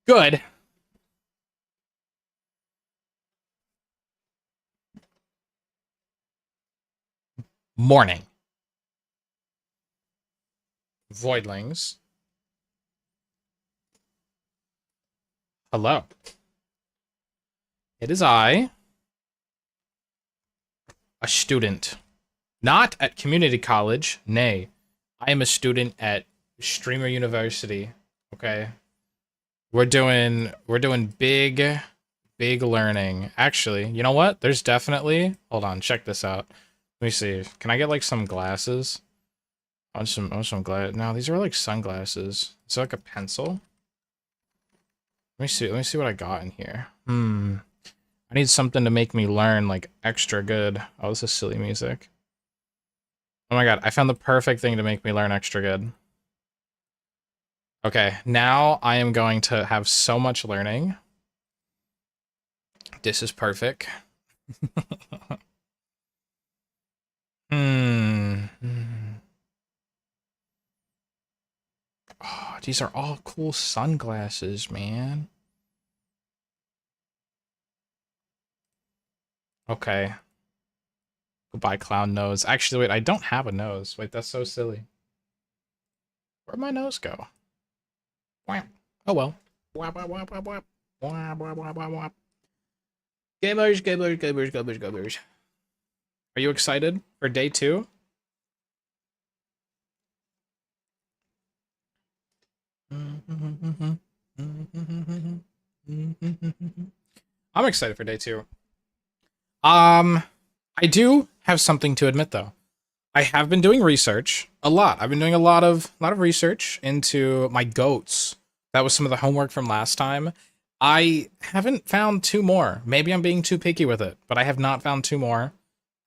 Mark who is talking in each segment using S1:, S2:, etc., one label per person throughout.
S1: Good. Morning. Voidlings. Hello. It is I, a student. Not at community college. Nay, I am a student at Streamer University. Okay. We're doing big learning. Actually, you know what? There's definitely hold on, check this out. Let me see. Can I get like some glasses? I want some glass. No, these are like sunglasses. Is it like a pencil? Let me see what I got in here. I need something to make me learn like extra good. Oh, this is silly music. Oh my god, I found the perfect thing to make me learn extra good. Okay, now I am going to have so much learning. This is perfect. Hmm. Oh, these are all cool sunglasses, man. Okay. Goodbye, clown nose. Actually, wait, I don't have a nose. Wait, that's so silly. Where'd my nose go? Wham. Oh well. Whap, whap, whap, whap, whap. Whap, whap, whap, whap, whap. Gamers, gamers, gamers, gamers, gamers. Are you excited for day 2? I'm excited for day 2. I do have something to admit though. I have been doing research a lot. I've been doing a lot of research into my goats. That was some of the homework from last time. I haven't found 2 more. Maybe I'm being too picky with it, but I have not found 2 more.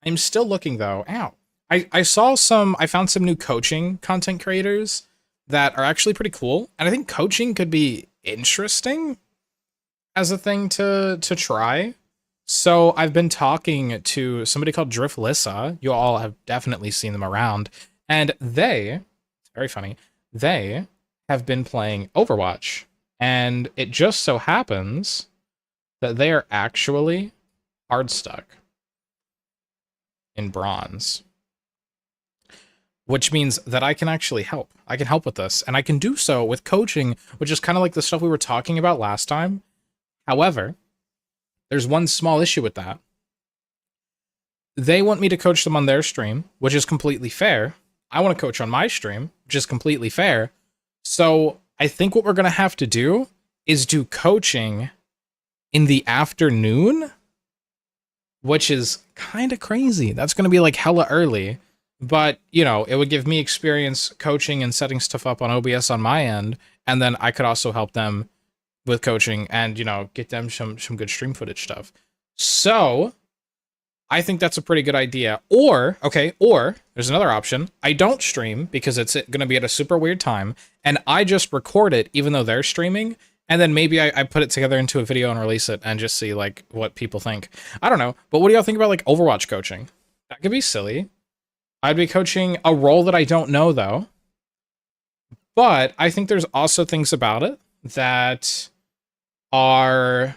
S1: I'm still looking though. Ow. I found some new coaching content creators that are actually pretty cool. And I think coaching could be interesting as a thing to try. So I've been talking to somebody called Driftlissa. You all have definitely seen them around. And it's very funny, they have been playing Overwatch. And it just so happens that they are actually hard stuck in bronze. Which means that I can actually help. I can help with this. And I can do so with coaching, which is kind of like the stuff we were talking about last time. However, there's one small issue with that. They want me to coach them on their stream, which is completely fair. I want to coach on my stream, which is completely fair. So I think what we're going to have to do is do coaching in the afternoon, which is kind of crazy. That's going to be like hella early. But, you know, it would give me experience coaching and setting stuff up on OBS on my end. And then I could also help them with coaching and, you know, get them some good stream footage stuff. So I think that's a pretty good idea. Or there's another option. I don't stream because it's going to be at a super weird time, and I just record it even though they're streaming, and then maybe I put it together into a video and release it and just see like what people think. I don't know, but what do y'all think about like Overwatch coaching? That could be silly. I'd be coaching a role that I don't know though, but I think there's also things about it that are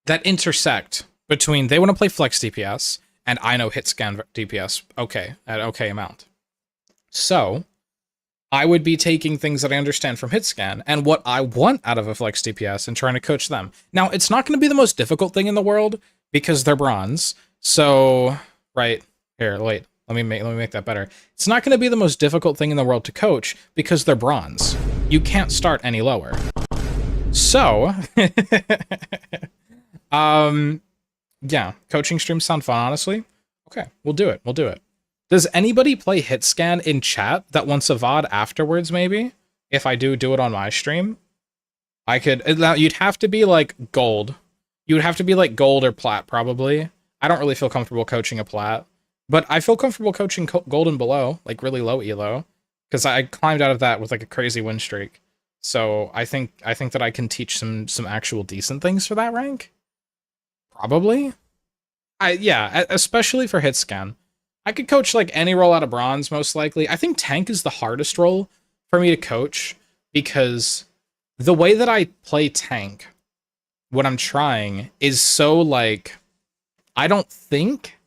S1: that intersect between they want to play flex DPS and I know hit scan DPS at okay amount. So I would be taking things that I understand from hit scan and what I want out of a flex DPS and trying to coach them. Now, it's not going to be the most difficult thing in the world because they're bronze. So, right here, wait, let me make that better. It's not going to be the most difficult thing in the world to coach because they're bronze. You can't start any lower. So, yeah, coaching streams sound fun, honestly. Okay, we'll do it. We'll do it. Does anybody play hit scan in chat that wants a VOD afterwards, maybe? If I do it on my stream? I could, you'd have to be like gold. You would have to be like gold or plat, probably. I don't really feel comfortable coaching a plat, but I feel comfortable coaching gold and below, like really low elo, because I climbed out of that with like a crazy win streak. So I think that I can teach some actual decent things for that rank. Probably. Yeah, especially for hit scan. I could coach like any role out of bronze, most likely. I think tank is the hardest role for me to coach because the way that I play tank when I'm trying is so like I don't think,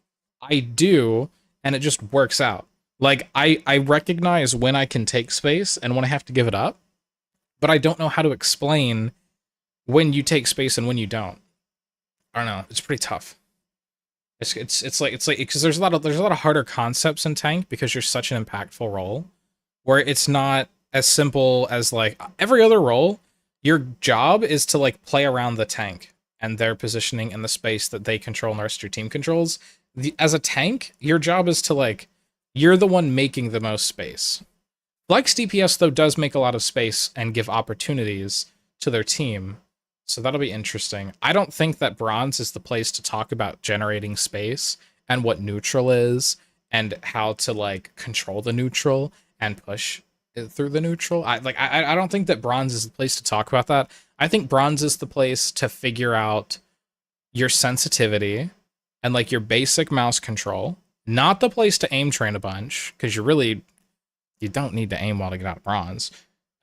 S1: I do, and it just works out. Like I recognize when I can take space and when I have to give it up, but I don't know how to explain when you take space and when you don't. I don't know. It's pretty tough. It's like because there's a lot of harder concepts in tank because you're such an impactful role where it's not as simple as like every other role. Your job is to like play around the tank and their positioning in the space that they control and the rest of your team controls. As a tank, your job is to like you're the one making the most space. Flex DPS though does make a lot of space and give opportunities to their team. So that'll be interesting. I don't think that bronze is the place to talk about generating space and what neutral is and how to like control the neutral and push it through the neutral. I don't think that bronze is the place to talk about that. I think bronze is the place to figure out your sensitivity and like your basic mouse control. Not the place to aim train a bunch because you don't need to aim well to get out of bronze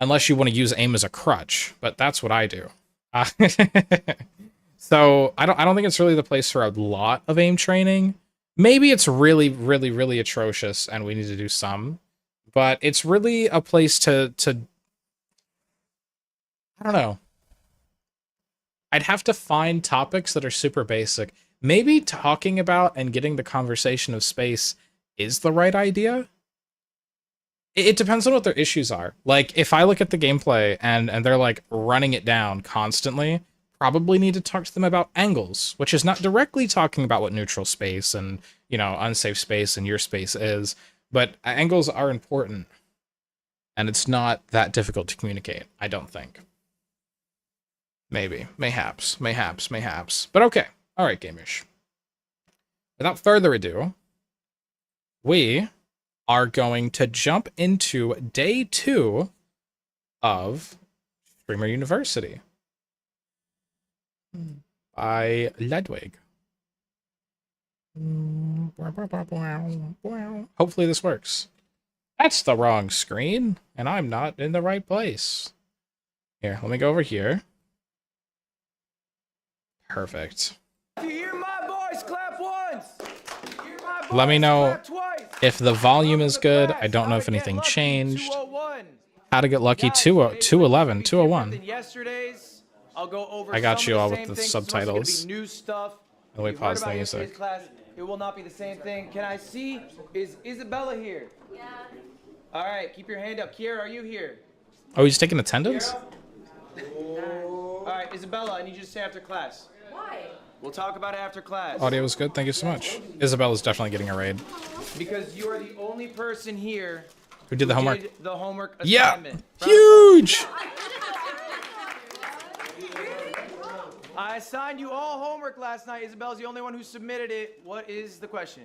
S1: unless you want to use aim as a crutch, but that's what I do. So I don't think it's really the place for a lot of aim training. Maybe it's really, really, really atrocious and we need to do some, but it's really a place to I don't know. I'd have to find topics that are super basic. Maybe talking about and getting the conversation of space is the right idea. It depends on what their issues are. Like, if I look at the gameplay and they're, like, running it down constantly, probably need to talk to them about angles, which is not directly talking about what neutral space and, you know, unsafe space and your space is, but angles are important. And it's not that difficult to communicate, I don't think. Maybe. Mayhaps. But okay. All right, gamers. Without further ado, we are going to jump into day 2 of Streamer University by Ludwig. Hopefully this works. That's the wrong screen, and I'm not in the right place. Here, let me go over here. Perfect.
S2: If you hear my voice, clap once.
S1: Let me know if the volume is good. I don't know if anything changed. How to get lucky 211, 201. I got you all with the subtitles. Let me pause the music.
S2: It will not be the same thing. Can I see? Is Isabella here? Yeah. All right, keep your hand up. Kiera, are you here?
S1: Oh, he's taking attendance?
S2: All right, Isabella, I need you to stay after class. Why? We'll talk about it after class.
S1: Audio was good. Thank you so much. Isabella's definitely getting a raid.
S2: Because you are the only person here
S1: who did the homework.
S2: Yeah,
S1: huge.
S2: I assigned you all homework last night. Isabella's the only one who submitted it. What is the question?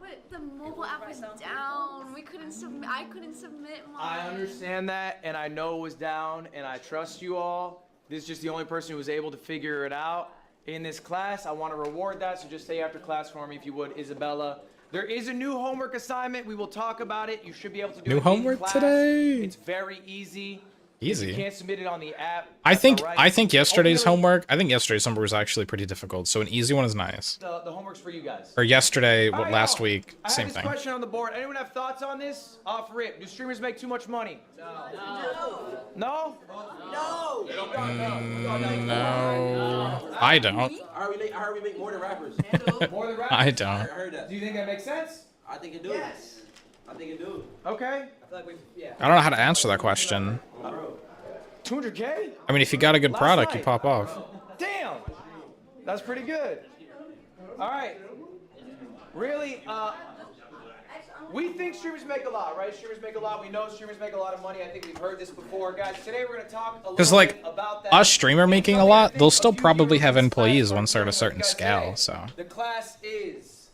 S3: But the mobile app was down. We couldn't submit. I couldn't submit mine.
S2: I understand that, and I know it was down, and I trust you all. This is just the only person who was able to figure it out in this class. I want to reward that, so just stay after class for me if you would, Isabella. There is a new homework assignment. We will talk about it. You should be able to do
S1: new
S2: it
S1: homework
S2: in class.
S1: Today.
S2: It's very easy.
S1: Easy.
S2: You can't submit it on the app.
S1: I think yesterday's homework was actually pretty difficult. So an easy one is nice.
S2: The homework's for you guys.
S1: Or yesterday,
S2: right,
S1: last week, same
S2: thing. I have this question on the board. Anyone have thoughts on this? Off rip. Do streamers make too much money? No. No? No.
S1: No. I don't.
S4: I heard we make more than rappers.
S2: More than rappers?
S1: I don't.
S4: I heard that.
S2: Do you think that makes sense?
S4: I think it do.
S2: Yes.
S4: I think it do.
S2: Okay.
S4: I feel like
S1: I don't know how to answer that question.
S2: 200K?
S1: I mean, if you got a good product, you pop off.
S2: Damn. That's pretty good. All right. Really, we think streamers make a lot, right? Streamers make a lot. We know streamers make a lot of money. I think we've heard this before. Guys, today we're going to talk a little bit about that.
S1: Us streamer making a lot, they'll still probably have employees once they're at a certain scale, so.
S2: The class is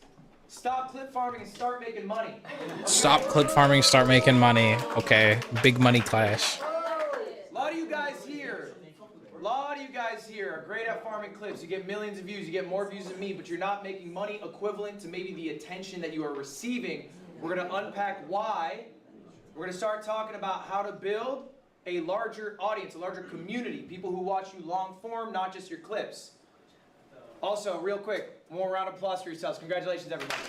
S2: stop clip farming and start making money.
S1: Stop clip farming, start making money. Okay, big money clash.
S2: A lot of you guys here are great at farming clips. You get millions of views. You get more views than me, but you're not making money equivalent to maybe the attention that you are receiving. We're going to unpack why We're gonna start talking about how to build a larger audience, a larger community, people who watch you long form, not just your clips. Also, real quick, one more round of applause for yourselves. Congratulations, everybody.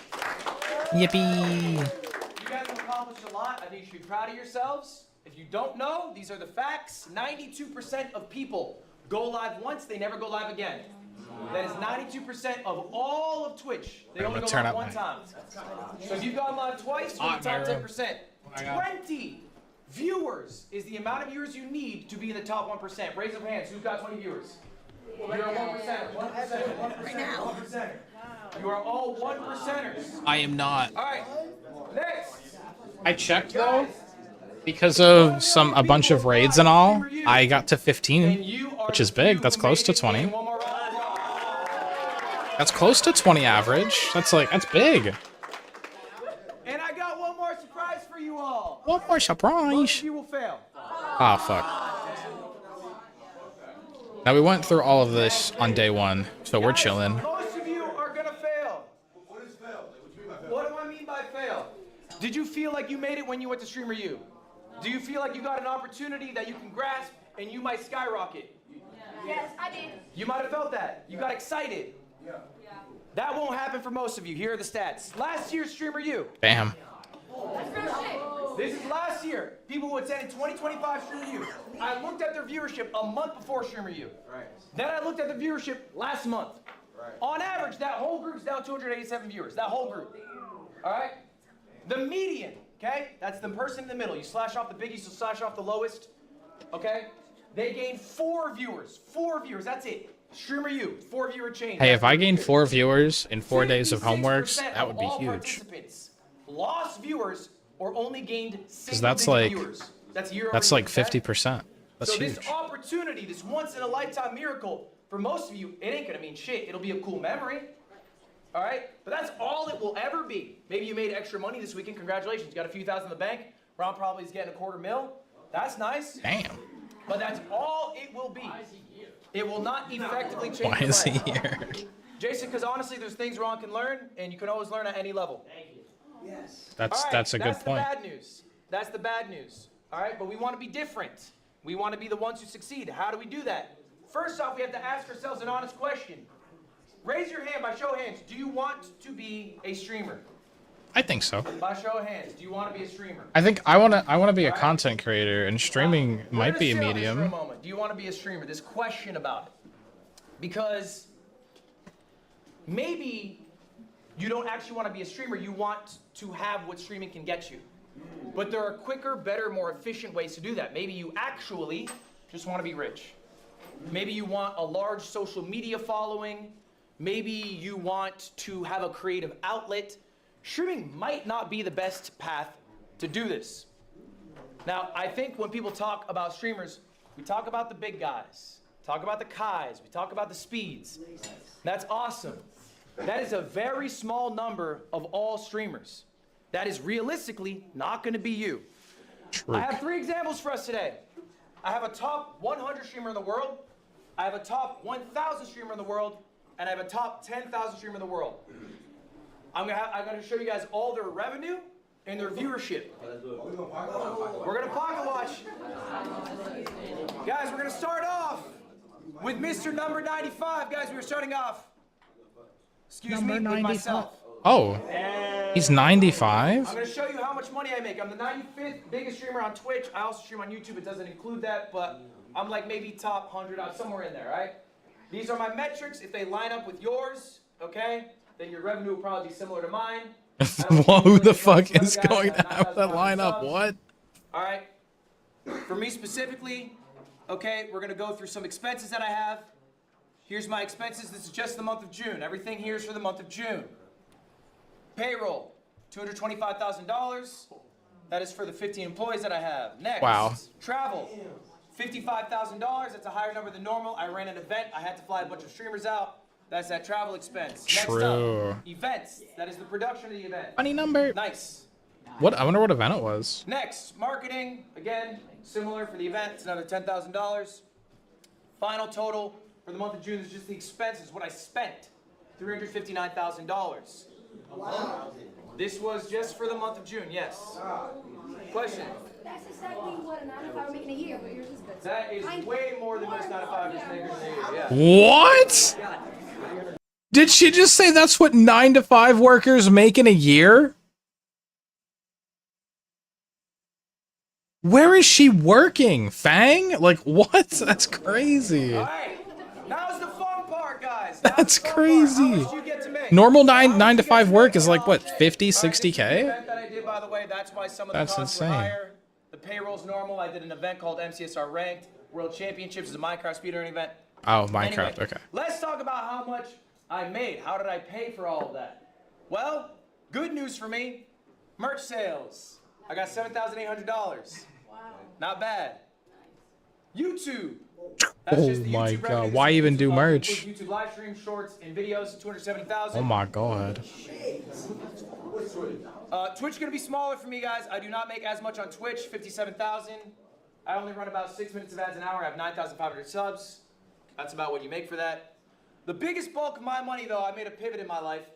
S1: Yippee!
S2: You guys have accomplished a lot. I think you should be proud of yourselves. If you don't know, these are the facts. 92% of people go live once, they never go live again. That is 92% of all of Twitch. They only go live one time. So if you've gone live twice, you're in the top 10%. 20 viewers is the amount of viewers you need to be in the top 1%. Raise your hands. Who's got 20 viewers? You're a 1%. 1%. You are all 1%ers.
S1: I am not.
S2: All right. Next.
S1: I checked though, because of a bunch of raids and all. I got to 15, which is big. That's close to 20. That's close to 20 average. That's big.
S2: And I got one more surprise for you all.
S1: One more
S2: Most
S1: surprise.
S2: of you will fail.
S1: Ah, fuck. Now we went through all of this on day 1, so we're chilling.
S2: Most of you are gonna fail. What is fail? What do I mean by fail? Did you feel like you made it when you went to Streamer U? Do you feel like you got an opportunity that you can grasp and you might skyrocket?
S3: Yes, I did.
S2: You might have felt that. You got excited. Yeah. That won't happen for most of you. Here are the stats. Last year's Streamer U.
S1: Bam.
S3: That's real shit.
S2: This is last year. People who attended 2025 Streamer U. I looked at their viewership a month before Streamer U. Right. Then I looked at the viewership last month. Right. On average, that whole group's down 287 viewers. That whole group. All right? The median, okay? That's the person in the middle. You slash off the biggies, you slash off the lowest. Okay? They gained 4 viewers. 4 viewers. That's it. Streamer U, 4 viewer change.
S1: Hey, if I gained 4 viewers in 4 days of homeworks, that would be
S2: all
S1: huge.
S2: Participants lost viewers or only gained
S1: Because that's
S2: viewers. That's
S1: like 50%. That's
S2: so
S1: huge.
S2: this opportunity, this once in a lifetime miracle, for most of you, it ain't gonna mean shit. It'll be a cool memory. All right? But that's all it will ever be. Maybe you made extra money this weekend. Congratulations. You got a few thousand in the bank. Ron probably is getting $250,000. That's nice.
S1: Damn.
S2: But that's all it will be. It will not effectively change
S1: Why
S2: your
S1: is he
S2: life.
S1: here?
S2: Jason, because honestly, there's things Ron can learn, and you can always learn at any level.
S1: That's
S2: All right,
S1: that's a good point.
S2: That's the bad news. That's the bad news. All right, but we want to be different. We want to be the ones who succeed. How do we do that? First off, we have to ask ourselves an honest question. Raise your hand by show of hands. Do you want to be a streamer?
S1: I think so.
S2: By show of hands, do you want to be a streamer?
S1: I think I wanna be a content creator, and streaming
S2: We're
S1: might
S2: gonna
S1: be a
S2: sit on this for
S1: medium.
S2: moment. Do you want to be a streamer? This question about it. Because maybe you don't actually want to be a streamer. You want to have what streaming can get you. But there are quicker, better, more efficient ways to do that. Maybe you actually just want to be rich. Maybe you want a large social media following. Maybe you want to have a creative outlet. Streaming might not be the best path to do this. Now, I think when people talk about streamers, we talk about the big guys, talk about the Kais, we talk about the Speeds. That's awesome. That is a very small number of all streamers. That is realistically not going to be you.
S1: True.
S2: I have 3 examples for us today. I have a top 100 streamer in the world, I have a top 1,000 streamer in the world, and I have a top 10,000 streamer in the world. I'm gonna show you guys all their revenue and their viewership. We're gonna pocket watch. Guys, we're gonna start off with Mr. Number 95. Guys, we were starting off. Excuse me, with myself.
S1: Oh, he's 95?
S2: I'm gonna show you how much money I make. I'm the 95th biggest streamer on Twitch. I also stream on YouTube. It doesn't include that, but I'm like maybe top 100 out somewhere in there, right? These are my metrics. If they line up with yours, okay, then your revenue will probably be similar to mine.
S1: Whoa, who the fuck is going to have that lineup? What?
S2: All right. For me specifically, okay, we're gonna go through some expenses that I have. Here's my expenses. This is just the month of June. Everything here is for the month of June. Payroll, $225,000. That is for the 15 employees that I have. Next,
S1: Wow.
S2: Travel, $55,000. That's a higher number than normal. I ran an event. I had to fly a bunch of streamers out. That's that travel expense.
S1: True.
S2: Next up, events. That is the production of the event.
S1: Funny number.
S2: Nice.
S1: What? I wonder what event it was.
S2: Next, marketing. Again, similar for the event. It's another $10,000. Final total for the month of June is just the expenses. What I spent, $359,000. This was just for the month of June, yes. Question.
S5: That's exactly what a 9 to 5 making a year, but yours is good.
S2: That is way more than most 9 to 5 makers in a year. Yeah.
S1: What? Did she just say that's what 9 to 5 workers make in a year? Where is she working? Fang? Like, what? That's crazy.
S2: All right. Now's the fun part, guys. Now's
S1: That's
S2: the fun
S1: crazy.
S2: Part. How much do you get to make?
S1: Normal
S2: How
S1: 9
S2: much
S1: to
S2: you get
S1: 5
S2: make
S1: work is
S2: in
S1: like, what,
S2: holiday?
S1: 50,
S2: All right, this is the
S1: 60K?
S2: event that I did, by the way. That's why some of the
S1: That's
S2: costs were
S1: insane.
S2: higher. The payroll's normal. I did an event called MCSR Ranked. World Championships is a Minecraft speedrunning event.
S1: Oh, Minecraft,
S2: Anyway,
S1: okay.
S2: let's talk about how much I made. How did I pay for all of that? Well, good news for me. Merch sales. I got $7,800. Wow. Not bad. YouTube. That's
S1: Oh
S2: just the
S1: my
S2: YouTube
S1: God,
S2: revenue.
S1: why
S2: This is
S1: even
S2: YouTube
S1: do
S2: live-
S1: merch?
S2: YouTube live stream, shorts, and videos, 270,000.
S1: Oh my god.
S2: Twitch gonna be smaller for me, guys. I do not make as much on Twitch, 57,000. I only run about 6 minutes of ads an hour. I have 9,500 subs. That's about what you make for that. The biggest bulk of my money, though, I made a pivot in my life.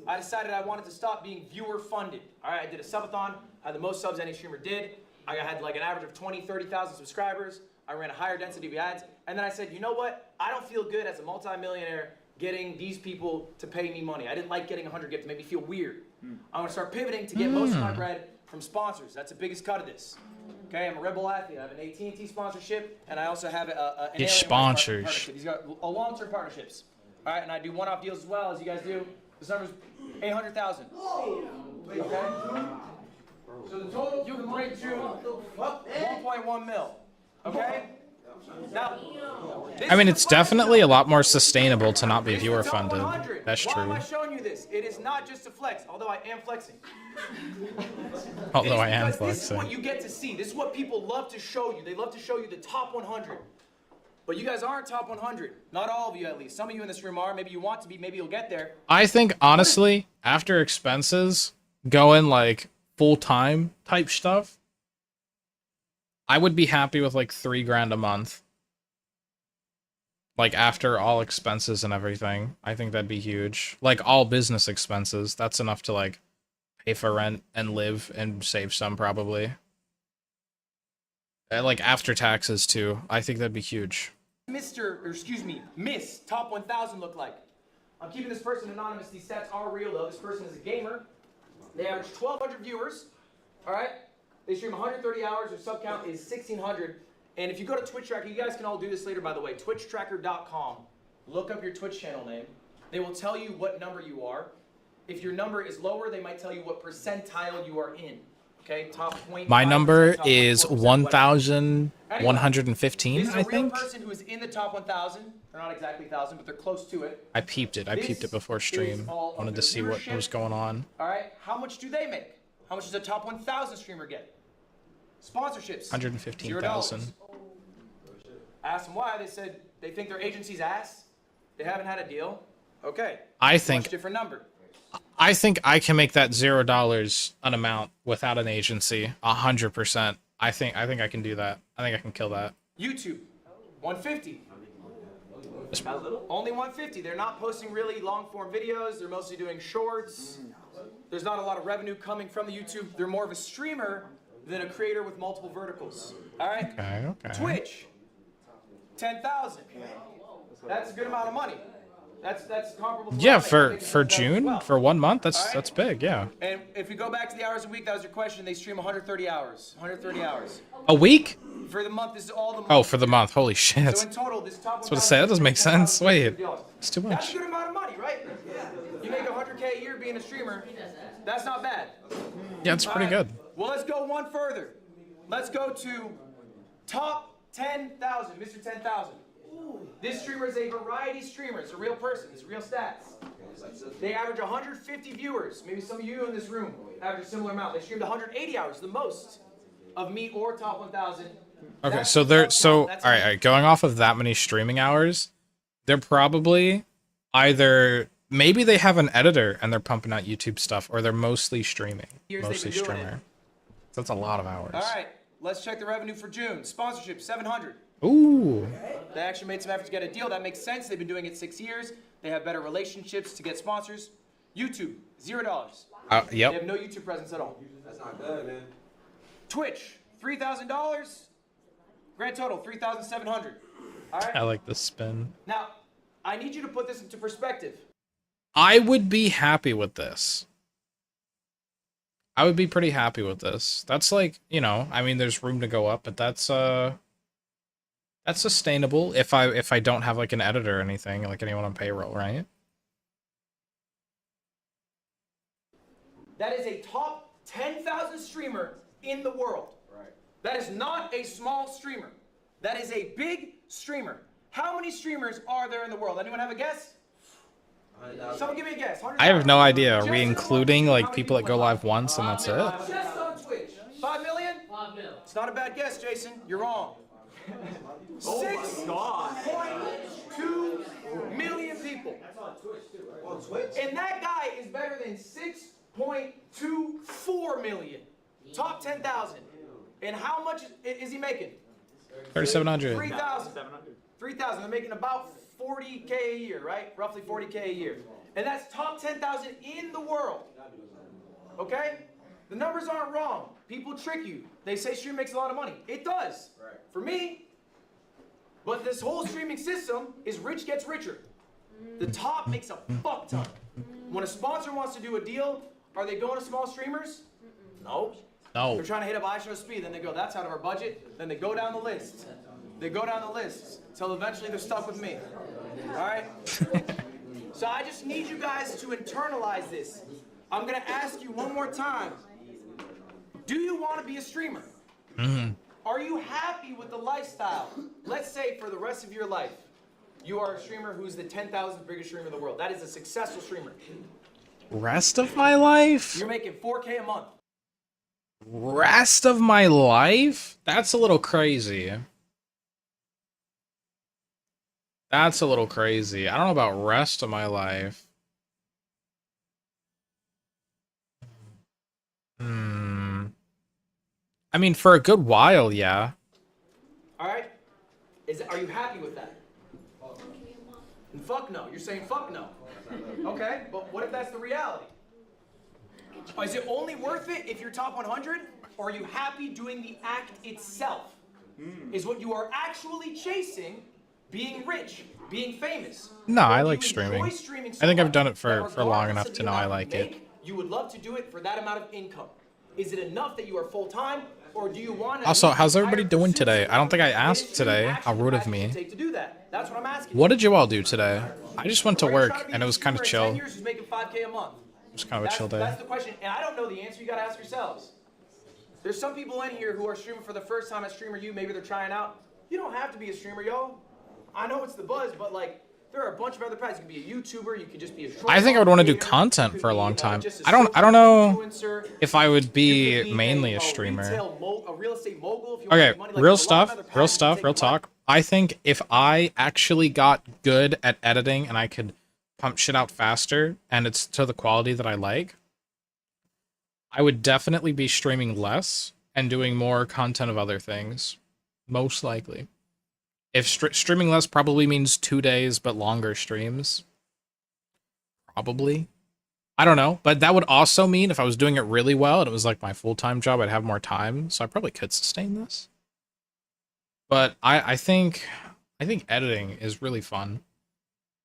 S2: I decided I wanted to stop being viewer funded. All right, I did a subathon, had the most subs any streamer did. I had like an average of 20, 30,000 subscribers. I ran a higher density of ads. And then I said, you know what? I don't feel good as a multimillionaire getting these people to pay me money. I didn't like getting 100 gifts. It made me feel weird. I'm gonna start pivoting to get most of my bread from sponsors. That's the biggest cut of this. Okay, I'm a Red Bull athlete. I have an AT&T sponsorship, and I also have an
S1: His
S2: Alien
S1: sponsors.
S2: partnership. These got long-term partnerships. All right, and I do one-off deals as well, as you guys do. This number's 800,000. Okay. So the total you can break to 1.1 mil. Okay. Now,
S1: I mean, it's definitely a lot more sustainable to not be viewer funded. That's
S2: Why am
S1: true.
S2: I showing you this? It is not just a flex, although I am flexing.
S1: Although
S2: It's
S1: I am
S2: because This is what
S1: flexing.
S2: you get to see. This is what people love to show you. They love to show you the top 100. But you guys aren't top 100. Not all of you, at least. Some of you in this room are. Maybe you want to be. Maybe you'll get there.
S1: I think, honestly, after expenses, going like full-time type stuff, I would be happy with like $3,000 a month. Like after all expenses and everything, I think that'd be huge. Like all business expenses, that's enough to like pay for rent and live and save some probably. And, like after taxes too, I think that'd be huge.
S2: Miss Top 1000 look like? I'm keeping this person anonymous. These stats are real though. This person is a gamer. They average 1,200 viewers. All right. They stream 130 hours. Their sub count is 1,600. And if you go to Twitch Tracker, you guys can all do this later, by the way. TwitchTracker.com. Look up your Twitch channel name. They will tell you what number you are. If your number is lower, they might tell you what percentile you are in. Okay, top 0.5%,
S1: My number
S2: top
S1: is
S2: 0.4%, whatever.
S1: 1,115,
S2: This is
S1: I
S2: a real
S1: think.
S2: person who is in the top 1,000. They're not exactly 1,000, but they're close to it.
S1: I peeped it. I peeped it before stream. Wanted to see what was going on.
S2: All right, how much do they make? How much does a top 1,000 streamer get? Sponsorships.
S1: 115,000.
S2: Asked them why. They said they think their agency's ass. They haven't had a deal. Okay.
S1: I
S2: Much
S1: think
S2: different number.
S1: I think I can make that $0 an amount without an agency. 100%. I think I can do that. I think I can kill that.
S2: YouTube, 150. Only 150. They're not posting really long form videos. They're mostly doing shorts. There's not a lot of revenue coming from the YouTube. They're more of a streamer than a creator with multiple verticals. All right.
S1: Okay, okay.
S2: Twitch, 10,000. That's a good amount of money. That's comparable. To
S1: Yeah,
S2: what I make. I
S1: for
S2: think it's
S1: June,
S2: well.
S1: for 1 month,
S2: Alright.
S1: that's big, yeah.
S2: And if we go back to the hours a week, that was your question. They stream 130 hours. 130 hours.
S1: A week?
S2: For the month, this is all the month.
S1: Oh, for the month. Holy shit.
S2: So in total, this top
S1: That's what I say. That doesn't make sense. Wait, it's too
S2: That's
S1: much.
S2: a good amount of money, right? You make 100K a year being a streamer. That's not bad.
S1: Yeah, it's pretty
S2: Alright.
S1: good.
S2: Well, let's go one further. Let's go to top 10,000, Mr. 10,000. This streamer is a variety streamer. It's a real person. It's real stats. They average 150 viewers. Maybe some of you in this room average a similar amount. They streamed 180 hours, the most of me or top 1,000.
S1: Okay,
S2: That's
S1: so they're all
S2: that's
S1: right, going off of that many streaming hours, they're probably either maybe they have an editor and they're pumping out YouTube stuff, or they're mostly streaming.
S2: Years they've
S1: Mostly
S2: been doing
S1: streamer. So that's a lot of hours.
S2: All right, let's check the revenue for June. Sponsorship, 700.
S1: Ooh.
S2: They actually made some effort to get a deal. That makes sense. They've been doing it 6 years. They have better relationships to get sponsors. YouTube, $0. They have
S1: Yep.
S2: no YouTube presence at all.
S4: That's not good, man.
S2: Twitch, $3,000. Grand total, $3,700. All right.
S1: I like this spin.
S2: Now, I need you to put this into perspective.
S1: I would be happy with this. I would be pretty happy with this. That's like, you know, I mean, there's room to go up, but that's sustainable if I don't have like an editor or anything, like anyone on payroll, right?
S2: That is a top 10,000 streamer in the world.
S4: Right.
S2: That is not a small streamer. That is a big streamer. How many streamers are there in the world? Anyone have a guess? Someone give me a guess.
S1: I have no idea. Are
S2: Just
S1: we
S2: in
S1: including
S2: Twitch,
S1: like
S2: how many
S1: people that go live once and that's it?
S2: Just on Twitch. 5 million? 5 million. It's not a bad guess, Jason. You're wrong. 6.2 million people.
S4: On Twitch?
S2: And that guy is better than 6.24 million. Top 10,000. And how much is he making?
S1: 3,700.
S2: 3,000. 3,000. They're making about 40K a year, right? Roughly 40K a year. And that's top 10,000 in the world. Okay? The numbers aren't wrong. People trick you. They say stream makes a lot of money. It does.
S4: Right.
S2: For me. But this whole streaming system is rich gets richer. The top makes a fuck ton. When a sponsor wants to do a deal, are they going to small streamers? No.
S1: No.
S2: They're trying to hit up iShow Speed, then they go, that's out of our budget. Then they go down the list. They go down the list until eventually they're stuck with me. All right? So I just need you guys to internalize this. I'm going to ask you one more time. Do you want to be a streamer?
S1: Mm-hmm.
S2: Are you happy with the lifestyle? Let's say for the rest of your life, you are a streamer who's the 10,000th biggest streamer in the world. That is a successful streamer.
S1: Rest of my life?
S2: You're making 4K a month.
S1: Rest of my life? That's a little crazy. That's a little crazy. I don't know about rest of my life. I mean, for a good while, yeah.
S2: All right? Are you happy with that? And fuck no. You're saying fuck no. Okay, but what if that's the reality? Is it only worth it if you're top 100? Or are you happy doing the act itself? Is what you are actually chasing being rich, being famous?
S1: No,
S2: Or
S1: I
S2: do
S1: like
S2: you
S1: streaming.
S2: enjoy streaming so
S1: I think I've
S2: much
S1: done it
S2: that
S1: for long
S2: regardless
S1: enough
S2: of
S1: to
S2: the
S1: know I
S2: amount you
S1: like it.
S2: make, you would love to do it for that amount of income. Is it enough that you are full-time? Or do you want to
S1: Also, how's everybody
S2: hire
S1: doing
S2: pursuits
S1: today? I don't think I
S2: and
S1: asked
S2: it's
S1: today.
S2: actual
S1: How rude of
S2: actions
S1: me.
S2: you take to do that? That's what I'm asking.
S1: What did you all do today? I just went to
S2: Or are you
S1: work
S2: trying to be
S1: and it
S2: a
S1: was kind of
S2: streamer in 10
S1: chill.
S2: years who's making 5K a month?
S1: It was kind of a chill day.
S2: That's the question, and I don't know the answer. You gotta ask yourselves. There's some people in here who are streaming for the first time at Streamer U. Maybe they're trying out. You don't have to be a streamer, yo. I know it's the buzz, but like, there are a bunch of other paths. You can be a YouTuber. You can just be a short.
S1: I think I would want to do
S2: creator,
S1: content
S2: you
S1: for a
S2: could
S1: long
S2: be,
S1: time.
S2: just a
S1: I don't
S2: social
S1: know
S2: influencer.
S1: if I would
S2: You
S1: be
S2: could
S1: mainly a
S2: a
S1: streamer.
S2: a real estate mogul if you want to
S1: Okay,
S2: make money. Like,
S1: real
S2: there's a lot of
S1: stuff,
S2: other paths
S1: real
S2: you can
S1: stuff,
S2: take
S1: real
S2: in life.
S1: talk. I think if I actually got good at editing and I could pump shit out faster and it's to the quality that I like, I would definitely be streaming less and doing more content of other things. Most likely. If streaming less probably means 2 days but longer streams. Probably. I don't know. But that would also mean if I was doing it really well and it was like my full-time job, I'd have more time. So I probably could sustain this. But I think editing is really fun.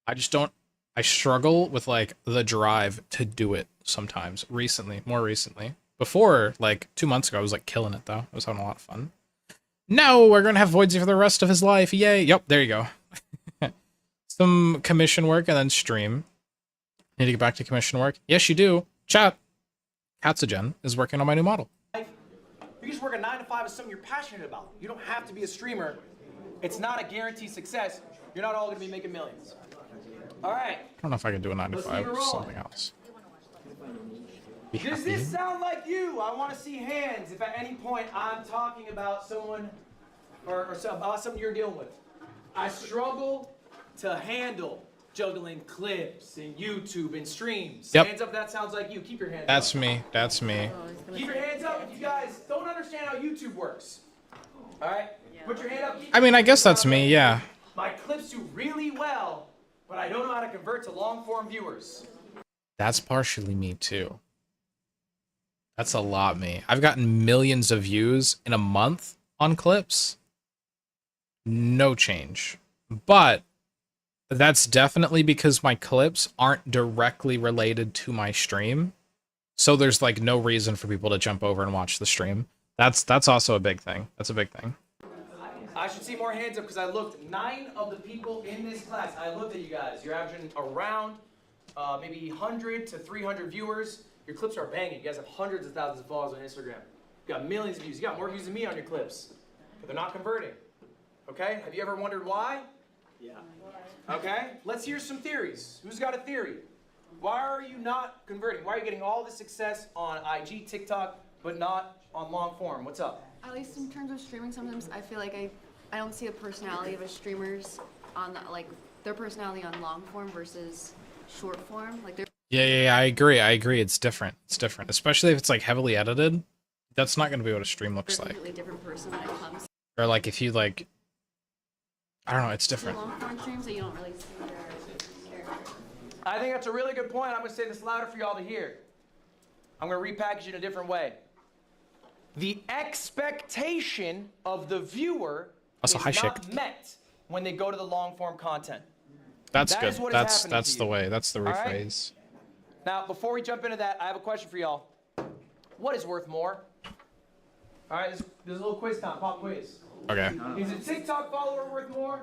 S1: I just don't, I struggle with like the drive to do it sometimes. More recently. Before, like 2 months ago, I was like killing it though. I was having a lot of fun. No, we're gonna have Voidsy for the rest of his life. Yay. Yep, there you go. Some commission work and then stream. Need to get back to commission work. Yes, you do. Chat. Katsugen is working on my new model.
S2: You can just work a 9 to 5 with something you're passionate about. You don't have to be a streamer. It's not a guaranteed success. You're not all going to be making millions. All right.
S1: I don't know if I can do a 9 to
S2: Let's
S1: 5
S2: keep it
S1: or
S2: rolling.
S1: something else. Be
S2: Does
S1: happy.
S2: this sound like you? I want to see hands if at any point I'm talking about someone or something you're dealing with. I struggle to handle juggling clips and YouTube and streams.
S1: Yep.
S2: Hands up if that sounds like you. Keep your hands
S1: That's
S2: up.
S1: me. That's me.
S2: Keep your hands up if you guys don't understand how YouTube works. All right? Put your hand up. Keep
S1: I mean,
S2: your
S1: I guess
S2: hands
S1: that's
S2: up.
S1: me, yeah.
S2: My clips do really well, but I don't know how to convert to long-form viewers.
S1: That's partially me too. That's a lot, me. I've gotten millions of views in a month on clips. No change. But that's definitely because my clips aren't directly related to my stream. So there's like no reason for people to jump over and watch the stream. That's also a big thing. That's a big thing.
S2: I should see more hands up because I looked. 9 of the people in this class, I looked at you guys. You're averaging around maybe 100 to 300 viewers. Your clips are banging. You guys have hundreds of thousands of followers on Instagram. You got millions of views. You got more views than me on your clips. But they're not converting. Okay? Have you ever wondered why? Yeah. Okay? Let's hear some theories. Who's got a theory? Why are you not converting? Why are you getting all the success on IG, TikTok, but not on long form? What's up?
S3: At least in terms of streaming, sometimes I feel like I don't see the personality of a streamers on the, like their personality on long form versus short form. Like they're
S1: Yeah, I agree. It's different. It's different. Especially if it's like heavily edited. That's not gonna be what a stream looks
S3: a
S1: like.
S3: completely different person when it comes
S1: Or like if you like, I don't know, it's
S3: to
S1: different.
S3: long form streams that you don't really see their character.
S2: I think that's a really good point. I'm going to say this louder for y'all to hear. I'm going to repackage it in a different way. The expectation of the viewer
S1: Also,
S2: is
S1: hi,
S2: not
S1: Chick.
S2: met when they go to the long form content.
S1: That's
S2: That
S1: good.
S2: is what is happening
S1: That's
S2: to
S1: the
S2: you.
S1: way. That's the
S2: All right?
S1: rephrase.
S2: Now, before we jump into that, I have a question for y'all. What is worth more? All right, there's a little quiz time. Pop quiz.
S1: Okay.
S2: Is a TikTok follower worth more?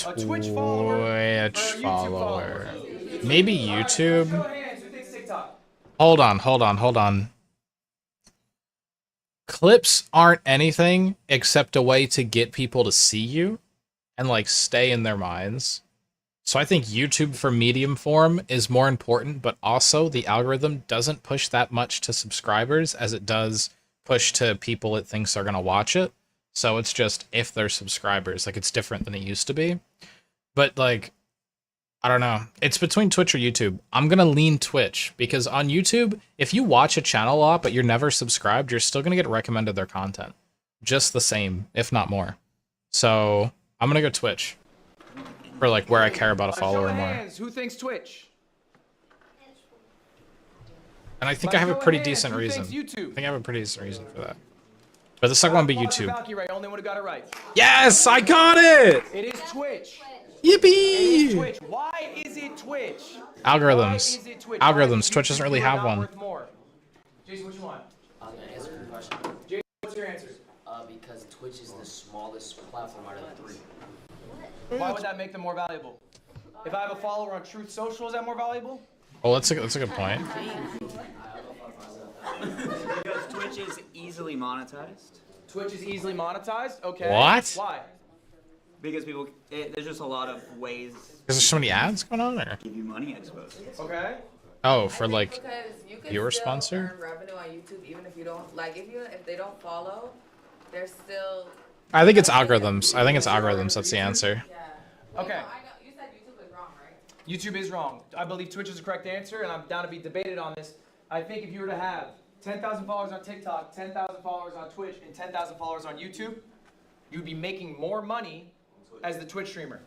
S2: A Twitch follower? Or a
S1: Twitch
S2: YouTube
S1: follower.
S2: follower?
S1: Maybe
S2: All right,
S1: YouTube.
S2: show of hands. Who thinks TikTok?
S1: Hold on. Clips aren't anything except a way to get people to see you and like stay in their minds. So I think YouTube for medium form is more important, but also the algorithm doesn't push that much to subscribers as it does push to people it thinks are going to watch it. So it's just if they're subscribers, like it's different than it used to be. But like, I don't know. It's between Twitch or YouTube. I'm going to lean Twitch because on YouTube, if you watch a channel a lot, but you're never subscribed, you're still going to get recommended their content. Just the same, if not more. So I'm going to go Twitch for like where I care about a
S2: Show
S1: follower
S2: of
S1: more.
S2: hands. Who thinks Twitch?
S1: And I think
S2: By
S1: I have a
S2: show of
S1: pretty
S2: hands,
S1: decent
S2: who
S1: reason.
S2: thinks YouTube?
S1: I think I have a pretty decent reason for that. But the second one would be YouTube.
S2: Valkyrie, right? Only one who got it right.
S1: Yes, I got it!
S2: It is Twitch. It is
S1: Yippee!
S2: Twitch. Why is it Twitch?
S1: Algorithms.
S2: Why is it Twitch? Why
S1: Algorithms.
S2: is
S1: Twitch doesn't really
S2: YouTube
S1: have
S2: not
S1: one.
S2: worth more? Jason, what you want?
S6: I'm gonna answer your question.
S2: Jason, what's your answer?
S6: Because Twitch is the smallest platform out of the 3.
S2: Why would that make them more valuable? If I have a follower on Truth Social, is that more valuable?
S1: Oh, that's a good point.
S7: Because Twitch is easily monetized.
S2: Twitch is easily monetized? Okay.
S1: What?
S2: Why?
S7: Because people, there's just a lot of ways
S1: Is there so many ads going on, or?
S7: to give you money, I suppose.
S2: Okay.
S1: Oh, for like
S8: Because you can
S1: viewer
S8: still
S1: sponsor?
S8: earn revenue on YouTube even if you don't like if they don't follow, they're still
S1: I think it's algorithms. I think it's algorithms. That's the answer.
S8: yeah.
S2: Okay.
S8: I know you said YouTube is wrong, right?
S2: YouTube is wrong. I believe Twitch is the correct answer, and I'm down to be debated on this. I think if you were to have 10,000 followers on TikTok, 10,000 followers on Twitch, and 10,000 followers on YouTube, you'd be making more money as the Twitch streamer.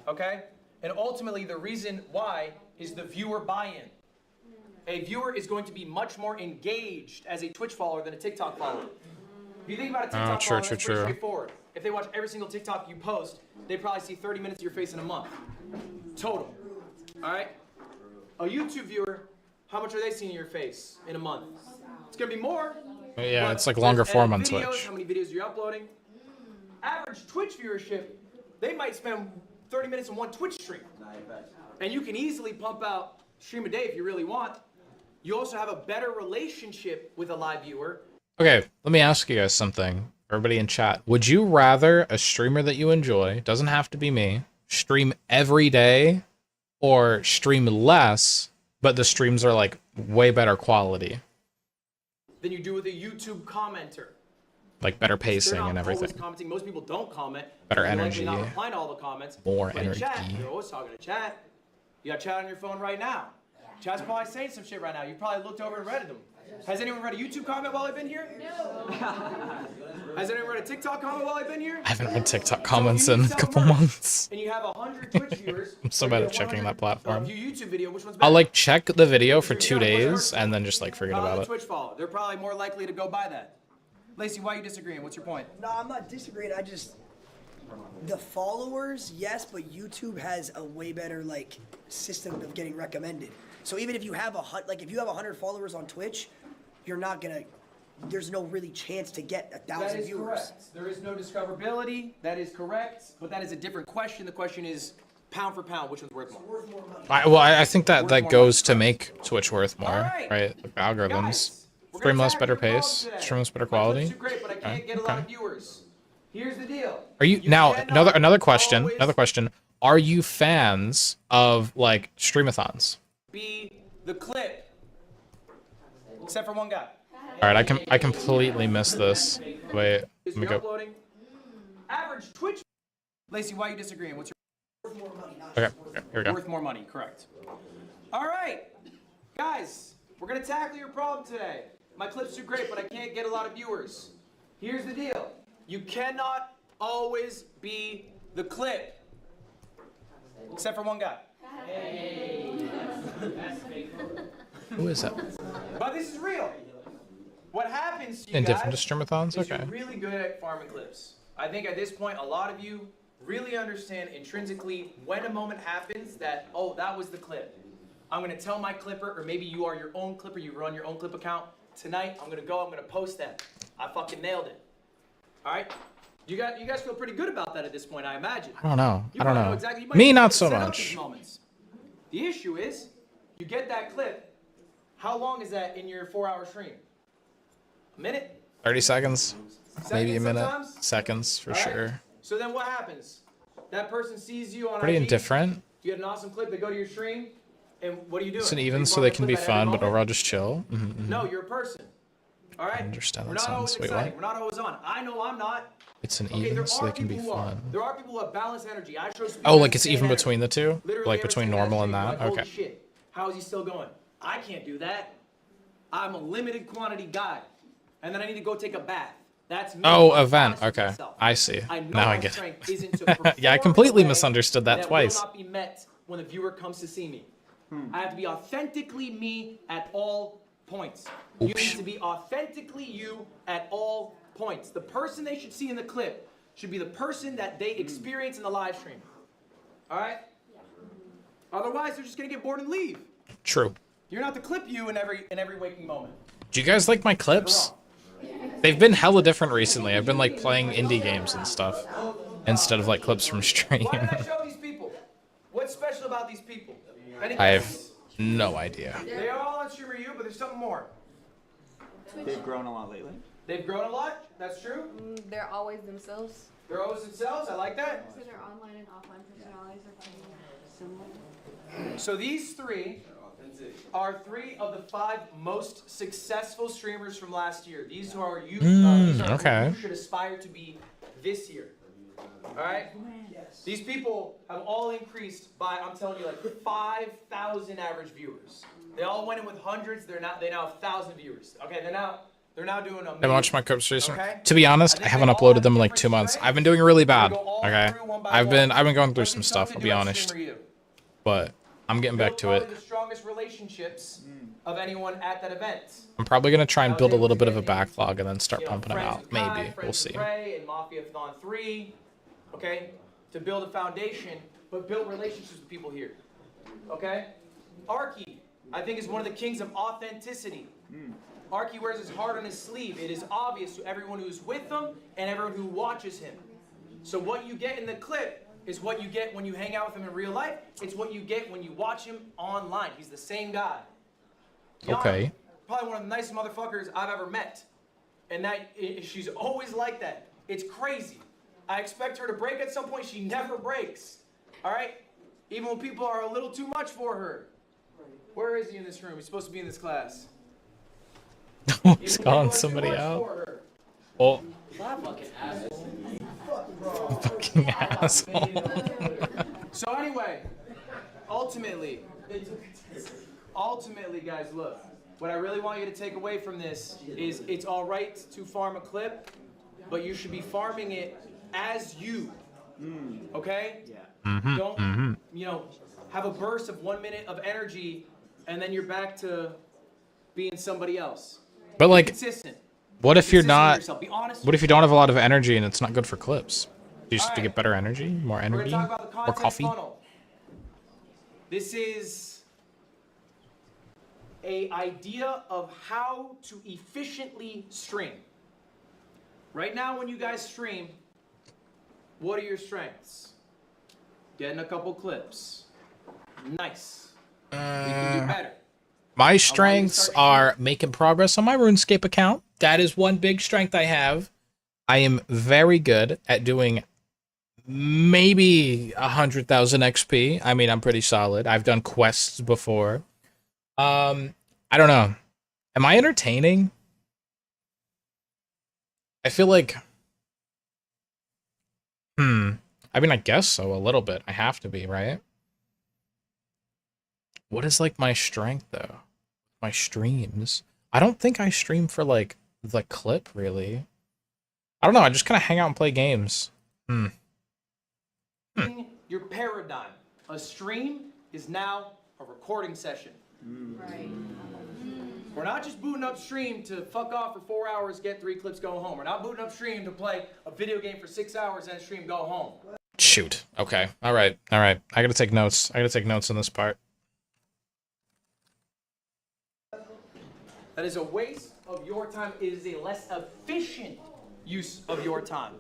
S2: Okay? And ultimately, the reason why is the viewer buy-in. A viewer is going to be much more engaged as a Twitch follower than a TikTok follower. If you think about a TikTok
S1: true,
S2: follower,
S1: true,
S2: that's
S1: true.
S2: pretty straightforward. If they watch every single TikTok you post, they probably see 30 minutes of your face in a month. Total. All right? A YouTube viewer, how much are they seeing of your face in a month? It's going to be more.
S1: Yeah,
S2: But
S1: it's like longer
S2: let's
S1: form on
S2: edit videos,
S1: Twitch.
S2: How many videos you're uploading? Average Twitch viewership, they might spend 30 minutes in one Twitch stream. And you can easily pump out stream a day if you really want. You also have a better relationship with a live viewer.
S1: Okay, let me ask you guys something. Everybody in chat. Would you rather a streamer that you enjoy, doesn't have to be me, stream every day, or stream less, but the streams are like way better quality?
S2: Than you do with a YouTube commenter.
S1: Like better
S2: They're
S1: pacing
S2: not
S1: and
S2: always
S1: everything.
S2: commenting. Most people don't comment.
S1: Better
S2: They're likely
S1: energy.
S2: not replying to all the comments.
S1: More
S2: But in chat,
S1: energy.
S2: they're always talking to chat. You got chat on your phone right now. Chat's probably saying some shit right now. You probably looked over and read them. Has anyone read a YouTube comment while I've been here? No. Has anyone read a TikTok comment while I've been here?
S1: I haven't read TikTok comments in a couple months.
S2: And you have 100 Twitch viewers.
S1: I'm so bad at checking that platform.
S2: View YouTube video, which one's
S1: I'll
S2: better?
S1: like check the video for 2 days and then just like forget
S2: The
S1: about it.
S2: Twitch follow. They're probably more likely to go by that. Lacey, why are you disagreeing? What's your point?
S9: No, I'm not disagreeing. I just the followers, yes, but YouTube has a way better like system of getting recommended. So even if you have if you have 100 followers on Twitch, you're not gonna. There's no really chance to get 1,000
S2: That is
S9: viewers.
S2: correct. There is no discoverability. That is correct. But that is a different question. The question is pound for pound, which one's worth more?
S1: I think that goes to make Twitch worth more,
S2: Alright.
S1: right? Like algorithms.
S2: Guys, we're gonna
S1: Streamless,
S2: tackle
S1: better
S2: your problem
S1: pace,
S2: today.
S1: streamless, better
S2: My
S1: quality.
S2: clips are great, but I can't get a lot of viewers. Here's the deal.
S1: Are you
S2: You
S1: now
S2: cannot
S1: another question?
S2: always
S1: Another question. Are you fans of like streamathons?
S2: Be the clip. Except for one guy.
S1: All right, I completely missed this. Wait,
S2: Is
S1: let me
S2: we
S1: go.
S2: uploading? Average Twitch. Lacey, why are you disagreeing? What's
S1: Okay, here we go.
S2: worth more money? Correct. All right, guys, we're gonna tackle your problem today. My clips are great, but I can't get a lot of viewers. Here's the deal: you cannot always be the clip, except for one guy.
S1: Who is that?
S2: But this is real. What happens to you
S1: Indifferent
S2: guys
S1: to streamathons?
S2: is
S1: Okay.
S2: you're really good at farming clips. I think at this point, a lot of you really understand intrinsically when a moment happens that, oh, that was the clip. I'm gonna tell my clipper, or maybe you are your own clipper, you run your own clip account. Tonight, I'm gonna post that. I fucking nailed it. All right? You guys feel pretty good about that at this point, I imagine.
S1: I don't know.
S2: You
S1: I don't
S2: probably
S1: know.
S2: exactly- you might
S1: Me,
S2: even
S1: not so
S2: set up these
S1: much.
S2: moments. The issue is, you get that clip. How long is that in your 4-hour stream? A minute?
S1: 30 seconds, maybe a
S2: Seconds
S1: minute,
S2: sometimes?
S1: seconds for
S2: All right?
S1: sure.
S2: So then what happens? That person sees you on
S1: Pretty
S2: IG,
S1: indifferent.
S2: you get an awesome clip, they go to your stream, and what are you doing?
S1: It's an
S2: Are you
S1: even so
S2: farming
S1: they can
S2: a
S1: be
S2: clip at every
S1: fun, but
S2: moment?
S1: overall just chill.
S2: No, you're a person. All right?
S1: understand
S2: We're
S1: that
S2: not always
S1: sounds- wait,
S2: exciting.
S1: what?
S2: We're not always on. I know I'm not.
S1: It's an
S2: Okay,
S1: even
S2: there
S1: so
S2: are
S1: they can be
S2: people who are.
S1: fun.
S2: There are people who have balanced energy. I chose
S1: Oh, like it's even between the two?
S2: Literally
S1: Like
S2: every
S1: between
S2: single
S1: normal and
S2: stream,
S1: that?
S2: like, holy
S1: Okay.
S2: shit. How is he still going? I can't do that. I'm a limited quantity guy. And then I need to go take a bath. That's me.
S1: Oh,
S2: I'm
S1: event.
S2: honest with
S1: Okay.
S2: myself.
S1: I see.
S2: I know
S1: Now
S2: my
S1: I get
S2: strength
S1: it.
S2: isn't to perform
S1: Yeah, I
S2: in a
S1: completely
S2: way
S1: misunderstood that twice.
S2: will not be met when the viewer comes to see me. I have to be authentically me at all points. You
S1: Oops.
S2: need to be authentically you at all points. The person they should see in the clip should be the person that they experience in the live stream. All right? Otherwise, they're just gonna get bored and leave.
S1: True.
S2: You're not the clip you in every waking moment.
S1: Do you guys like my clips? They've been hella different recently. I've been like playing indie games and stuff instead of like clips from stream.
S2: Why did I show these people? What's special about these people? Any
S1: I have
S2: guesses?
S1: no idea.
S2: They are all on Streamer U, but there's something more.
S7: They've grown a lot lately.
S2: They've grown a lot. That's true.
S8: They're always themselves.
S2: They're always themselves. I like that.
S3: So their online and offline personalities are pretty similar.
S2: So these three are 3 of the 5 most successful streamers from last year. These are you. These are who
S1: okay.
S2: you should aspire to be this year. All right. These people have all increased by, I'm telling you, like 5,000 average viewers. They all went in with hundreds. They now have 1,000 viewers. Okay. They're now doing amazing.
S1: I watched my clips recently.
S2: Okay.
S1: To be honest, I
S2: think
S1: haven't
S2: they all
S1: uploaded
S2: have
S1: them in like
S2: different
S1: 2 months.
S2: strengths.
S1: I've been doing really
S2: We're gonna
S1: bad.
S2: go all
S1: Okay.
S2: through one by
S1: I've been
S2: one.
S1: going through
S2: What's
S1: some
S2: it
S1: stuff,
S2: tough
S1: I'll
S2: to
S1: be
S2: do on
S1: honest.
S2: Streamer U?
S1: But I'm getting back
S2: Built
S1: to
S2: probably
S1: it.
S2: the strongest relationships of anyone at that event.
S1: I'm probably gonna try and
S2: I was
S1: build a
S2: able
S1: little
S2: to
S1: bit of
S2: get
S1: a backlog and then start
S2: You know,
S1: pumping them
S2: friends
S1: out.
S2: with Kai,
S1: Maybe.
S2: friends
S1: We'll
S2: with
S1: see.
S2: Ray and Mafia-thon 3, okay, to build a foundation, but build relationships with people here, okay? Arky, I think, is one of the kings of authenticity. Arky wears his heart on his sleeve. It is obvious to everyone who's with him and everyone who watches him. So what you get in the clip is what you get when you hang out with him in real life. It's what you get when you watch him online. He's the same guy. Yana,
S1: Okay.
S2: probably one of the nicest motherfuckers I've ever met. And she's always like that. It's crazy. I expect her to break at some point. She never breaks. All right? Even when people are a little too much for her. Where is he in this room? He's supposed to be in this class.
S1: He's
S2: Even when people
S1: calling
S2: are too
S1: somebody
S2: much
S1: out.
S2: for her.
S1: Oh,
S6: Fucking asshole.
S1: fucking asshole.
S2: So anyway, ultimately, guys, look. what I really want you to take away from this is it's all right to farm a clip, but you should be farming it as you. Okay?
S7: Yeah.
S2: Don't, you know, have a burst of 1 minute of energy and then you're back to being somebody else.
S1: But like,
S2: Consistent.
S1: what if you're
S2: Consistent with
S1: not?
S2: yourself. Be honest.
S1: What if you don't have a lot of energy and it's not good for clips? Do you just have to
S2: Alright.
S1: get better energy, more
S2: We're
S1: energy,
S2: gonna talk about the
S1: more
S2: content
S1: coffee?
S2: funnel. This is a idea of how to efficiently stream. Right now, when you guys stream, what are your strengths? Getting a couple clips. Nice. We can do better.
S1: My strengths are making progress on my RuneScape account. That is one big strength I have. I am very good at doing maybe 100,000 XP. I mean, I'm pretty solid. I've done quests before. I don't know. Am I entertaining? I feel like... I mean, I guess so, a little bit. I have to be, right? What is, like, my strength, though? My streams? I don't think I stream for, like, the clip, really. I don't know, I just kind of hang out and play games.
S2: Your paradigm. A stream is now a recording session.
S3: Right.
S2: We're not just booting up stream to fuck off for 4 hours, get 3 clips, go home. We're not booting up stream to play a video game for 6 hours and stream, go home.
S1: Shoot. Okay. All right. I gotta take notes. I gotta take notes on this part.
S2: That is a waste of your time. It is a less efficient use of your time.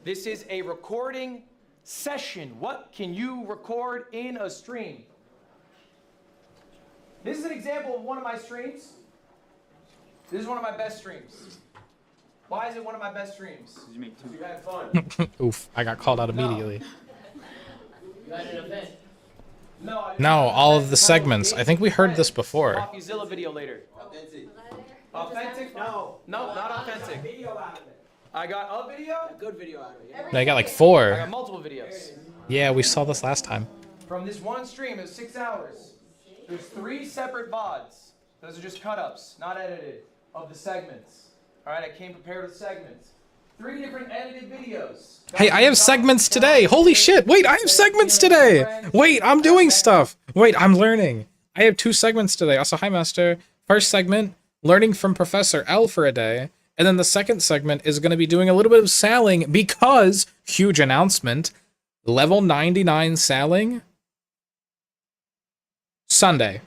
S2: This is a recording session. What can you record in a stream? This is an example of one of my streams. This is one of my best streams. Why is it one of my best streams?
S7: Did you make two?
S2: You had fun.
S1: Oof, I got called out immediately.
S6: You had an event.
S2: No, I
S1: No, all of the segments. I think we heard this before.
S2: CoffeeZilla video later.
S4: Authentic.
S2: Authentic? No, not authentic.
S4: Video out of it.
S2: I got a video.
S4: A good video out of it. Yeah.
S1: I got like
S2: I got
S1: 4.
S2: multiple videos.
S1: Yeah, we saw this last time.
S2: From this one stream, it was 6 hours. There's 3 separate VODs. Those are just cut-ups, not edited, of the segments. All right, I came prepared with segments. 3 different edited videos.
S1: Hey, I have segments today. Holy shit. Wait, I have segments today. Wait, I'm doing stuff. Wait, I'm learning. I have 2 segments today. Also, hi, Master. First segment, learning from Professor L for a day. And then the second segment is going to be doing a little bit of sailing because, huge announcement, level 99 sailing, Sunday,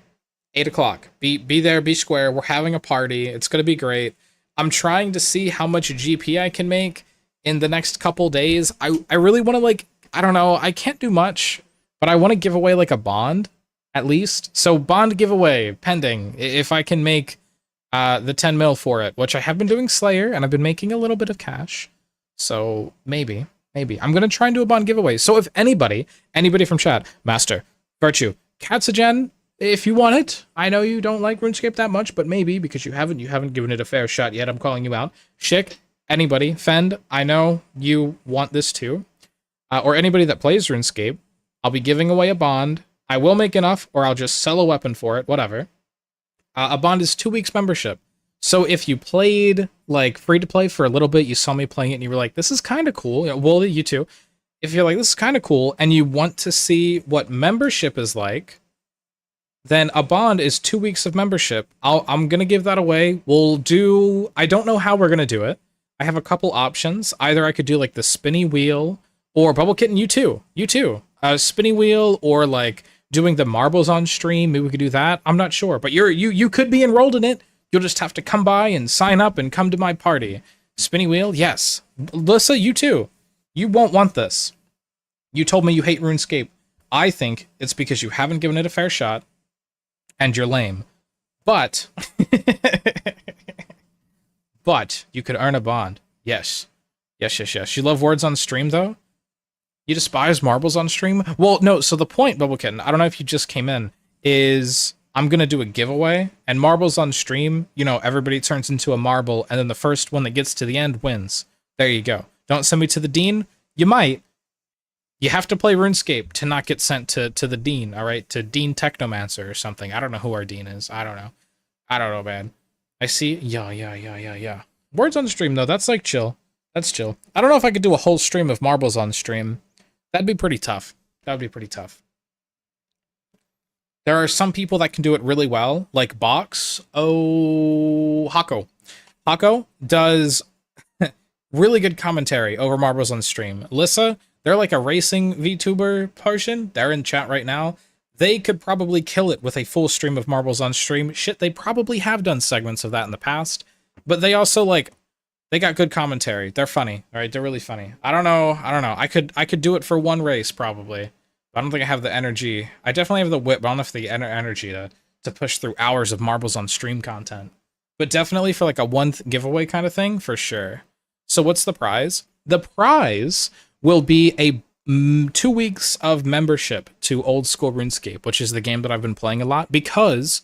S1: 8 o'clock. Be there, be square. We're having a party. It's going to be great. I'm trying to see how much GP I can make in the next couple days. I really want to, like, I don't know. I can't do much, but I want to give away, like, a bond, at least. So, bond giveaway, pending. If I can make the 10 mil for it, which I have been doing Slayer, and I've been making a little bit of cash. So, maybe. I'm going to try and do a bond giveaway. So, if anybody from chat, Master, Virtue, Katsugen, if you want it, I know you don't like RuneScape that much, but maybe because you haven't given it a fair shot yet. I'm calling you out. Schick, anybody, Fend, I know you want this too, or anybody that plays RuneScape. I'll be giving away a bond. I will make enough, or I'll just sell a weapon for it. Whatever. A bond is 2 weeks membership. So if you played like free to play for a little bit, you saw me playing it, and you were like, "This is kind of cool." Well, you too. If you're like, "This is kind of cool," and you want to see what membership is like, then a bond is 2 weeks of membership. I'm going to give that away. I don't know how we're going to do it. I have a couple options. Either I could do like the spinny wheel, or Bubble Kitten, you too. Spinny wheel, or like doing the marbles on stream. Maybe we could do that. I'm not sure, but you could be enrolled in it. You'll just have to come by and sign up and come to my party. Spinny wheel, yes. Lissa, you too. You won't want this. You told me you hate RuneScape. I think it's because you haven't given it a fair shot, and you're lame. But you could earn a bond. Yes. You love words on stream, though? You despise marbles on stream? Well, no, so the point, Bubble Kitten, I don't know if you just came in, is I'm going to do a giveaway, and marbles on stream, everybody turns into a marble, and then the first one that gets to the end wins. There you go. Don't send me to the dean. You might. You have to play RuneScape to not get sent to the dean, all right? To Dean Technomancer or something. I don't know who our dean is. I don't know. I don't know, man. I see. Yeah. Words on stream, though. That's like chill. That's chill. I don't know if I could do a whole stream of marbles on stream. That'd be pretty tough. That would be pretty tough. There are some people that can do it really well, like Box. Oh, Hako. Hako does really good commentary over marbles on stream. Lissa, they're like a racing VTuber person. They're in chat right now. They could probably kill it with a full stream of marbles on stream. Shit, they probably have done segments of that in the past. But they also, like, they got good commentary. They're funny, all right? They're really funny. I don't know. I could do it for one race, probably. But I don't think I have the energy. I definitely have the whip, but I don't have the energy to push through hours of marbles on stream content. But definitely for, like, a one giveaway kind of thing, for sure. So what's the prize? The prize will be a 2 weeks of membership to Old School RuneScape, which is the game that I've been playing a lot, because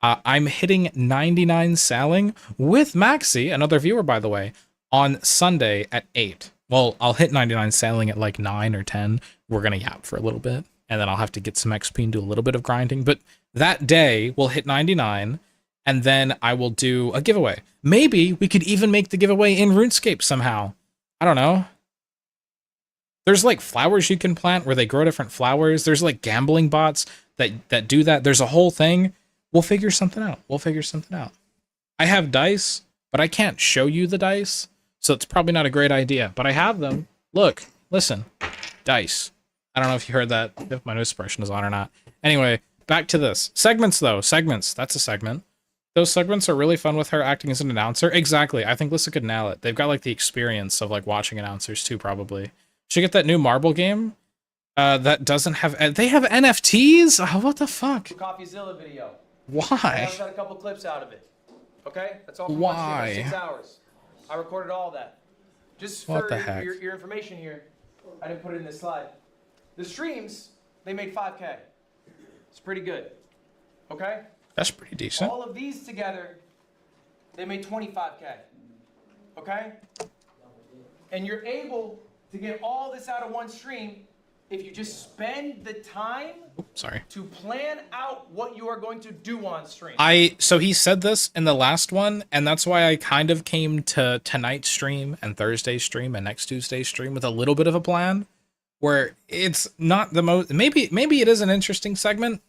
S1: I'm hitting 99 Saling with Maxi, another viewer, by the way, on Sunday at 8. Well, I'll hit 99 Saling at like 9 or 10. We're going to yap for a little bit, and then I'll have to get some XP and do a little bit of grinding. But that day, we'll hit 99, and then I will do a giveaway. Maybe we could even make the giveaway in RuneScape somehow. I don't know. There's like flowers you can plant where they grow different flowers. There's like gambling bots that do that. There's a whole thing. We'll figure something out. I have dice, but I can't show you the dice, so it's probably not a great idea. But I have them. Look, listen. Dice. I don't know if you heard that, if my nose expression is on or not. Anyway, back to this. Segments, though. Segments. That's a segment. Those segments are really fun with her acting as an announcer. Exactly. I think Lissa could nail it. They've got like the experience of like watching announcers too, probably. Should get that new marble game that doesn't have... They have NFTs? Oh, what the fuck?
S2: CoffeeZilla video.
S1: Why?
S2: I got a couple clips out of it. Okay? That's all from one stream for 6 hours. I recorded all that. Just
S1: What
S2: for
S1: the heck?
S2: your information here, I didn't put it in this slide. The streams, they made 5K. It's pretty good. Okay?
S1: That's pretty decent.
S2: All of these together, they made 25K. Okay? And you're able to get all this out of one stream if you just spend the time to plan out what you are going to do on stream.
S1: So he said this in the last one, and that's why I kind of came to tonight's stream and Thursday's stream and next Tuesday's stream with a little bit of a plan, where it's not the most... Maybe it is an interesting segment.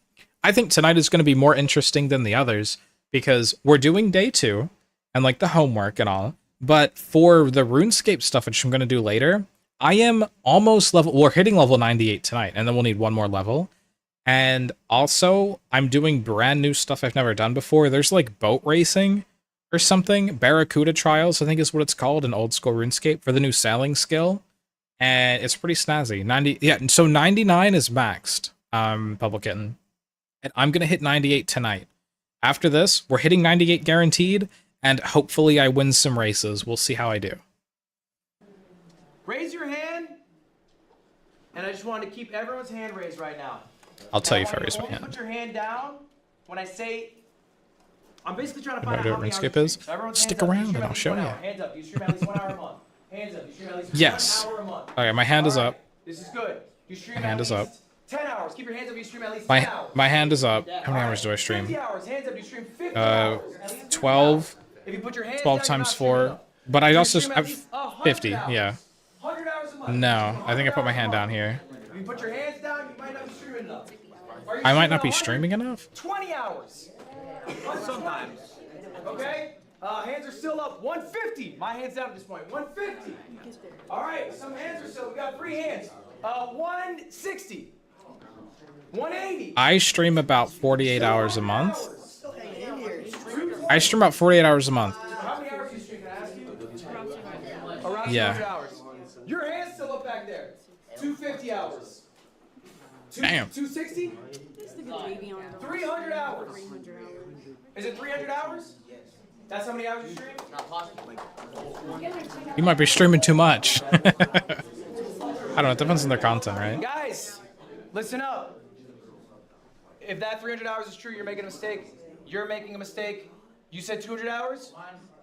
S1: I think tonight is going to be more interesting than the others, because we're doing day 2 and like the homework and all, but for the RuneScape stuff, which I'm going to do later, I am almost level... We're hitting level 98 tonight, and then we'll need one more level. And also, I'm doing brand new stuff I've never done before. There's like boat racing or something. Barracuda Trials, I think is what it's called in Old School RuneScape, for the new sailing skill. And it's pretty snazzy. So 99 is maxed, Public Kitten. And I'm going to hit 98 tonight. After this, we're hitting 98 guaranteed, and hopefully I win some races. We'll see how I do.
S2: Raise your hand, and I just want to keep everyone's hand raised right now.
S1: I'll tell you if I raise my hand.
S2: Put your hand down when I say... I'm basically trying to
S1: You know
S2: find out
S1: what
S2: how many
S1: RuneScape
S2: hours
S1: is?
S2: you stream.
S1: Stick around and I'll show you.
S2: Hands up. You stream at least 1 hour a month. Hands up. You stream at least
S1: Yes.
S2: 1 hour a month.
S1: Okay, my hand is up.
S2: This is good. You stream
S1: My
S2: at
S1: hand is
S2: least
S1: up.
S2: 10 hours. Keep your hands up. You stream at least 10 hours.
S1: My hand is up. How many hours do I
S2: 50
S1: stream?
S2: hours. Hands up. You stream 50 hours. At least
S1: 12.
S2: If you put your hands
S1: 12
S2: down,
S1: times
S2: you're not
S1: 4.
S2: streaming.
S1: But I
S2: You
S1: also
S2: stream at
S1: have
S2: least 100
S1: 50.
S2: hours.
S1: Yeah.
S2: 100 hours a month.
S1: No, I think I put my hand down here.
S2: If you put your hands down, you might not be streaming enough.
S1: I might not be streaming enough.
S2: 20 hours. Sometimes. Okay? Hands are still up. 150. My hand's down at this point. 150. All right. Some hands are still. We got 3 hands. 160. 180.
S1: I stream about 48 hours a month. I stream about 48 hours a month.
S2: How many hours do you stream? Can I ask you? Around
S1: Yeah.
S2: 200 hours. Your hand's still up back there. 250 hours.
S1: Damn.
S2: 260? 300 hours. Is it 300 hours? That's how many hours you stream?
S6: Not possible.
S1: You might be streaming too much. I don't know. It depends on their content, right?
S2: Guys, listen up. If that 300 hours is true, you're making a mistake. You're making a mistake. You said 200 hours?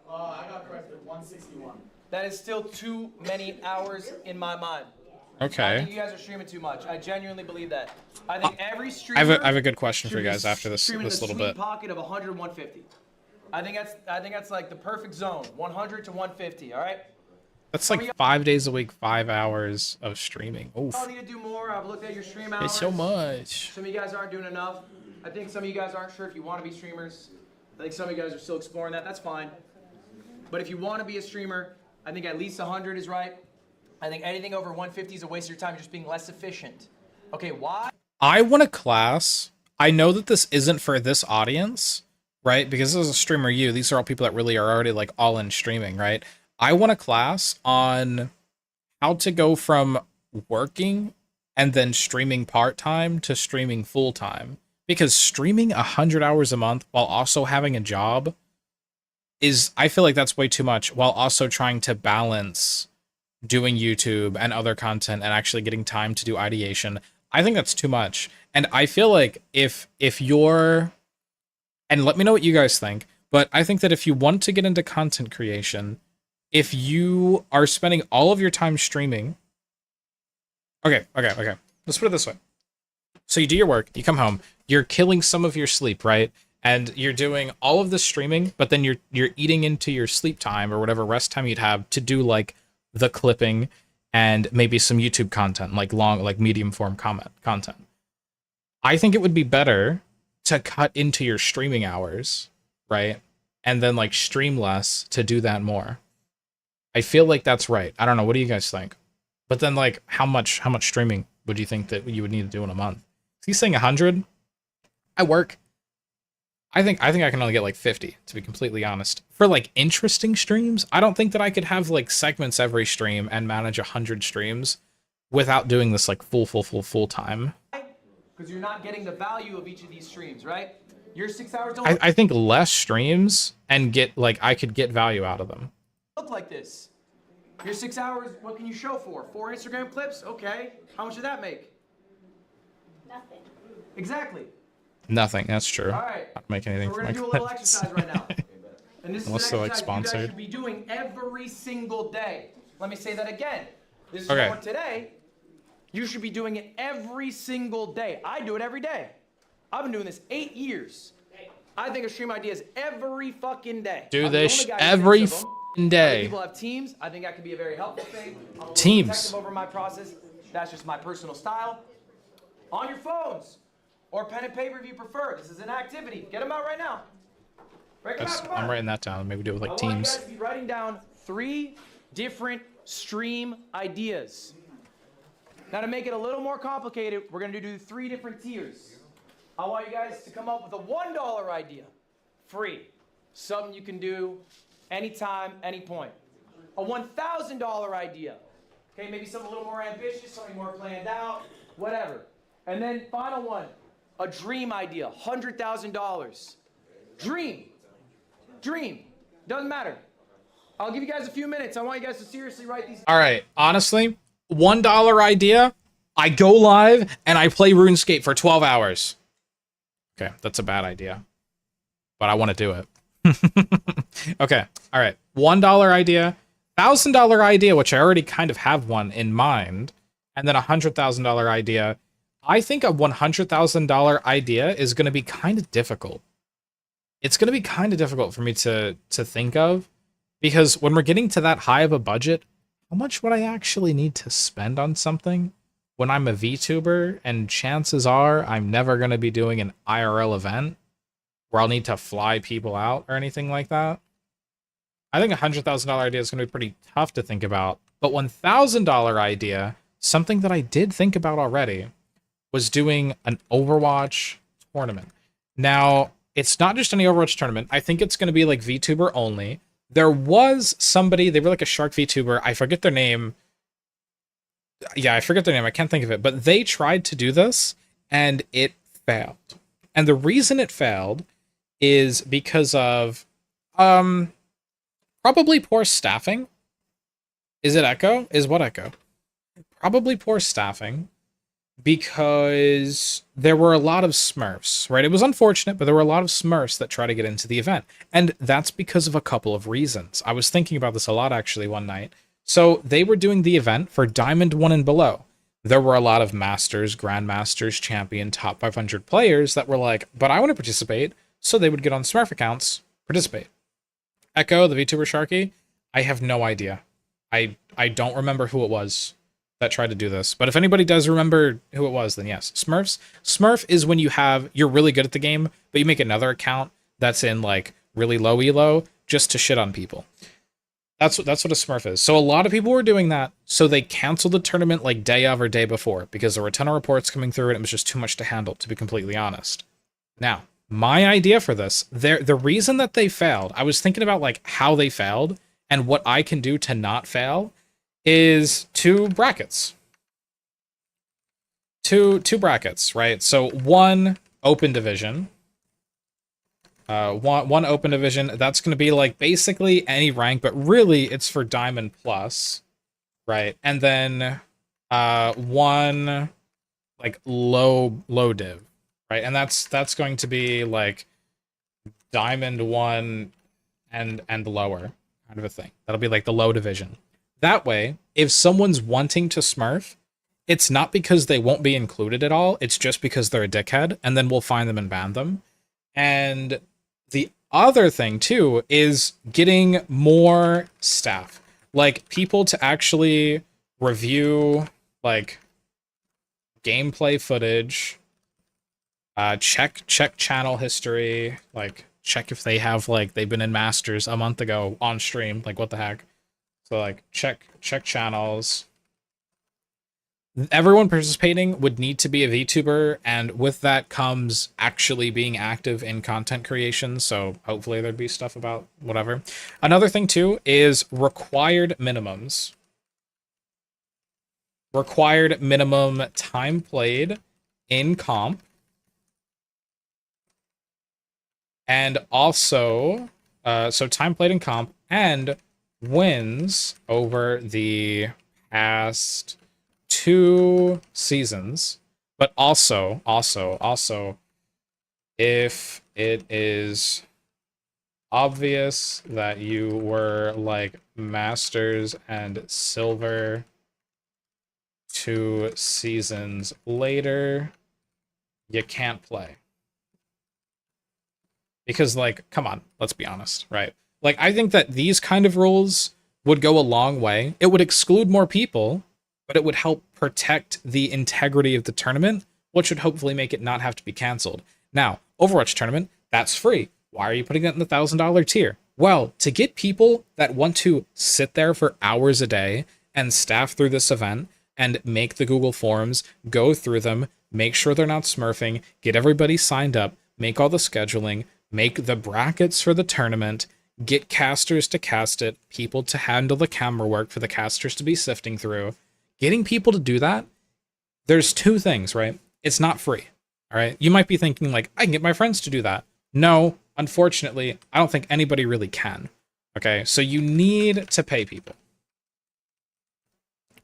S4: I got corrected. 161.
S2: That is still too many hours in my mind. I think
S1: Okay.
S2: you guys are streaming too much. I genuinely believe that. I think every
S1: I
S2: streamer
S1: have a good question for
S2: should
S1: you
S2: be
S1: guys after this
S2: streaming in
S1: little
S2: a sweet
S1: bit.
S2: pocket of 100, 150. I think that's like the perfect zone, 100 to 150. All right.
S1: That's like 5 days a week, 5 hours of streaming. Oof.
S2: Y'all need to do more. I've looked at your stream hours.
S1: It's so much.
S2: Some of you guys aren't doing enough. I think some of you guys aren't sure if you want to be streamers. I think some of you guys are still exploring that. That's fine. But if you want to be a streamer, I think at least 100 is right. I think anything over 150 is a waste of your time. You're just being less efficient. Okay, why?
S1: I want a class. I know that this isn't for this audience, right? Because this is a streamer you. These are all people that really are already like all in streaming, right? I want a class on how to go from working and then streaming part-time to streaming full-time. Because streaming 100 hours a month while also having a job is, I feel like that's way too much, while also trying to balance doing YouTube and other content and actually getting time to do ideation. I think that's too much. And I feel like if you're, and let me know what you guys think, but I think that if you want to get into content creation, if you are spending all of your time streaming, okay. Let's put it this way. So you do your work, you come home, you're killing some of your sleep, right? And you're doing all of the streaming, but then you're eating into your sleep time or whatever rest time you'd have to do like the clipping and maybe some YouTube content, like long, like medium form content. I think it would be better to cut into your streaming hours, right? And then like stream less to do that more. I feel like that's right. I don't know. What do you guys think? But then like how much streaming would you think that you would need to do in a month? Is he saying 100? I work. I think I can only get like 50, to be completely honest. For like interesting streams, I don't think that I could have like segments every stream and manage 100 streams without doing this like full time.
S2: Because you're not getting the value of each of these streams, right? Your 6 hours don't
S1: I think less streams and get like I could get value out of them.
S2: look like this. Your 6 hours, what can you show for? 4 Instagram clips? Okay. How much did that make?
S5: Nothing.
S2: Exactly.
S1: Nothing. That's true.
S2: All right.
S1: Not make anything
S2: So
S1: for
S2: we're
S1: my
S2: gonna do a little
S1: clips.
S2: exercise right now. And this is an
S1: Also, like,
S2: exercise you
S1: sponsored.
S2: guys should be doing every single day. Let me say that again. This is
S1: Okay.
S2: for today. You should be doing it every single day. I do it every day. I've been doing this 8 years. I think of stream ideas every fucking day.
S1: Do
S2: I'm the
S1: this
S2: only guy who
S1: every
S2: thinks of them.
S1: f***ing
S2: Other
S1: day.
S2: people have teams. I think that could be a very helpful thing. I'm a little
S1: Teams.
S2: protective over my process. That's just my personal style. On your phones or pen and paper if you prefer. This is an activity. Get them out right now. Break them out. Come on.
S1: I'm writing that down. Maybe do it with like
S2: I want you
S1: teams.
S2: guys to be writing down 3 different stream ideas. Now to make it a little more complicated, we're gonna do 3 different tiers. I want you guys to come up with a $1 idea. Free. Something you can do anytime, any point. A $1,000 idea. Okay, maybe something a little more ambitious, something more planned out, whatever. And then final one, a dream idea, $100,000. Dream. Doesn't matter. I'll give you guys a few minutes. I want you guys to seriously write these.
S1: All right. Honestly, $1 idea. I go live and I play RuneScape for 12 hours. Okay, that's a bad idea, but I want to do it. Okay. All right. $1 idea, $1,000 idea, which I already kind of have one in mind, and then a $100,000 idea. I think a $100,000 idea is going to be kind of difficult. It's going to be kind of difficult for me to think of, because when we're getting to that high of a budget, how much would I actually need to spend on something when I'm a VTuber, and chances are I'm never going to be doing an IRL event where I'll need to fly people out or anything like that? I think a $100,000 idea is going to be pretty tough to think about, but $1,000 idea, something that I did think about already, was doing an Overwatch tournament. Now, it's not just any Overwatch tournament. I think it's going to be like VTuber only. There was somebody, they were like a Shark VTuber. I forget their name. Yeah, I forget their name. I can't think of it. But they tried to do this, and it failed. And the reason it failed is because of probably poor staffing. Is it Echo? Is what Echo? Probably poor staffing, because there were a lot of Smurfs, right? It was unfortunate, but there were a lot of Smurfs that try to get into the event. And that's because of a couple of reasons. I was thinking about this a lot, actually, one night. So they were doing the event for Diamond 1 and below. There were a lot of Masters, Grandmasters, Champion, Top 500 players that were like, but I want to participate. So they would get on Smurf accounts participate. Echo, the VTuber Sharky, I have no idea. I don't remember who it was that tried to do this, but if anybody does remember who it was, then yes. Smurfs. Smurf is when you're really good at the game, but you make another account that's in like really low elo just to shit on people. That's what a Smurf is. So a lot of people were doing that, so they canceled the tournament like day of or day before because there were a ton of reports coming through and it was just too much to handle, to be completely honest. Now, my idea for this, the reason that they failed, I was thinking about like how they failed and what I can do to not fail is two brackets. Two brackets, right? So one open division. One open division, that's going to be like basically any rank, but really it's for Diamond Plus, right? And then one like low div, right? And that's going to be like Diamond 1 and lower kind of a thing. That'll be like the low division. That way, if someone's wanting to Smurf, it's not because they won't be included at all, it's just because they're a dickhead, and then we'll find them and ban them. And the other thing, too, is getting more staff. Like, people to actually review, like, gameplay footage, check channel history, like, check if they have, like, they've been in Masters a month ago on stream, like, what the heck. So, like, check channels. Everyone participating would need to be a VTuber, and with that comes actually being active in content creation, so hopefully there'd be stuff about whatever. Another thing, too, is required minimums. Required minimum time played in comp. And also, so time played in comp, and wins over the past 2 seasons, but also, if it is obvious that you were like Masters and Silver 2 seasons later, you can't play. Because, like, come on, let's be honest, right? Like, I think that these kind of rules would go a long way. It would exclude more people, but it would help protect the integrity of the tournament, which would hopefully make it not have to be canceled. Now, Overwatch tournament, that's free. Why are you putting it in the $1,000 tier? Well, to get people that want to sit there for hours a day and staff through this event and make the Google Forms, go through them, make sure they're not smurfing, get everybody signed up, make all the scheduling, make the brackets for the tournament, get casters to cast it, people to handle the camera work for the casters to be sifting through. Getting people to do that, there's 2 things, right? It's not free, all right? You might be thinking, like, I can get my friends to do that. No, unfortunately, I don't think anybody really can, okay? So you need to pay people.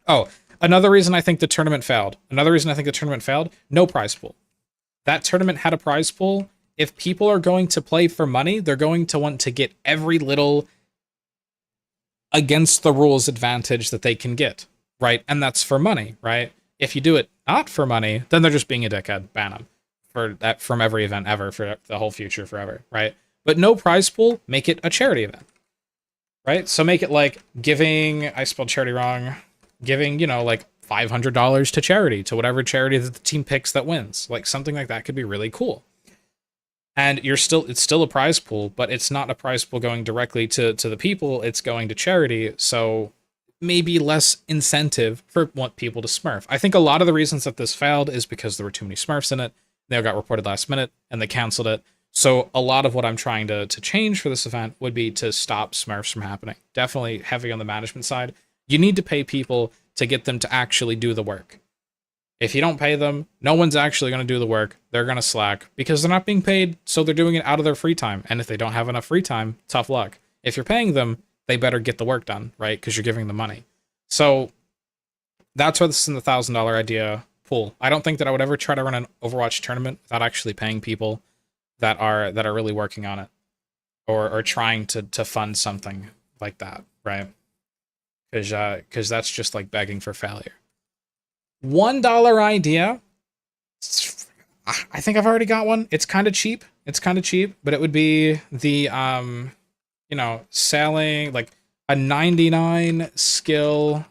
S1: Oh, another reason I think the tournament failed. No prize pool. That tournament had a prize pool. If people are going to play for money, they're going to want to get every little against the rules advantage that they can get, right? And that's for money, right? If you do it not for money, then they're just being a dickhead. Ban them for that from every event ever for the whole future forever, right? But no prize pool, make it a charity event, right? So make it like giving, I spelled charity wrong, giving, you know, like $500 to charity, to whatever charity that the team picks that wins. Like something like that could be really cool. And it's still a prize pool, but it's not a prize pool going directly to the people, it's going to charity, so maybe less incentive for people to smurf. I think a lot of the reasons that this failed is because there were too many smurfs in it, they all got reported last minute, and they canceled it. So a lot of what I'm trying to change for this event would be to stop smurfs from happening. Definitely heavy on the management side. You need to pay people to get them to actually do the work. If you don't pay them, no one's actually going to do the work. They're going to slack because they're not being paid, so they're doing it out of their free time. And if they don't have enough free time, tough luck. If you're paying them, they better get the work done, right? Because you're giving them money. So that's why this is in the $1,000 idea pool. I don't think that I would ever try to run an Overwatch tournament without actually paying people that are really working on it or trying to fund something like that, right? Because that's just like begging for failure. $1 idea. I think I've already got one. It's kind of cheap. It's kind of cheap, but it would be the you know, selling like a 99 skill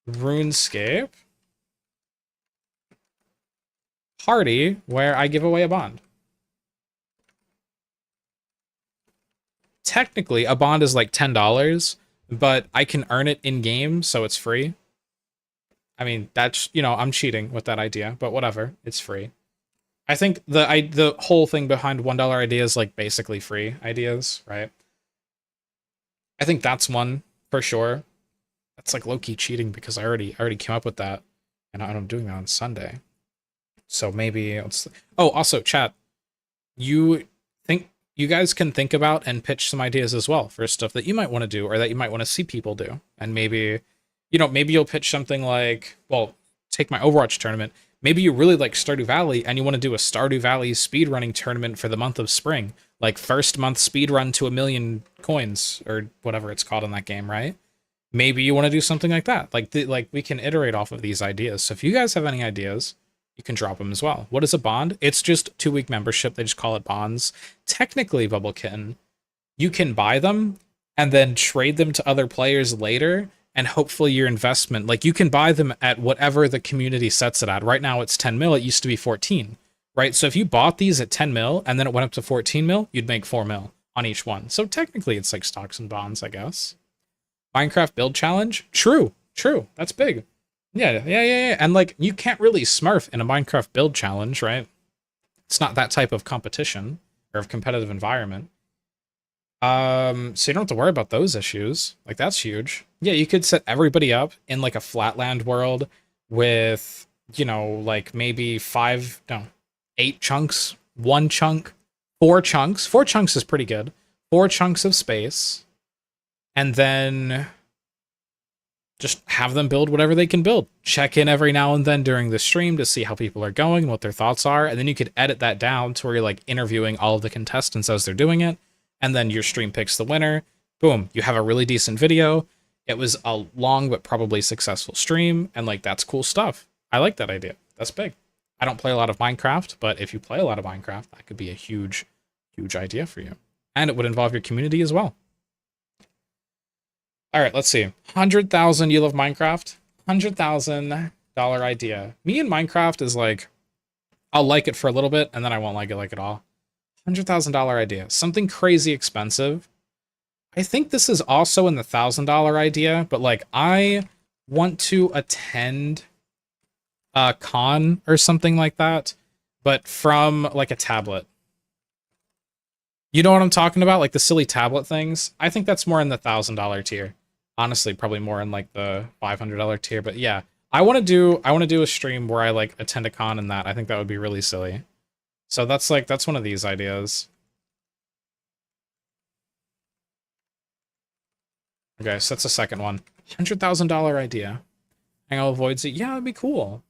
S1: RuneScape party where I give away a bond. Technically, a bond is like $10, but I can earn it in game, so it's free. I mean, that's, you know, I'm cheating with that idea, but whatever, it's free. I think the whole thing behind $1 ideas like basically free ideas, right? I think that's one for sure. That's like low-key cheating because I already came up with that, and I'm doing that on Sunday. So maybe let's. Oh, also, chat. You guys can think about and pitch some ideas as well for stuff that you might want to do or that you might want to see people do, and maybe, you know, maybe you'll pitch something like, well, take my Overwatch tournament. Maybe you really like Stardew Valley and you want to do a Stardew Valley speedrunning tournament for the month of spring, like first month speedrun to 1,000,000 coins or whatever it's called in that game, right? Maybe you want to do something like that. Like we can iterate off of these ideas. So if you guys have any ideas, you can drop them as well. What is a bond? It's just 2-week membership. They just call it bonds. Technically, Bubble Kitten, you can buy them and then trade them to other players later, and hopefully your investment, like you can buy them at whatever the community sets it at. Right now it's 10 mil. It used to be 14, right? So if you bought these at 10 mil and then it went up to 14 mil, you'd make 4 mil on each one. So technically it's like stocks and bonds, I guess. Minecraft build challenge? True. That's big. Yeah. And like, you can't really smurf in a Minecraft build challenge, right? It's not that type of competition or of competitive environment. So you don't have to worry about those issues. Like, that's huge. Yeah, you could set everybody up in like a flatland world with, you know, like maybe 8 chunks, 1 chunk, 4 chunks. 4 chunks is pretty good. 4 chunks of space. And then just have them build whatever they can build. Check in every now and then during the stream to see how people are going, what their thoughts are, and then you could edit that down to where you're like interviewing all of the contestants as they're doing it, and then your stream picks the winner. Boom, you have a really decent video. It was a long but probably successful stream, and like, that's cool stuff. I like that idea. That's big. I don't play a lot of Minecraft, but if you play a lot of Minecraft, that could be a huge idea for you. And it would involve your community as well. All right, let's see. 100,000, you love Minecraft? $100,000 idea. Me and Minecraft is like, I'll like it for a little bit, and then I won't like it at all. $100,000 idea. Something crazy expensive. I think this is also in the $1,000 idea, but like, I want to attend a con or something like that, but from like a tablet. You know what I'm talking about? Like the silly tablet things. I think that's more in the $1,000 tier. Honestly, probably more in like the $500 tier, but yeah. I want to do a stream where I like attend a con and that. I think that would be really silly. So that's one of these ideas. Okay, so that's a second one. $100,000 idea. Angle avoids it. Yeah, that'd be cool.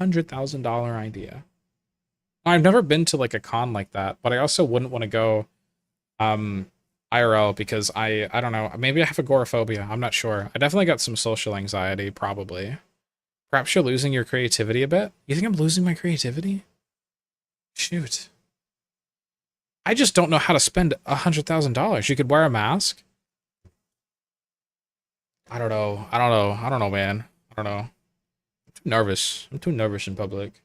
S1: $100,000 idea. I've never been to like a con like that, but I also wouldn't want to go IRL because I don't know, maybe I have agoraphobia. I'm not sure. I definitely got some social anxiety, probably. Perhaps you're losing your creativity a bit. You think I'm losing my creativity? Shoot. I just don't know how to spend $100,000. You could wear a mask. I don't know, man. I don't know. I'm too nervous. I'm too nervous in public.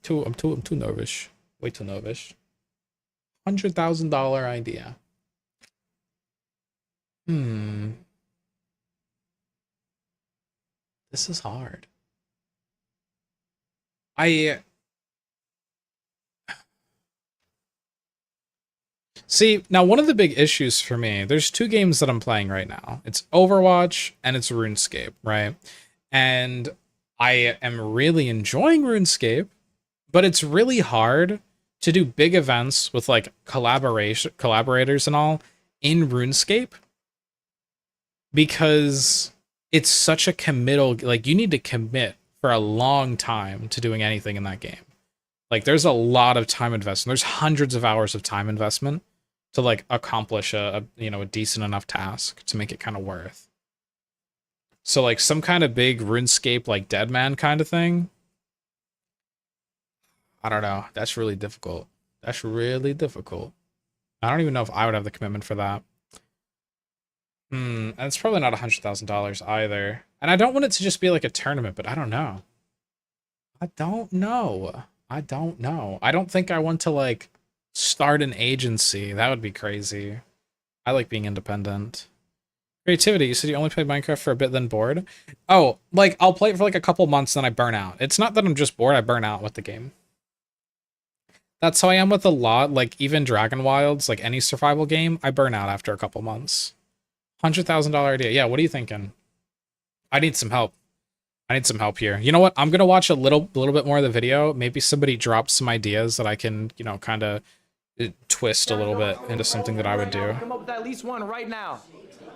S1: I'm too nervous. Way too nervous. $100,000 idea. This is hard. See, now one of the big issues for me, there's 2 games that I'm playing right now. It's Overwatch and it's RuneScape, right? And I am really enjoying RuneScape, but it's really hard to do big events with like collaborators and all in RuneScape because it's such a committal, like you need to commit for a long time to doing anything in that game. Like there's a lot of time investment. There's hundreds of hours of time investment to like accomplish a decent enough task to make it kind of worth. So like some kind of big RuneScape like Deadman kind of thing, I don't know. That's really difficult. That's really difficult. I don't even know if I would have the commitment for that. And it's probably not $100,000 either. And I don't want it to just be like a tournament, but I don't know. I don't know. I don't think I want to like start an agency. That would be crazy. I like being independent. Creativity. You said you only played Minecraft for a bit, then bored? Oh, like I'll play it for like a couple months, then I burn out. It's not that I'm just bored, I burn out with the game. That's how I am with a lot, like even Dragon Wilds, like any survival game, I burn out after a couple months. $100,000 idea. Yeah, what are you thinking? I need some help. I need some help here. You know what? I'm gonna watch a little bit more of the video. Maybe somebody drops some ideas that I can, you know, kind of twist a little bit into something that I would do.
S2: Come up with at least one right now.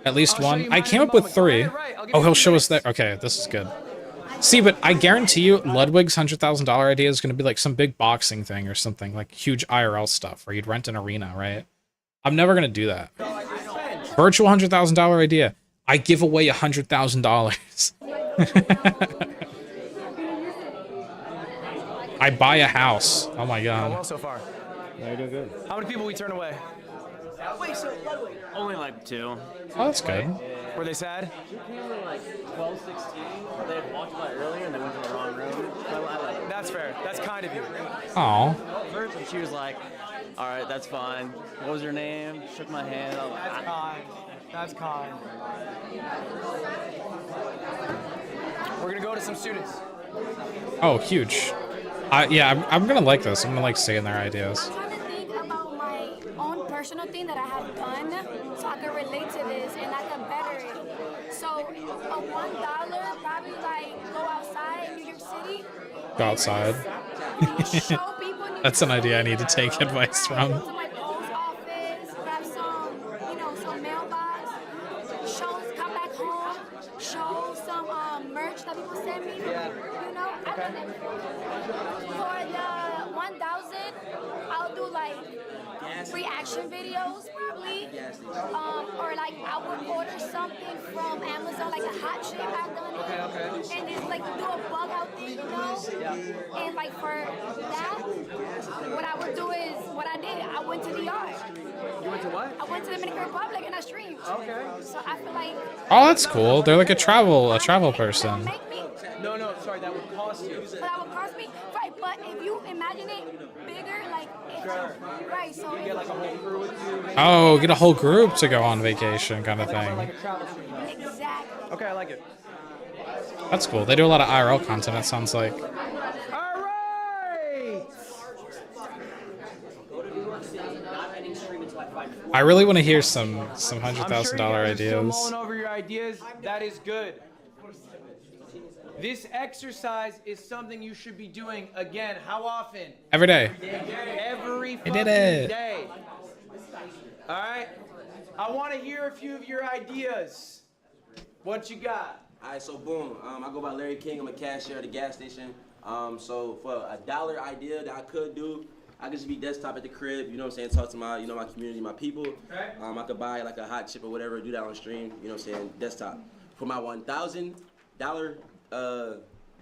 S1: At least one? I came up with 3. Oh, he'll show us that. Okay, this is good. See, but I guarantee you, Ludwig's $100,000 idea is going to be like some big boxing thing or something, like huge IRL stuff, where you'd rent an arena, right? I'm never going to do that. Virtual $100,000 idea. I give away $100,000. I buy a house. Oh my god.
S2: Well, so far.
S10: Yeah, you're doing good.
S2: How many people we turn away?
S9: Wait, so Ludwig.
S10: Only like 2.
S1: Oh, that's good.
S2: Were they sad?
S10: She came in like 12, 16. They had walked by earlier and they went to the wrong room. So I like it.
S2: That's fair. That's kind of you.
S1: Aw.
S10: First, and she was like, all right, that's fine. What was your name? Shook my hand. I was like,
S2: That's kind. That's kind. We're gonna go to some students.
S1: Oh, huge. Yeah, I'm gonna like this. I'm gonna like seeing their ideas.
S5: I'm trying to think about my own personal thing that I have done so I can relate to this and I can better it. So a $1 probably like go outside in New York City.
S1: Go outside.
S5: Show people New
S1: That's an
S5: York
S1: idea I
S5: City,
S1: need to take
S5: like,
S1: advice
S5: go
S1: from.
S5: to my post office, grab some, you know, some mailbox, come back home, show some merch that people send me. You know, I've done that before. For the 1,000, I'll do like reaction videos probably, or like I would order something from Amazon, like a hot chip. I've done it, and just like do a bug out thing, you know. And like for that, what I would do is what I did. I went to the yard.
S2: You went to what?
S5: I went to the Dominican Republic and I streamed.
S2: Okay.
S5: So I feel like
S1: Oh, that's cool. They're like a travel person.
S5: make me.
S2: No, sorry, that would cost you.
S5: But that would cost me, right? But if you imagine it bigger, like it's right. So
S2: You get like a whole crew with you. maybe
S1: Oh, get a whole group to go on vacation kind of thing.
S2: like a travel stream.
S5: exactly.
S2: Okay, I like it.
S1: That's cool. They do a lot of IRL content, it sounds like.
S2: All right.
S1: I really want to hear some
S2: I'm sure you
S1: $100,000
S2: guys are still
S1: ideas.
S2: mulling over your ideas. That is good. This exercise is something you should be doing again. How often?
S1: Every day.
S2: Every fucking
S1: did it.
S2: day. All right. I want to hear a few of your ideas. What you got?
S11: All right, so boom. I go by Larry King. I'm a cashier at the gas station. So for a $1 idea that I could do, I could just be desktop at the crib. You know what I'm saying? Talk to my, my community, my people.
S2: Okay.
S11: I could buy like a hot chip or whatever, do that on stream. You know what I'm saying? Desktop. For my $1,000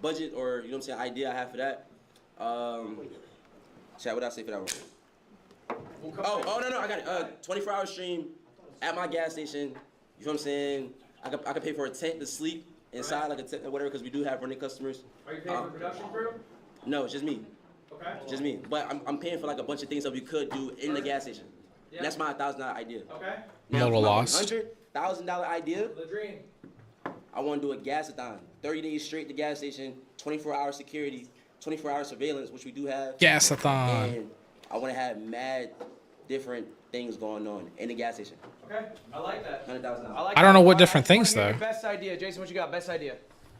S11: budget or you know what I'm saying idea I have for that. Chat, what did I say for that one? Oh no, I got it. 24-hour stream at my gas station. You know what I'm saying? I could pay for a tent to sleep inside, like a tent or whatever, because we do have running customers.
S2: Are you paying for production crew?
S11: No, it's just me.
S2: Okay.
S11: Just me. But I'm paying for like a bunch of things that we could do in the gas station.
S2: Yeah.
S11: And that's my $1,000 idea.
S2: Okay.
S1: I'm a little lost.
S11: $100,000 idea.
S2: The dream.
S11: I want to do a gas-a-thon. 30 days straight to gas station, 24-hour security, 24-hour surveillance, which we do have.
S1: Gas-a-thon.
S11: And I want to have mad different things going on in the gas station.
S2: Okay. I like that.
S11: $100,000.
S2: I like
S1: I don't
S2: that.
S1: know what
S2: All
S1: different
S2: I wanna
S1: things,
S2: hear your
S1: though.
S2: Best idea, Jason. What you got? Best idea.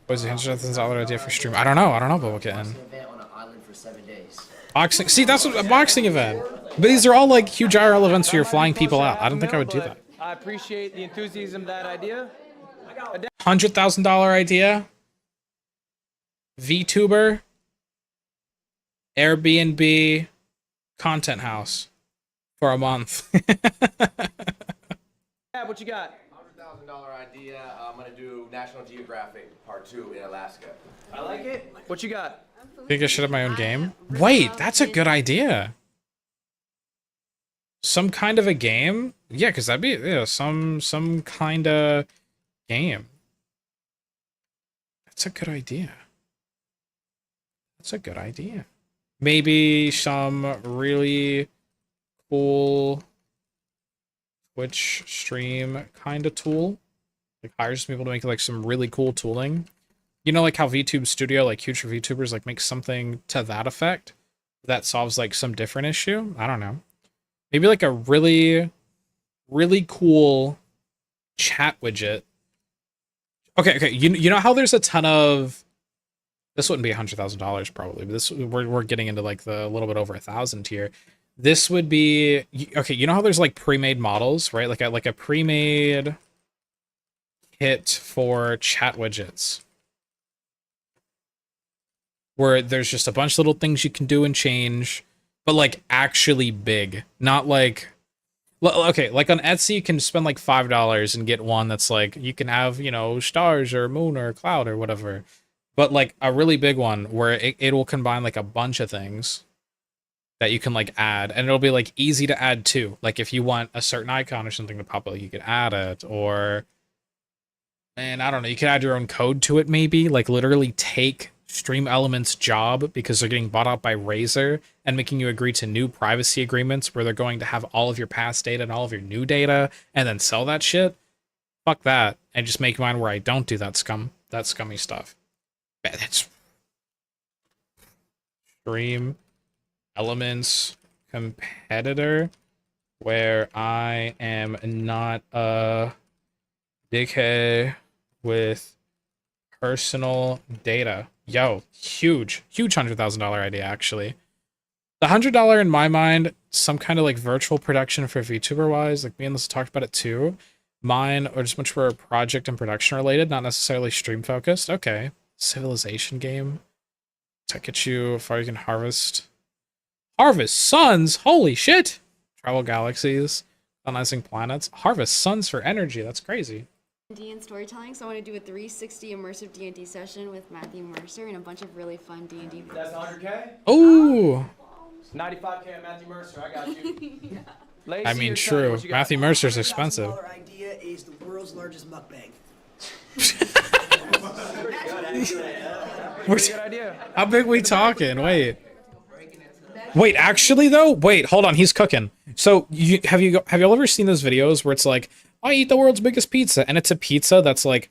S1: What's the $100,000 idea for stream? I don't know, but we'll get in.
S6: Event on an island for 7 days.
S1: Boxing. See, that's what, a boxing event. But these are all like huge IRL events where you're flying people out. I don't think I would do that.
S2: I appreciate the enthusiasm of that idea.
S1: $100,000 idea. VTuber. Airbnb. Content house. For a month.
S2: Yeah, what you got?
S4: $100,000 idea. I'm gonna do National Geographic Part 2 in Alaska.
S2: I like it. What you got?
S1: Think I should have my own game? Wait, that's a good idea. Some kind of a game? Yeah, because that'd be some kind of game. That's a good idea. That's a good idea. Maybe some really cool Twitch stream kind of tool. Like hire some people to make like some really cool tooling. You know, like how VTube Studio, like huge for VTubers, like makes something to that effect that solves like some different issue. I don't know. Maybe like a really, really cool chat widget. Okay. You know how there's a ton of. This wouldn't be $100,000 probably, but this we're getting into like the little bit over 1,000 here. This would be okay. You know how there's like pre-made models, right? Like a pre-made kit for chat widgets, where there's just a bunch of little things you can do and change, but like actually big, not like. Okay, like on Etsy, you can spend like $5 and get one that's like you can have, you know, stars or moon or cloud or whatever. But like a really big one where it will combine like a bunch of things that you can like add, and it'll be like easy to add too. Like if you want a certain icon or something to pop up, you could add it, or and I don't know, you could add your own code to it maybe, like literally take Stream Elements' job because they're getting bought out by Razer and making you agree to new privacy agreements where they're going to have all of your past data and all of your new data and then sell that shit. Fuck that, and just make mine where I don't do that scummy stuff. That's Stream Elements competitor where I am not a dickhead with personal data. Yo, huge $100,000 idea actually. The $100 in my mind, some kind of like virtual production for VTuber wise, like me and Liz talked about it too. Mine are just much more project and production related, not necessarily stream focused. Okay. Civilization game to get you far you can harvest suns. Holy shit! Travel galaxies, colonizing planets, harvest suns for energy. That's crazy.
S3: D&D and storytelling, so I want to do a 360 immersive D&D session with Matthew Mercer and a bunch of really fun D&D.
S2: That's 100K.
S1: Oh.
S2: 95K on Matthew Mercer. I got you. Lacey,
S1: I mean,
S2: or Tony,
S1: true.
S2: what you got?
S1: Matthew Mercer's expensive.
S9: $100,000 idea is the world's largest mukbang.
S2: Good idea.
S1: How big we talking? Wait, actually though, wait, hold on, he's cooking. So have y'all ever seen those videos where it's like, I eat the world's biggest pizza, and it's a pizza that's like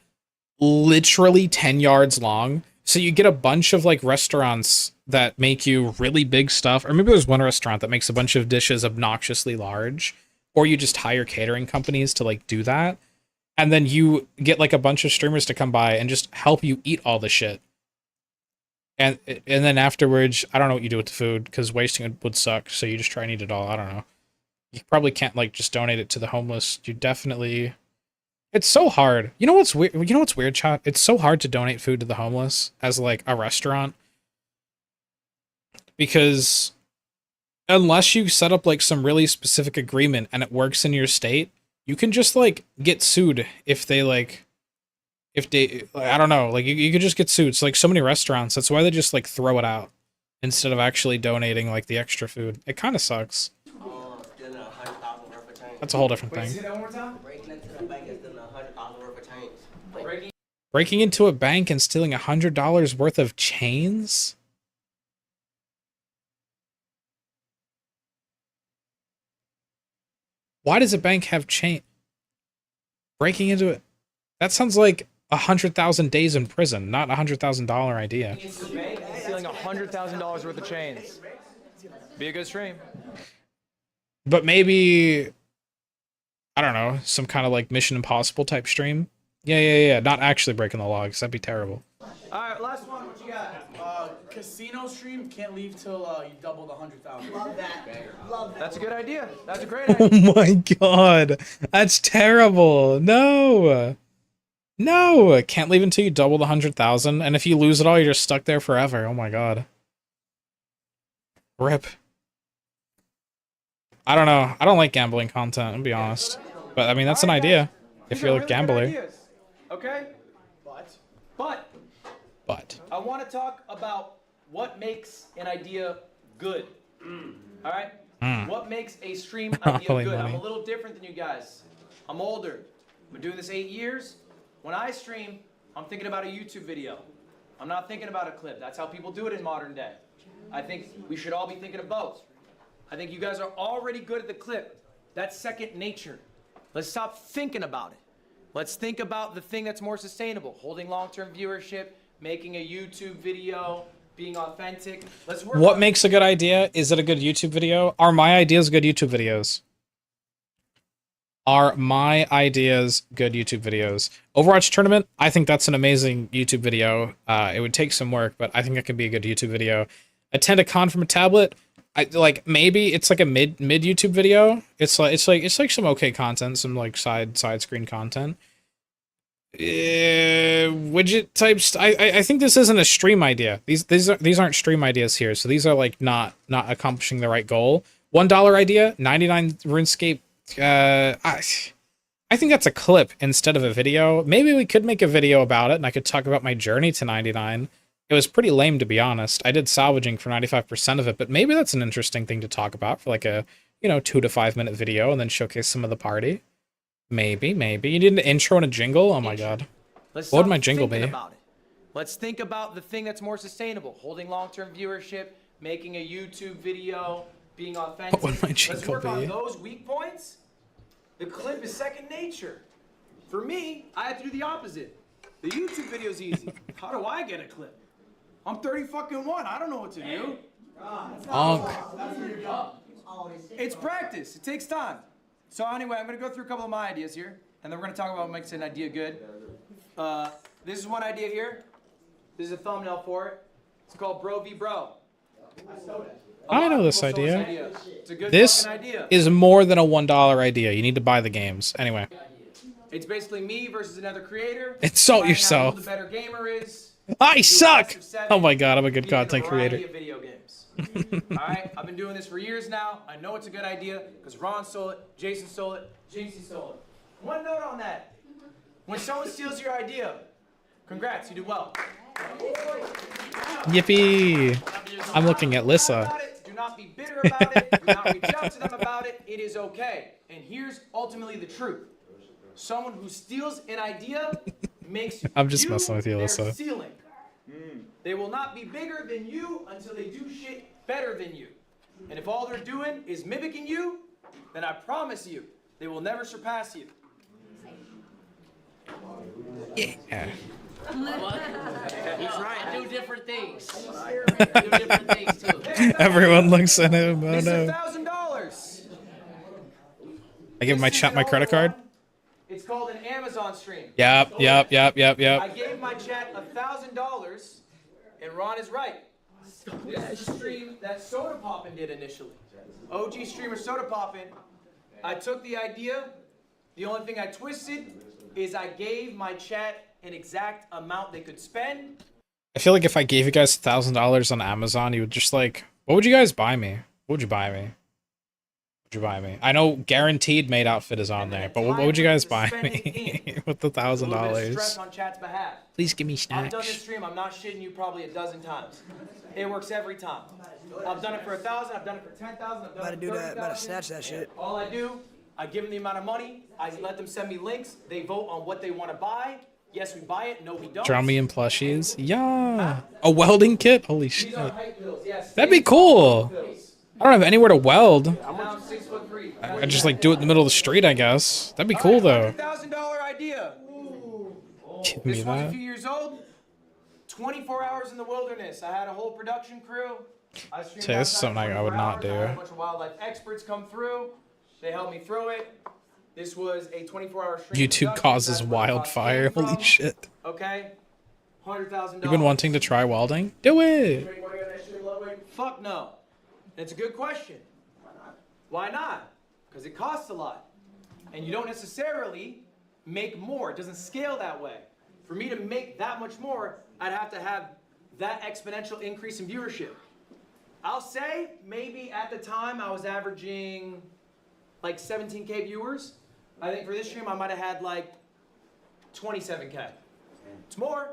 S1: literally 10 yards long. So you get a bunch of like restaurants that make you really big stuff, or maybe there's one restaurant that makes a bunch of dishes obnoxiously large, or you just hire catering companies to like do that. And then you get like a bunch of streamers to come by and just help you eat all the shit. And then afterwards, I don't know what you do with the food because wasting it would suck. So you just try and eat it all. I don't know. You probably can't like just donate it to the homeless. You definitely. It's so hard. You know what's weird? You know what's weird, chat? It's so hard to donate food to the homeless as like a restaurant because unless you set up like some really specific agreement and it works in your state, you can just like get sued if they I don't know, like you could just get sued. It's like so many restaurants. That's why they just like throw it out instead of actually donating like the extra food. It kind of sucks. That's a whole different thing.
S2: Say that one more time.
S1: Breaking into a bank and stealing $100 worth of chains? Why does a bank have chain? Breaking into it. That sounds like 100,000 days in prison, not $100,000 idea.
S2: Stealing $100,000 worth of chains. Be a good stream.
S1: But maybe, I don't know, some kind of like Mission Impossible type stream. Yeah. Not actually breaking the logs. That'd be terrible.
S2: All right, last one. What you got?
S4: Casino stream can't leave till you double the 100,000.
S9: Love that. Love that.
S2: That's a good idea. That's a great idea.
S1: Oh my god. That's terrible. No. Can't leave until you double the 100,000. And if you lose it all, you're just stuck there forever. Oh my god. RIP. I don't know. I don't like gambling content, I'll be honest. But I mean, that's an idea. If
S2: These
S1: you're
S2: are
S1: a
S2: really good
S1: gambler.
S2: ideas, okay? But
S1: But
S2: I want to talk about what makes an idea good. All right? What makes a stream idea
S1: Monopoly
S2: good? I'm
S1: money.
S2: a little different than you guys. I'm older. I've been doing this 8 years. When I stream, I'm thinking about a YouTube video. I'm not thinking about a clip. That's how people do it in modern day. I think we should all be thinking of both. I think you guys are already good at the clip. That's second nature. Let's stop thinking about it. Let's think about the thing that's more sustainable. Holding long-term viewership, making a YouTube video, being authentic. Let's work
S1: what
S2: on
S1: makes a good idea? Is it a good YouTube video? Are my ideas good YouTube videos? Are my ideas good YouTube videos? Overwatch Tournament, I think that's an amazing YouTube video. It would take some work, but I think it could be a good YouTube video. Attend a con from a tablet. I like maybe it's like a mid YouTube video. It's like some okay content, some like side screen content. Widget types. I think this isn't a stream idea. These aren't stream ideas here. So these are like not accomplishing the right goal. $1 idea, 99 RuneScape. I think that's a clip instead of a video. Maybe we could make a video about it, and I could talk about my journey to 99. It was pretty lame, to be honest. I did salvaging for 95% of it, but maybe that's an interesting thing to talk about for like a 2 to 5 minute video, and then showcase some of the party. Maybe. You need an intro and a jingle? Oh my god.
S2: Let's
S1: What would
S2: stop
S1: my jingle
S2: thinking
S1: be?
S2: about it. Let's think about the thing that's more sustainable. Holding long-term viewership, making a YouTube video, being authentic.
S1: What would my
S2: Let's
S1: jingle
S2: work on
S1: be?
S2: those weak points. The clip is second nature. For me, I have to do the opposite. The YouTube video's easy. How do I get a clip? I'm 30 fucking one. I don't know what to do. It's practice. It takes time. So anyway, I'm gonna go through a couple of my ideas here, and then we're gonna talk about what makes an idea good. This is one idea here. This is a thumbnail for it. It's called Bro v Bro.
S1: I know this
S2: People stole
S1: idea.
S2: It's a good
S1: This
S2: fucking idea.
S1: is more than a $1 idea. You need to buy the games. Anyway.
S2: It's basically me versus another creator.
S1: Insult
S2: Finding out
S1: yourself.
S2: Who the better gamer is.
S1: I
S2: Do a
S1: suck!
S2: best of 7,
S1: Oh my god, I'm a good
S2: beating
S1: content creator.
S2: variety of video games. Alright, I've been doing this for years now. I know it's a good idea because Ron stole it, Jason stole it, Jinxie stole it. One note on that. When someone steals your idea, congrats, you do well.
S1: Yippee! I'm looking at Lissa.
S2: Do not be bitter about it. Do not reach out to them about it. It is okay. And here's ultimately the truth. Someone who steals an idea makes
S1: I'm just messing with you,
S2: their
S1: Alyssa.
S2: ceiling. They will not be bigger than you until they do shit better than you. And if all they're doing is mimicking you, then I promise you, they will never surpass you.
S1: Yeah.
S6: He's right. Do different things. Do different things too.
S1: Everyone looks at him. Oh
S2: This is
S1: no.
S2: $1,000.
S1: I give my chat my credit card.
S2: It's called an Amazon stream.
S1: Yep.
S2: I gave my chat $1,000, and Ron is right. This is a stream that Soda Poppin' did initially. OG streamer Soda Poppin'. I took the idea. The only thing I twisted is I gave my chat an exact amount they could spend.
S1: I feel like if I gave you guys $1,000 on Amazon, you would just like, what would you guys buy me? What would you buy me? What would you buy me? I know guaranteed made outfit is on there, but what would you guys buy me with the
S2: Stress
S1: $1,000?
S2: on chat's behalf.
S1: Please give me
S2: I've done this
S1: snacks.
S2: stream, I'm not shitting you, probably a dozen times. It works every time. I've done it for 1,000, I've done it for 10,000, I've done
S9: About to
S2: it
S9: do
S2: for
S9: that. About to
S2: 30,000.
S9: snatch that shit.
S2: All I do, I give them the amount of money, I let them send me links, they vote on what they want to buy. Yes, we buy it, no, we don't.
S1: Draw me in plushies. Yeah. A welding kit? Holy shit.
S2: These are hype bills, yes.
S1: That'd be cool. I don't have anywhere to weld.
S2: I'm 6'3".
S1: I just like do it in the middle of the street, I guess. That'd be cool though.
S2: $100,000 idea.
S1: Give me
S2: This one's a
S1: that.
S2: few years old. 24 hours in the wilderness. I had a whole production crew. I streamed
S1: See, this is
S2: outside
S1: something I
S2: 24
S1: would not
S2: hours. I had
S1: do.
S2: a bunch of wildlife experts come through. They helped me through it. This was a 24-hour stream.
S1: YouTube
S2: production.
S1: causes
S2: That's where the cost
S1: wildfire.
S2: came from.
S1: Holy shit.
S2: Okay. $100,000.
S1: You've been wanting to try welding? Do it.
S2: Fuck no. It's a good question. Why not? Because it costs a lot. And you don't necessarily make more. It doesn't scale that way. For me to make that much more, I'd have to have that exponential increase in viewership. I'll say maybe at the time I was averaging like 17K viewers. I think for this stream I might have had like 27K. It's more,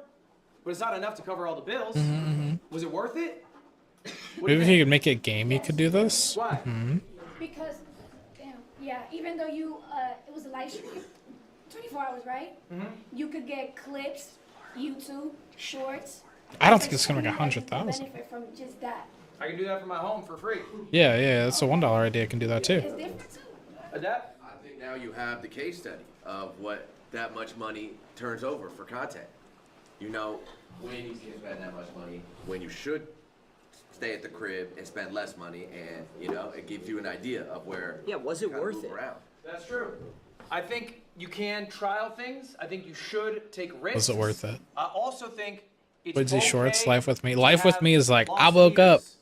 S2: but it's not enough to cover all the bills. Was it worth it? What do
S1: Maybe if
S2: think?
S1: you could make a game, you could do this.
S2: Why?
S5: Because, damn, yeah, even though it was a live stream, 24 hours, right? You could get clips, YouTube, shorts.
S1: I don't think it's gonna make 100,000.
S5: Benefit from just that.
S2: I can do that from my home for free.
S1: Yeah, that's a $1 idea. I can do that too.
S5: It's different too.
S2: Adapt?
S4: I think now you have the case study of what that much money turns over for content. You know when you can spend that much money, when you should stay at the crib and spend less money, and you know it gives you an idea of where.
S7: Yeah, was it
S4: kinda
S7: worth
S4: move
S7: it?
S4: around.
S2: That's true. I think you can trial things. I think you should take risks.
S1: Was it worth it?
S2: I also think it's
S1: Woodsy
S2: okay
S1: Shorts, Life With Me.
S2: to
S1: Life With
S2: have
S1: Me is like, I
S2: lost
S1: woke up,
S2: leaders.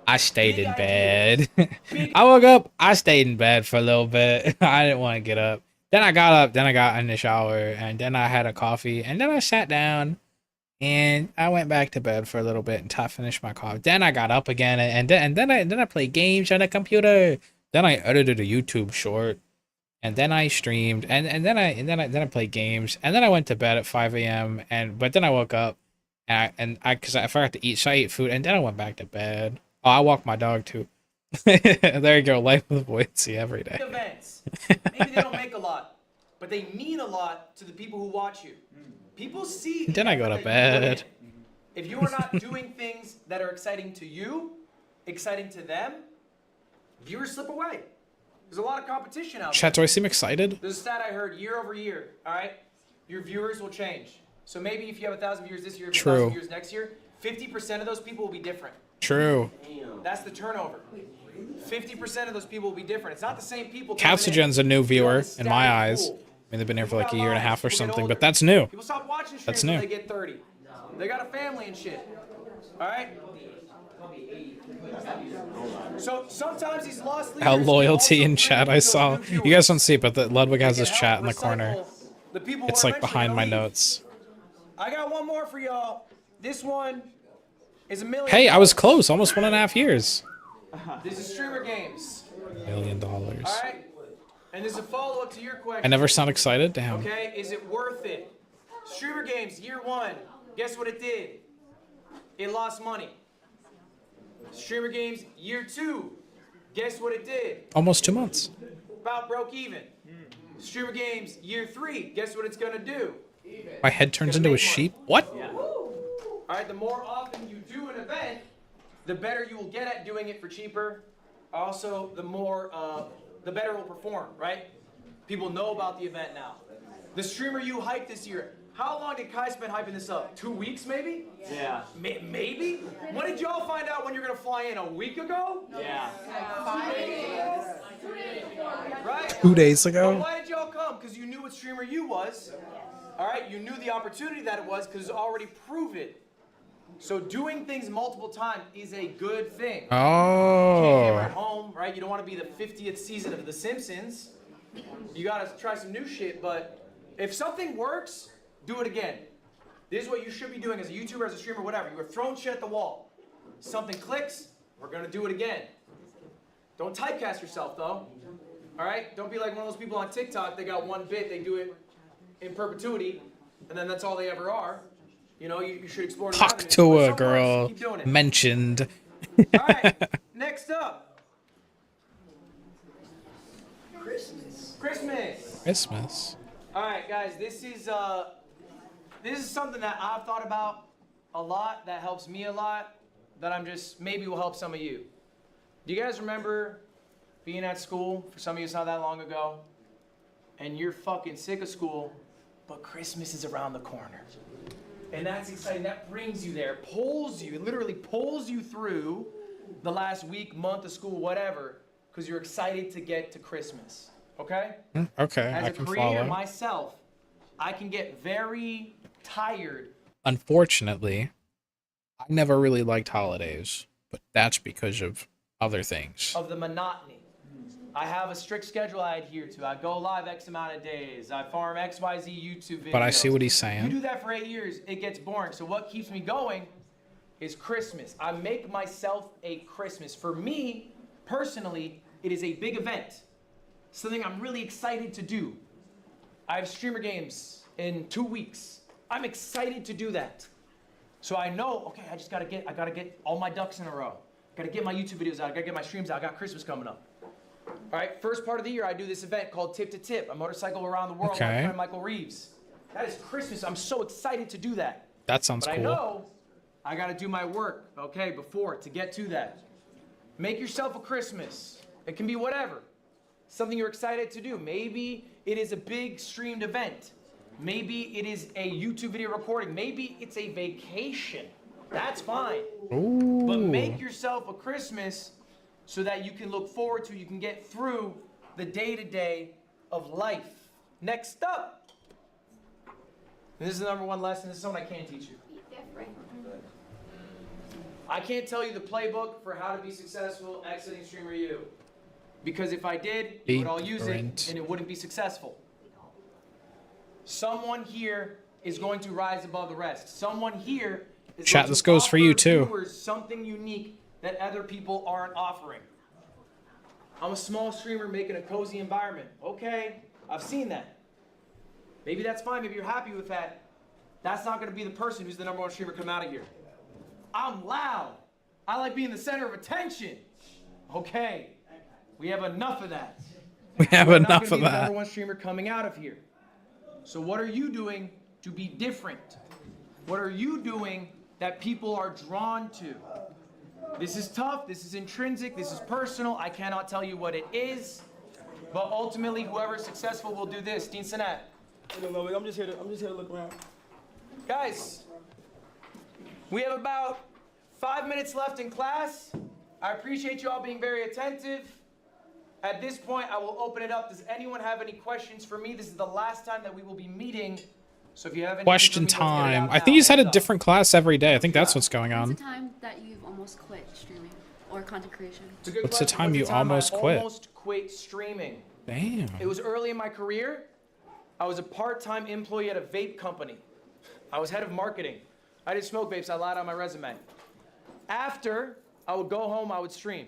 S1: I stayed
S2: Big
S1: in
S2: ideas.
S1: bed.
S2: Big-
S1: I woke up, I stayed in bed for a little bit. I didn't want to get up. Then I got up, then I got in the shower, and then I had a coffee, and then I sat down, and I went back to bed for a little bit until I finished my coffee. Then I got up again, and then I played games on the computer. Then I edited a YouTube short, and then I streamed, and then I played games, and then I went to bed at 5 a.m. But then I woke up, and I forgot to eat, so I ate food, and then I went back to bed. Oh, I walk my dog too. There you go, Life with Woodsy every day.
S2: Events. Maybe they don't make a lot, but they mean a lot to the people who watch you. People see.
S1: Then I go to
S2: the effort that you put
S1: bed.
S2: in. If you are not doing things that are exciting to you, exciting to them, viewers slip away. There's a lot of competition out
S1: Chat,
S2: there.
S1: do I seem excited?
S2: There's a stat I heard year over year. All right, your viewers will change. So maybe if you have 1,000 viewers this year, if you have 1,000
S1: True.
S2: viewers next year, 50% of those people will be different.
S1: True.
S2: That's the turnover. 50% of those people will be different. It's not the same people.
S1: Capsigen's a new viewer in
S2: static
S1: my eyes.
S2: pool.
S1: I mean, they've been here for like a year and a half or
S2: People get
S1: something,
S2: older.
S1: but that's new.
S2: People stop watching streams
S1: That's
S2: when
S1: new.
S2: they get 30. They got a family and shit. All right. So sometimes these lost leaders
S1: How
S2: can
S1: loyalty
S2: also
S1: in chat
S2: bring
S1: I
S2: those
S1: saw.
S2: new
S1: You
S2: viewers.
S1: guys don't see it, but the Ludwig has
S2: They
S1: his
S2: can
S1: chat in
S2: help
S1: the corner.
S2: recycle the people who
S1: It's
S2: are
S1: like
S2: eventually
S1: behind
S2: gonna
S1: my
S2: leave.
S1: notes.
S2: I got one more for y'all. This one is $1 million.
S1: Hey, I was close. Almost 1.5 years.
S2: This is streamer games.
S1: $1 million.
S2: All right. And there's a follow-up to your question.
S1: I never sound excited. Damn.
S2: Okay, is it worth it? Streamer games, year one. Guess what it did? It lost money. Streamer games, year two. Guess what it did?
S1: Almost 2 months.
S2: About broke even. Streamer games, year three. Guess what it's gonna do?
S1: My head turns into a sheep. What?
S2: All right, the more often you do an event, the better you will get at doing it for cheaper. Also, the better it will perform, right? People know about the event now. The streamer you hyped this year, how long did Kai spend hyping this up? 2 weeks, maybe?
S10: Yeah.
S2: Maybe? When did y'all find out when you're gonna fly in? A week ago?
S10: Yeah.
S2: Right?
S1: 2 days
S2: But
S1: ago.
S2: why did y'all come? Because you knew what streamer you was. All right, you knew the opportunity that it was because it's already proven. So doing things multiple times is a good thing. You can't hammer
S1: Oh.
S2: at home, right? You don't want to be the 50th season of The Simpsons. You gotta try some new shit, but if something works, do it again. This is what you should be doing as a YouTuber, as a streamer, whatever. You are throwing shit at the wall. Something clicks, we're gonna do it again. Don't typecast yourself though. All right? Don't be like one of those people on TikTok, they got one bit, they do it in perpetuity, and then that's all they ever are. You know, you should explore new
S1: Talk
S2: avenues.
S1: to
S2: But
S1: a
S2: some
S1: girl
S2: works, keep doing it.
S1: mentioned.
S2: All right, next up.
S9: Christmas.
S2: Christmas.
S1: Christmas.
S2: All right, guys, this is something that I've thought about a lot, that helps me a lot, that I'm just, maybe will help some of you. Do you guys remember being at school? For some of you, it's not that long ago. And you're fucking sick of school, but Christmas is around the corner. And that's exciting. That brings you there, pulls you, it literally pulls you through the last week, month of school, whatever, because you're excited to get to Christmas. Okay?
S1: Okay,
S2: As
S1: I
S2: a
S1: can
S2: creator
S1: follow.
S2: myself, I can get very tired.
S1: Unfortunately, I never really liked holidays, but that's because of other things.
S2: Of the monotony. I have a strict schedule I adhere to. I go live X amount of days. I farm XYZ YouTube videos.
S1: But I see what he's
S2: You
S1: saying.
S2: do that for 8 years, it gets boring. So what keeps me going is Christmas. I make myself a Christmas. For me, personally, it is a big event. Something I'm really excited to do. I have streamer games in 2 weeks. I'm excited to do that. So I know, okay, I gotta get all my ducks in a row. Gotta get my YouTube videos out, I gotta get my streams out, I got Christmas coming up. All right, first part of the year, I do this event called Tip to Tip, a motorcycle around the world with my friend Michael Reeves. That is Christmas, I'm so excited to do that.
S1: That sounds
S2: but
S1: cool.
S2: I know I gotta do my work, okay, before, to get to that. Make yourself a Christmas. It can be whatever. Something you're excited to do. Maybe it is a big streamed event. Maybe it is a YouTube video recording. Maybe it's a vacation. That's fine.
S1: Ooh.
S2: But make yourself a Christmas so that you can look forward to, you can get through the day-to-day of life. Next up. And this is the number one lesson. This is something I can't teach you. I can't tell you the playbook for how to be successful exiting Streamer U. Because if I did, you would all use it and it wouldn't be successful. Someone here is going to rise above the rest. Someone here is
S1: Chat,
S2: going
S1: this
S2: to
S1: goes for
S2: offer
S1: you too.
S2: viewers something unique that other people aren't offering. I'm a small streamer making a cozy environment. Okay, I've seen that. Maybe that's fine, maybe you're happy with that. That's not gonna be the person who's the number one streamer come out of here. I'm loud. I like being the center of attention. Okay, we have enough of that.
S1: We have
S2: We're
S1: enough
S2: not
S1: of
S2: gonna be the
S1: that.
S2: number one streamer coming out of here. So what are you doing to be different? What are you doing that people are drawn to? This is tough, this is intrinsic, this is personal. I cannot tell you what it is, but ultimately whoever is successful will do this. Dean Sinat.
S11: I'm just here to look around.
S2: Guys, we have about 5 minutes left in class. I appreciate you all being very attentive. At this point, I will open it up. Does anyone have any questions for me? This is the last time that we will be meeting. So if you have any
S1: Question time. I think he's had a different class every day. I think that's what's going
S3: What's
S1: on.
S3: the time that you've almost quit streaming or content creation?
S2: It's a good
S1: What's the
S2: question.
S1: time you almost quit?
S2: I almost quit streaming.
S1: Damn.
S2: It was early in my career. I was a part-time employee at a vape company. I was head of marketing. I didn't smoke vapes. I lied on my resume. After, I would go home, I would stream.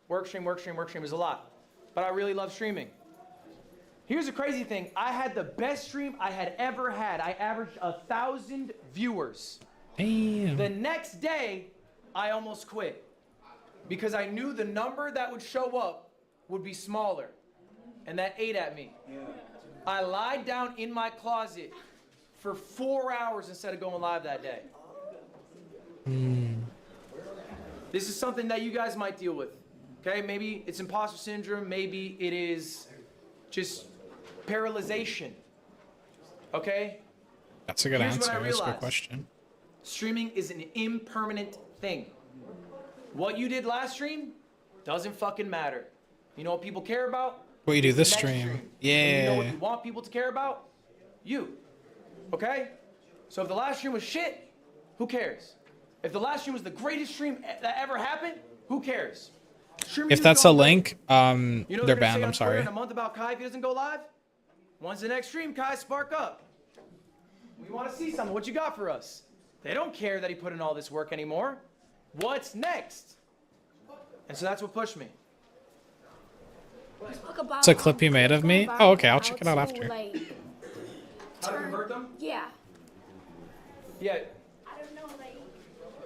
S2: Work stream, work stream, work stream is a lot. But I really love streaming. Here's the crazy thing. I had the best stream I had ever had. I averaged 1,000 viewers.
S1: Damn.
S2: The next day, I almost quit. Because I knew the number that would show up would be smaller. And that ate at me. I lied down in my closet for 4 hours instead of going live that day. This is something that you guys might deal with. Okay, maybe it's imposter syndrome, maybe it is just paralyzation. Okay?
S1: That's a good
S2: Here's what
S1: answer.
S2: I
S1: That's a good
S2: realized.
S1: question.
S2: Streaming is an impermanent thing. What you did last stream doesn't fucking matter. You know what people care about?
S1: What you do this
S2: Next
S1: stream.
S2: And you know what
S1: Yeah.
S2: you want people to care about? You. Okay? So if the last stream was shit, who cares? If the last stream was the greatest stream that ever happened, who cares? Streaming
S1: If
S2: is
S1: that's a
S2: going
S1: link,
S2: You know what
S1: they're
S2: gonna say
S1: banned.
S2: on
S1: I'm
S2: Twitter
S1: sorry.
S2: In a month about Kai if he doesn't go live? When's the next stream, Kai? Spark up. We want to see something. What you got for us? They don't care that he put in all this work anymore. What's next? And so that's what pushed me.
S1: It's a clip you made of me? Oh, okay. I'll check it out after.
S2: How to convert them?
S5: Yeah.
S2: Yeah.
S5: I don't know, like,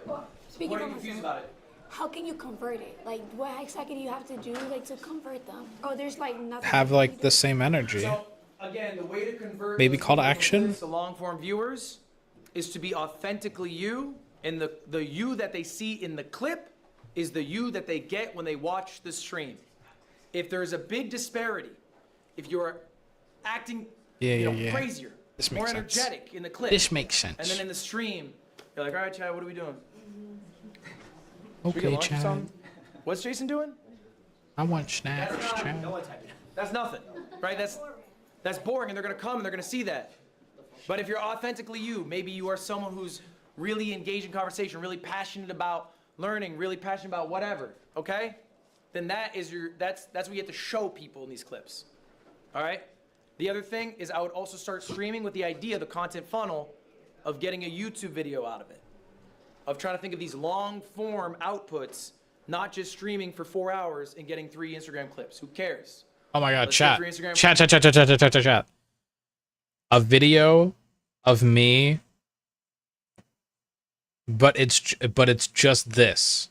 S5: well, speaking
S2: What are
S5: of
S2: you confused
S5: myself,
S2: about it?
S5: how can you convert it? Like, what exactly do you have to do, like, to convert them? Oh, there's, like, nothing.
S1: Have like the same energy.
S2: So, again, the way to convert
S1: Maybe
S2: those
S1: call to
S2: people
S1: action?
S2: clips to long-form viewers is to be authentically you, and the you that they see in the clip is the you that they get when they watch the stream. If there's a big disparity, if you're acting
S1: Yeah.
S2: crazier,
S1: This
S2: more
S1: makes sense.
S2: energetic in the clip,
S1: This makes
S2: and
S1: sense.
S2: then in the stream, you're like, all right, Chad, what are we doing? We
S1: Okay,
S2: get lunch or
S1: Chad.
S2: something? What's Jason doing?
S1: I want snacks, Chad.
S2: That's nothing, right? That's boring, and they're gonna come and they're gonna see that. But if you're authentically you, maybe you are someone who's really engaged in conversation, really passionate about learning, really passionate about whatever, okay? Then that's what you have to show people in these clips. All right? The other thing is I would also start streaming with the idea, the content funnel, of getting a YouTube video out of it. Of trying to think of these long form outputs, not just streaming for 4 hours and getting 3 Instagram clips. Who cares?
S1: Oh my god,
S2: Let's
S1: chat.
S2: go for Instagram.
S1: Chat. A video of me, but it's just this.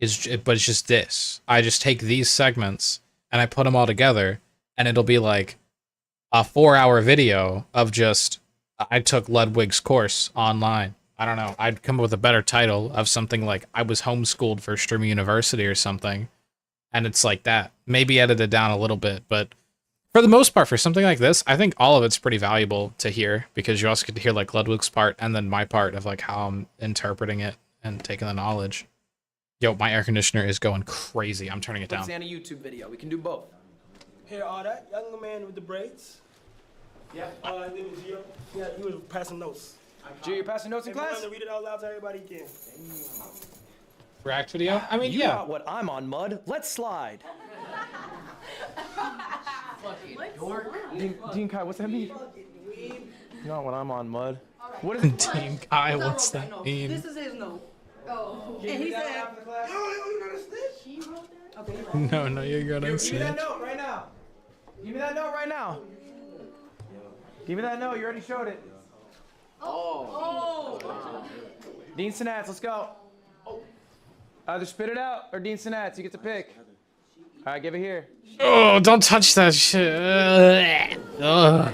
S1: But it's just this. I just take these segments and I put them all together, and it'll be like a 4-hour video of just I took Ludwig's course online. I don't know. I'd come up with a better title of something like I was homeschooled for Streamy University or something, and it's like that. Maybe edited down a little bit, but for the most part, for something like this, I think all of it's pretty valuable to hear, because you also get to hear like Ludwig's part and then my part of like how I'm interpreting it and taking the knowledge. Yo, my air conditioner is going crazy. I'm turning it down.
S2: Let's end a YouTube video. We can do both.
S12: Here, that young man with the braids.
S2: Yeah.
S12: His name is Gio. Yeah, he was passing notes.
S2: Gio, you're passing notes in
S12: If you
S2: class?
S12: want to read it out loud to everybody, you can.
S1: React video? I mean,
S2: You
S1: yeah.
S2: got what I'm on, Mud. Let's slide. Dean Kai, what's that mean? You got what I'm on, Mud. What is
S1: Dean Kai, what's that mean?
S13: This is his note. Oh.
S2: Can
S13: And he said,
S1: No, you're gonna
S2: Give me
S1: see
S2: that
S1: it.
S2: note right now. Give me that note right now. Give me that note. You already showed it.
S13: oh.
S2: Dean Sinats, let's go. Either spit it out or Dean Sinats. You get to pick. All right, give it here.
S1: Oh, don't touch that shit. Ugh.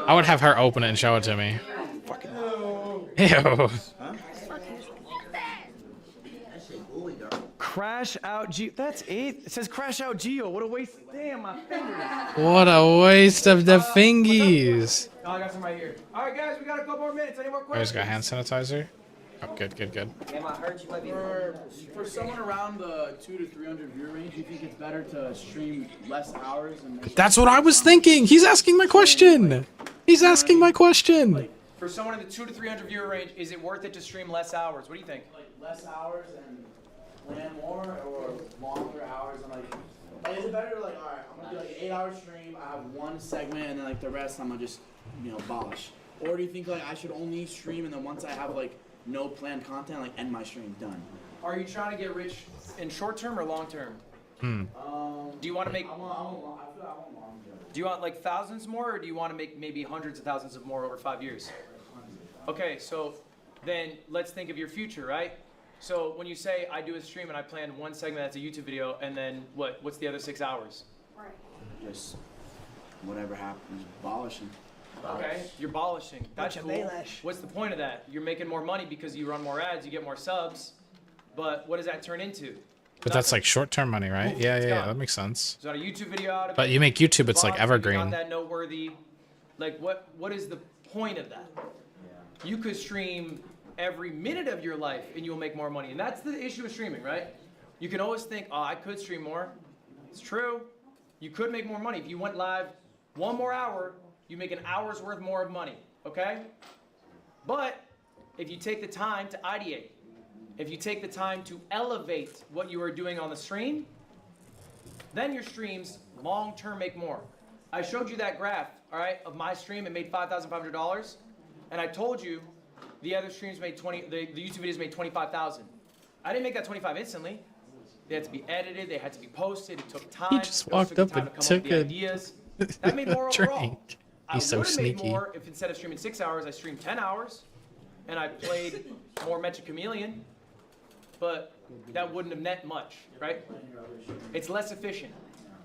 S1: I would have her open it and show it to me. Ew.
S2: Crash out Geo. That's it. It says crash out Geo. What a waste. Damn, my fingers.
S1: What a waste of the fingies.
S2: Oh, I got some right here. All right, guys, we got a couple more minutes. Any more
S1: I just
S2: questions?
S1: got hand sanitizer. Oh, good.
S10: For someone around the 200 to 300 viewer range, do you think it's better to stream less hours and make
S1: That's what I was thinking. He's asking my question. He's asking my question.
S2: For someone in the 200 to 300 viewer range, is it worth it to stream less hours? What do you think?
S10: like less hours and plan more, or longer hours and like is it better like, all right, I'm gonna do like an 8-hour stream, I have one segment and then like the rest I'm gonna just abolish? Or do you think like I should only stream and then once I have like no planned content, like end my stream, done?
S2: Are you trying to get rich in short term or long term?
S1: Hmm.
S2: Do you want to make?
S10: I feel like I want long term.
S2: Do you want like thousands more, or do you want to make maybe hundreds of thousands of more over 5 years? Okay, so then let's think of your future, right? So when you say I do a stream and I plan one segment that's a YouTube video, and then what's the other 6 hours?
S13: Right.
S10: Just whatever happens, abolishing.
S2: Okay, you're abolishing. That's cool. What's the point of that? You're making more money because you run more ads, you get more subs, but what does that turn into?
S1: But that's like short-term money, right?
S2: Oof,
S1: Yeah,
S2: it's
S1: yeah,
S2: gone.
S1: that makes sense.
S2: So on a YouTube video out of
S1: But
S2: it,
S1: you make YouTube, it's like
S2: Bob,
S1: evergreen.
S2: Not that noteworthy. Like what is the point of that? You could stream every minute of your life and you'll make more money. And that's the issue with streaming, right? You can always think, oh, I could stream more. It's true. You could make more money. If you went live 1 more hour, you make an hour's worth more of money, okay? But if you take the time to ideate, if you take the time to elevate what you are doing on the stream, then your streams long-term make more. I showed you that graph, all right, of my stream. It made $5,500, and I told you the other streams made the YouTube videos made $25,000. I didn't make that 25 instantly. They had to be edited. They had to be posted. It took time.
S1: He just
S2: It also
S1: walked
S2: took
S1: up
S2: time
S1: and
S2: to come up
S1: took
S2: with the
S1: a
S2: ideas. That made more overall.
S1: drink.
S2: I
S1: He's so
S2: would have made
S1: sneaky.
S2: more if instead of streaming 6 hours, I streamed 10 hours, and I played more Mecha Chameleon. But that wouldn't have meant much, right? It's less efficient.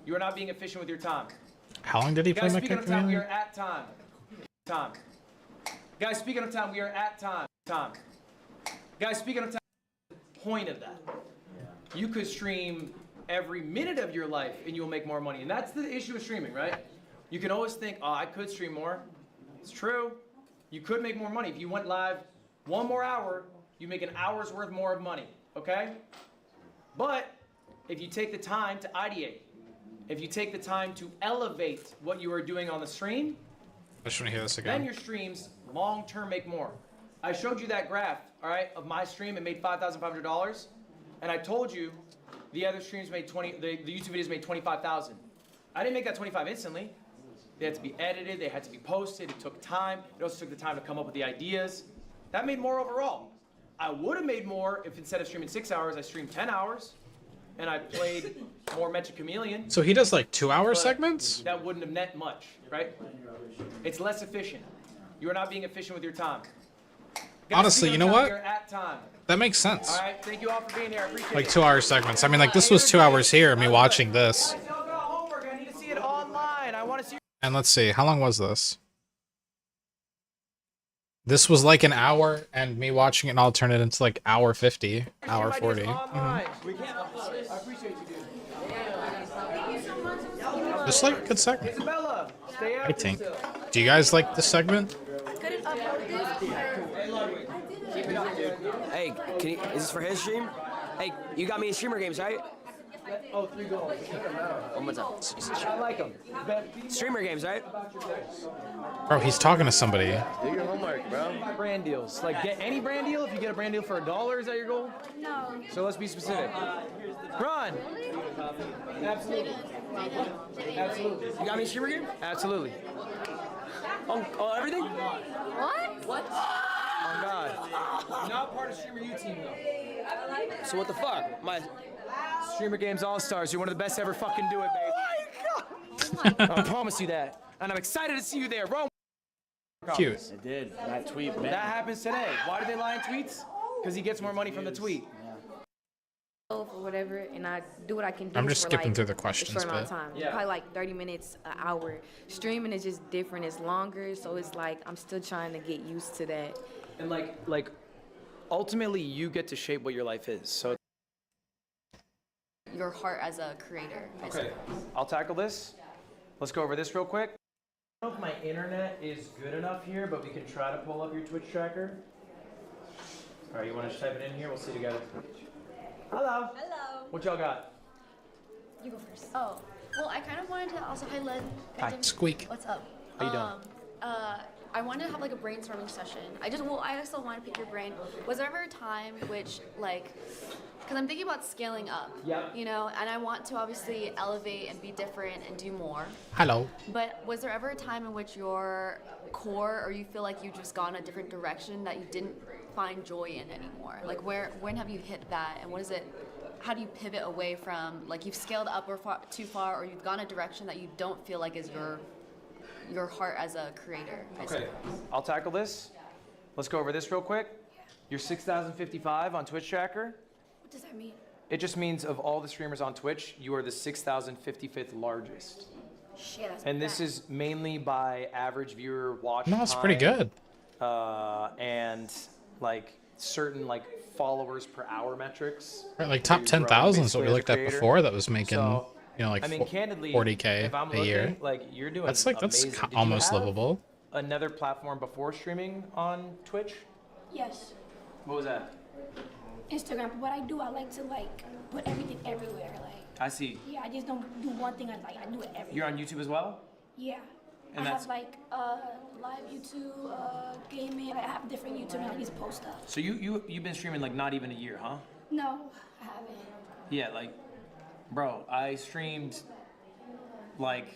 S2: You are not being efficient with your time.
S1: How long did he play
S2: Guys,
S1: Mecha
S2: speaking of time, we
S1: Chameleon?
S2: are at time. Guys, speaking of time, we are at time. Guys, speaking of time, the point of that. You could stream every minute of your life and you'll make more money. And that's the issue with streaming, right? You can always think, oh, I could stream more. It's true. You could make more money. If you went live 1 more hour, you make an hour's worth more of money, okay? But if you take the time to ideate, if you take the time to elevate what you are doing on the stream,
S1: I just want to hear this
S2: then
S1: again.
S2: your streams long-term make more. I showed you that graph, all right, of my stream. It made $5,500, and I told you the other streams made the YouTube videos made $25,000. I didn't make that 25 instantly. They had to be edited. They had to be posted. It took time. It also took the time to come up with the ideas. That made more overall. I would have made more if instead of streaming 6 hours, I streamed 10 hours. and I played more Magic Chameleon,
S1: So he does like 2-hour
S2: but
S1: segments?
S2: that wouldn't have net much, right? It's less efficient. You are not being efficient with your time. Gotta
S1: Honestly,
S2: speak
S1: you
S2: on
S1: know
S2: time,
S1: what?
S2: you're at time.
S1: That makes sense.
S2: All right, thank you all for being here. I appreciate
S1: Like
S2: it.
S1: 2-hour segments. I mean, like this was 2 hours here, me watching this.
S2: Guys, y'all got homework. I need to see it online. I want to see.
S1: And let's see, how long was this? This was like an hour, and me watching it, and I'll turn it into like hour 50, hour 40.
S2: Online. We can't. I appreciate you, dude.
S1: Just like a good segment.
S2: Isabella, stay
S1: I
S2: after
S1: think.
S2: still.
S1: Do you guys like this segment?
S5: Couldn't upload this.
S6: Hey, is this for his stream? Hey, you got me in streamer games, right?
S2: Oh, 3 goals.
S6: One more time.
S2: I like them.
S6: Streamer games, right?
S1: Bro, he's talking to somebody.
S4: Do your homework, bro.
S2: Brand deals. Like, get any brand deal. If you get a brand deal for $1, is that your goal?
S5: No.
S2: So let's be specific. Run. Absolutely. Absolutely.
S6: You got me in streamer game?
S2: Absolutely.
S6: On everything?
S5: What?
S2: On God. Not part of Streamer U team though.
S6: So what the fuck? My
S2: Streamer Games All Stars. You're one of the best to ever fucking do it, baby. I promise you that. And I'm excited to see you there. Rome.
S1: Cute.
S10: It did. That tweet.
S2: That happens today. Why do they lie in tweets? Because he gets more money from the tweet.
S13: Or whatever, and I do what I can do.
S1: I'm just
S13: for,
S1: skipping
S13: like,
S1: through the
S13: a
S1: questions
S13: short amount
S1: bit.
S13: of time.
S2: Yeah.
S13: Probably like 30 minutes, an hour. Streaming is just different. It's longer, so it's like I'm still trying to get used to that.
S2: And like, ultimately, you get to shape what your life is. So.
S3: Your heart as a creator.
S2: Okay, I'll tackle this. Let's go over this real quick. I don't know if my internet is good enough here, but we can try to pull up your Twitch tracker. All right, you want to just type it in here? We'll see together. Hello.
S3: Hello.
S2: What y'all got?
S3: You go first. Oh, well, I kind of wanted to also highlight.
S1: Hi. Squeak.
S3: What's up?
S1: How you doing?
S3: I wanted to have like a brainstorming session. I also want to pick your brain. Was there ever a time which like, because I'm thinking about scaling up.
S2: Yep.
S3: You know, and I want to obviously elevate and be different and do more.
S1: Hello.
S3: But was there ever a time in which your core, or you feel like you've just gone a different direction that you didn't find joy in anymore? Like when have you hit that, and what is it? How do you pivot away from, like, you've scaled up or too far, or you've gone a direction that you don't feel like is your heart as a creator?
S2: Okay, I'll tackle this. Let's go over this real quick. You're 6,055 on Twitch tracker.
S5: What does that mean?
S2: It just means of all the streamers on Twitch, you are the 6,055th largest.
S5: Shit, that's
S2: And this
S5: bad.
S2: is mainly by average viewer watch
S1: No, it's pretty
S2: time,
S1: good.
S2: and like certain like followers per hour metrics.
S1: Right, like top
S2: to
S1: 10,000
S2: grow
S1: is what we
S2: basically as a
S1: looked at
S2: creator.
S1: before that was making,
S2: So,
S1: you know, like
S2: I mean, candidly,
S1: 40K
S2: if I'm
S1: a year.
S2: looking, like you're doing
S1: That's like,
S2: amazing.
S1: that's
S2: Did you
S1: almost
S2: have
S1: livable.
S2: Another platform before streaming on Twitch?
S5: Yes.
S2: What was that?
S5: Instagram. But what I do, I like to like put everything everywhere. Like,
S2: I see.
S5: yeah, I just don't do one thing. I do it everywhere.
S2: You're on YouTube as well?
S5: Yeah.
S2: And
S5: I
S2: that's
S5: have like live YouTube, gaming. I have different YouTube and I just post stuff.
S2: so you've been streaming like not even a year, huh?
S5: No, I haven't.
S2: Yeah, like, bro, I streamed like,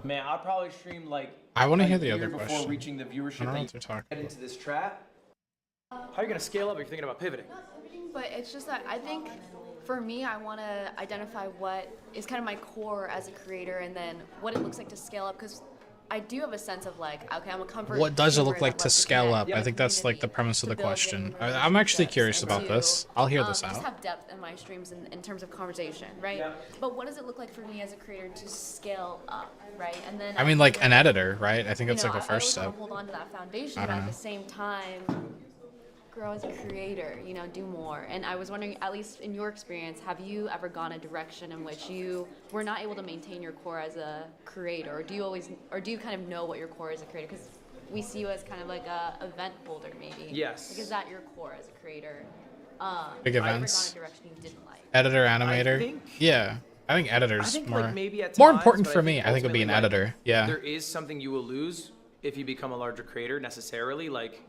S2: man, I probably streamed like.
S1: I wanna
S2: a
S1: hear the
S2: year
S1: other
S2: before
S1: question.
S2: reaching the viewership.
S1: I don't know
S2: that
S1: what they're talking
S2: Get into this trap. How are you gonna scale up if you're thinking about pivoting?
S3: But it's just that I think for me, I want to identify what is kind of my core as a creator, and then what it looks like to scale up, because I do have a sense of like, okay, I'm a comfort.
S1: What does it
S3: streamer
S1: look like
S3: that
S1: to
S3: loves
S1: scale
S3: connect
S1: up?
S3: with
S1: I think that's like the
S3: community,
S1: premise of
S3: to
S1: the
S3: build
S1: question.
S3: in
S1: I'm actually
S3: relationships,
S1: curious
S3: and
S1: about
S3: to,
S1: this. I'll hear this
S3: just
S1: out.
S3: have depth in my streams in terms of conversation, right?
S2: Yeah.
S3: But what does it look like for me as a creator to scale up, right? And then
S1: I mean, like an editor, right? I think
S3: you
S1: that's
S3: know,
S1: like a first
S3: I always
S1: step.
S3: wanna hold on to that foundation,
S1: I
S3: but
S1: don't
S3: at
S1: know.
S3: the same time, grow as a creator, you know, do more. And I was wondering, at least in your experience, have you ever gone a direction in which you were not able to maintain your core as a creator, or do you kind of know what your core is as a creator? Because we see you as kind of like a event holder, maybe.
S2: Yes.
S3: Like, is that your core as a creator?
S1: Big
S3: have you ever
S1: events.
S3: gone a direction you didn't like?
S1: Editor, animator.
S2: think-
S1: Yeah. I think editor's
S2: I think
S1: more,
S2: like maybe at
S1: more
S2: times,
S1: important
S2: but
S1: for me. I think it would be an
S2: ultimately, like,
S1: editor. Yeah.
S2: There is something you will lose if you become a larger creator necessarily. Like,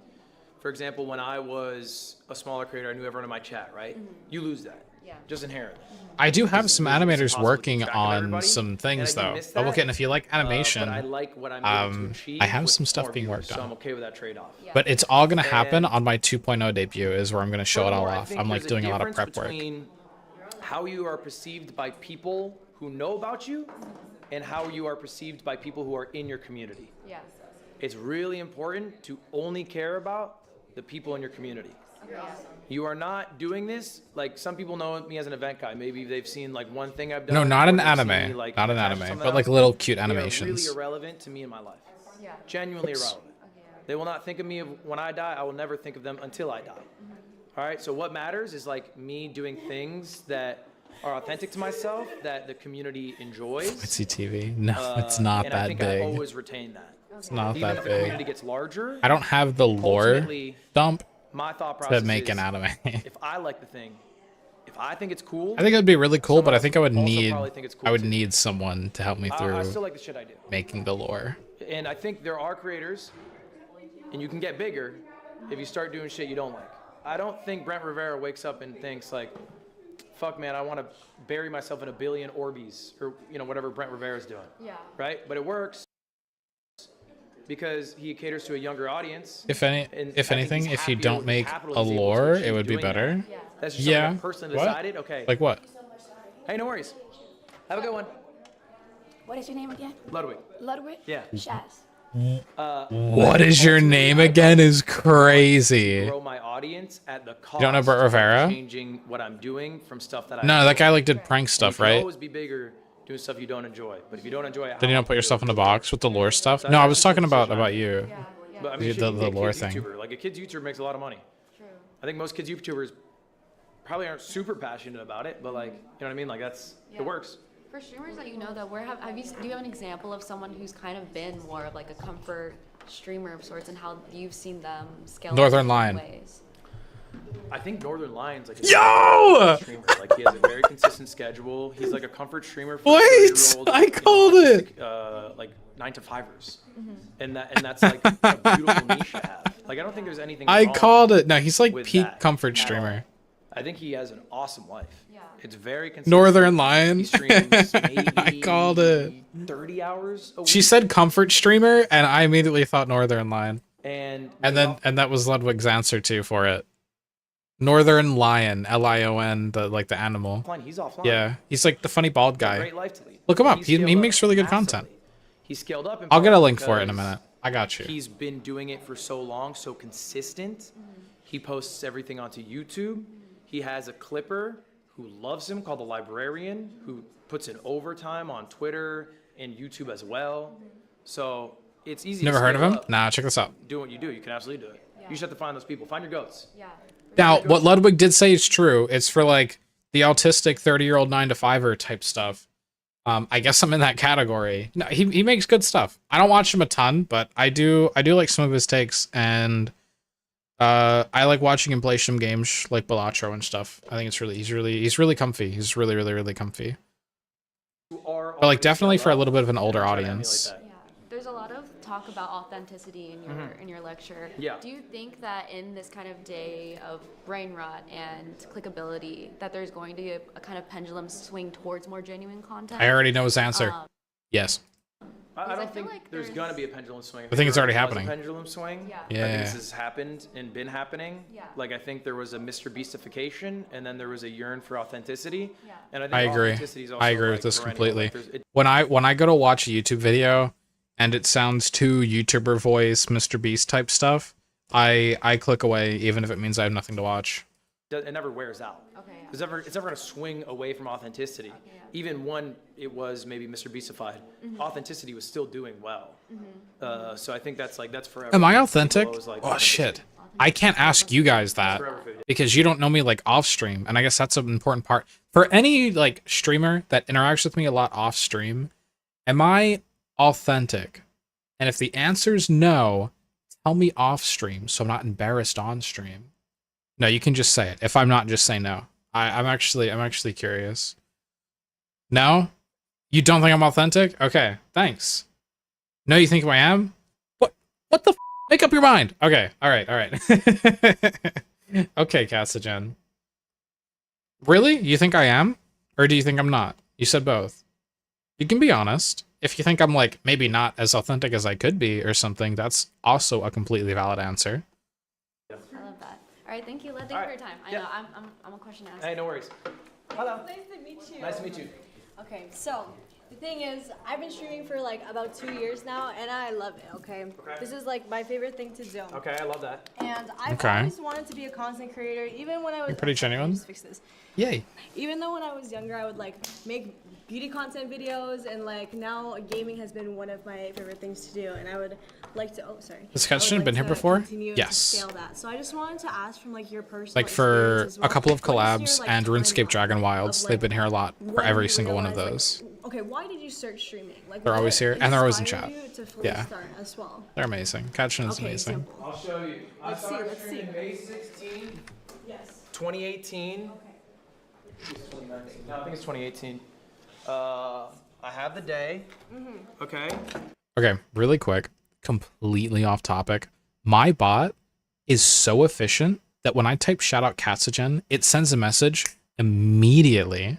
S2: for example, when I was a smaller creator, I knew everyone in my chat, right? You lose that. just inherently.
S1: I do have some
S2: It's
S1: animators
S2: impossible to keep
S1: working
S2: track of
S1: on
S2: everybody,
S1: some
S2: and
S1: things
S2: I do
S1: though.
S2: miss
S1: But
S2: that,
S1: okay, and if you like animation,
S2: but I like what I'm able to achieve
S1: I have
S2: with
S1: some stuff
S2: more
S1: being
S2: viewers,
S1: worked
S2: so I'm
S1: on.
S2: okay with that trade-off.
S1: But it's all gonna happen
S2: And
S1: on my 2.0 debut is where I'm gonna show it all
S2: furthermore, I
S1: off.
S2: think
S1: I'm like
S2: there's
S1: doing a lot of
S2: difference
S1: prep work.
S2: between how you are perceived by people who know about you and how you are perceived by people who are in your community.
S3: Yeah.
S2: It's really important to only care about the people in your community. You are not doing this, like some people know me as an event guy. Maybe they've seen like one thing I've done.
S1: No, not
S2: or
S1: an
S2: they've seen
S1: anime.
S2: me, like,
S1: Not an
S2: attach
S1: anime,
S2: something
S1: but like
S2: else.
S1: little cute
S2: They are
S1: animations.
S2: really irrelevant to me in my life.
S3: Yeah.
S2: Genuinely irrelevant. They will not think of me when I die. I will never think of them until I die. All right, so what matters is like me doing things that are authentic to myself, that the community enjoys.
S1: It's TV. No, it's not
S2: and
S1: that
S2: I think
S1: big.
S2: I always retain that.
S1: It's not
S2: Even
S1: that
S2: if the
S1: big.
S2: community gets larger,
S1: I don't have the lore
S2: ultimately,
S1: dump
S2: my thought
S1: to
S2: process
S1: make
S2: is,
S1: an anime.
S2: if I like the thing, if I think it's cool,
S1: I think it would be really cool, but I think I would
S2: also
S1: need
S2: probably think it's cool
S1: I would
S2: too.
S1: need someone to help me
S2: I
S1: through
S2: still like the shit I do.
S1: making the lore.
S2: And I think there are creators, and you can get bigger if you start doing shit you don't like. I don't think Brent Rivera wakes up and thinks like, fuck man, I want to bury myself in a billion Orbeez, or whatever Brent Rivera's doing.
S3: Yeah.
S2: Right? But it works because he caters to a younger audience.
S1: If
S2: and I think
S1: anything,
S2: he's
S1: if you
S2: happier
S1: don't
S2: with
S1: make
S2: capital
S1: a
S2: he's able to
S1: lore,
S2: achieve
S1: it would be
S2: doing that.
S1: better.
S2: That's just something
S1: Yeah.
S2: that person
S1: What?
S2: decided, okay.
S1: Like what?
S2: Hey, no worries. Have a good one.
S5: What is your name again?
S2: Ludwig.
S5: Ludwig?
S2: Yeah.
S5: Shaz.
S1: What is your name again is crazy.
S2: Grow my audience at the cost
S1: You don't know Brett Rivera?
S2: of changing what I'm doing from stuff that I
S1: No,
S2: enjoy.
S1: that guy like did prank
S2: And
S1: stuff,
S2: you can
S1: right?
S2: always be bigger doing stuff you don't enjoy. But if you don't enjoy it,
S1: Then you
S2: how
S1: don't put yourself in a
S2: do you enjoy it?
S1: box with the lore stuff.
S2: So
S1: No, I
S2: that's
S1: was
S2: just a
S1: talking about
S2: decision.
S1: you.
S2: But I mean,
S1: The-
S2: shit, you
S1: the
S2: can be a
S1: lore
S2: kid's
S1: thing.
S2: YouTuber. Like a kid's YouTuber makes a lot of money.
S3: True.
S2: I think most kids YouTubers probably aren't super passionate about it, but like, you know what I mean? Like it works.
S3: For streamers that you know that do you have an example of someone who's kind of been more of like a comfort streamer of sorts and how you've seen them scale
S1: Northern
S3: in
S1: Lion.
S3: ways?
S2: I think Northern Lions like a
S1: Yo!
S2: streamer. Like he has a very consistent schedule. He's like a comfort streamer for
S1: Wait,
S2: 30-year-old,
S1: I called it.
S2: like 9-to-5ers, and that's like a beautiful niche to have. Like I don't think there's anything.
S1: I
S2: wrong
S1: called it. No, he's like
S2: with
S1: peak
S2: that
S1: comfort
S2: at all.
S1: streamer.
S2: I think he has an awesome life. Yeah. It's very consistent.
S1: Northern Lion.
S2: He streams maybe
S1: I called it.
S2: 30 hours a week.
S1: She said comfort streamer, and I immediately thought Northern Lion.
S2: And
S1: that was Ludwig's answer too for it. Northern Lion, Lion, the animal.
S2: Offline, he's offline.
S1: Yeah, he's like the funny bald
S2: He's got a
S1: guy.
S2: great life to lead.
S1: Look him up.
S2: He's
S1: He
S2: scaled
S1: makes
S2: up
S1: really good
S2: massively.
S1: content.
S2: He's scaled up. In
S1: I'll get a
S2: part
S1: link for it in a
S2: because
S1: minute. I got you.
S2: He's been doing it for so long, so consistent. He posts everything onto YouTube. He has a clipper who loves him called the Librarian, who puts in overtime on Twitter and YouTube as well. So it's easy.
S1: Never
S2: to
S1: heard of
S2: scale
S1: him?
S2: up.
S1: Nah, check this out.
S2: Do what you do. You can absolutely do it. You just have to find those people. Find your goats.
S3: Yeah.
S1: Now, what Ludwig did say is true. It's for like the autistic 30-year-old 9-to-5er type stuff. I guess I'm in that category. No, he makes good stuff. I don't watch him a ton, but I do like some of his takes, and I like watching him play some games like Balatro and stuff. I think it's he's really comfy. He's really comfy. But like definitely for a little bit of an older audience.
S3: Yeah. There's a lot of talk about authenticity in your lecture.
S2: Yeah.
S3: Do you think that in this kind of day of brain rot and clickability that there's going to be a kind of pendulum swing towards more genuine content?
S1: I already know his answer. Yes.
S2: I don't think there's gonna be a pendulum swing.
S1: I think it's already
S2: there was
S1: happening.
S2: A pendulum swing.
S3: Yeah.
S2: I think
S1: Yeah.
S2: this has happened and been happening.
S3: Yeah.
S2: Like I think there was a Mr. Beastification, and then there was a yearn for authenticity.
S3: Yeah.
S2: And I think
S1: I agree.
S2: authenticity is also,
S1: I agree with
S2: like,
S1: this
S2: perennial.
S1: completely.
S2: Like, there's- it-
S1: When I go to watch a YouTube video and it sounds too YouTuber voice, Mr. Beast type stuff, I click away even if it means I have nothing to watch.
S2: it never wears out.
S3: Okay. Yeah.
S2: It's never gonna swing away from authenticity. Even when it was maybe Mr. Beastified, authenticity was still doing well. So I think that's forever.
S1: Am I
S2: People
S1: authentic?
S2: always like
S1: Oh
S2: authenticity.
S1: shit. I can't ask you guys that
S2: Forever food.
S1: because you don't know me like off stream, and I guess that's an important part. For any like streamer that interacts with me a lot off stream, am I authentic? And if the answer's no, tell me off stream so I'm not embarrassed on stream. No, you can just say it. If I'm not, just say no. I'm actually curious. No? You don't think I'm authentic? Okay, thanks. No, you think I am? What the f? Make up your mind. Okay, alright. Okay, Cassagen. Really? You think I am? Or do you think I'm not? You said both. You can be honest. If you think I'm like maybe not as authentic as I could be or something, that's also a completely valid answer.
S3: I love that. All right, thank you. Thank you for your time. I know I'm a question asker.
S2: Hey, no worries. Hello.
S14: Nice to meet you.
S2: Nice to meet you.
S14: Okay, so the thing is, I've been streaming for like about 2 years now, and I love it. Okay. This is like my favorite thing to do.
S2: Okay, I love that.
S14: And I've always wanted to be a content creator, even when I was.
S1: You're pretty genuine.
S14: Just fix this.
S1: Yay.
S14: Even though when I was younger, I would like make beauty content videos, and like now gaming has been one of my favorite things to do, and I would like to. Oh, sorry.
S1: Has Ketchin been here before?
S14: Yes. To scale that. So I just wanted to ask from like your personal.
S1: Like for
S14: experience as well,
S1: a couple of
S14: what is
S1: collabs
S14: your, like,
S1: and RuneScape
S14: timeline
S1: Dragon Wilds,
S14: of,
S1: they've
S14: like,
S1: been here a lot for
S14: when
S1: every
S14: you
S1: single one of
S14: realized,
S1: those.
S14: like, okay, why did you start streaming? Like,
S1: They're
S14: what
S1: always here, and they're always in
S14: inspired
S1: chat.
S14: you to fully
S1: Yeah.
S14: start as well?
S1: They're amazing. Ketchin is
S14: Okay,
S1: amazing.
S14: simple.
S2: I'll show you. I
S14: Let's see,
S2: started
S14: let's
S2: streaming
S14: see.
S2: May 16,
S14: Yes.
S2: 2018. No, I think it's 2018. I have the day. Okay.
S1: Okay, really quick, completely off topic. My bot is so efficient that when I type shout out Katsugen, it sends a message immediately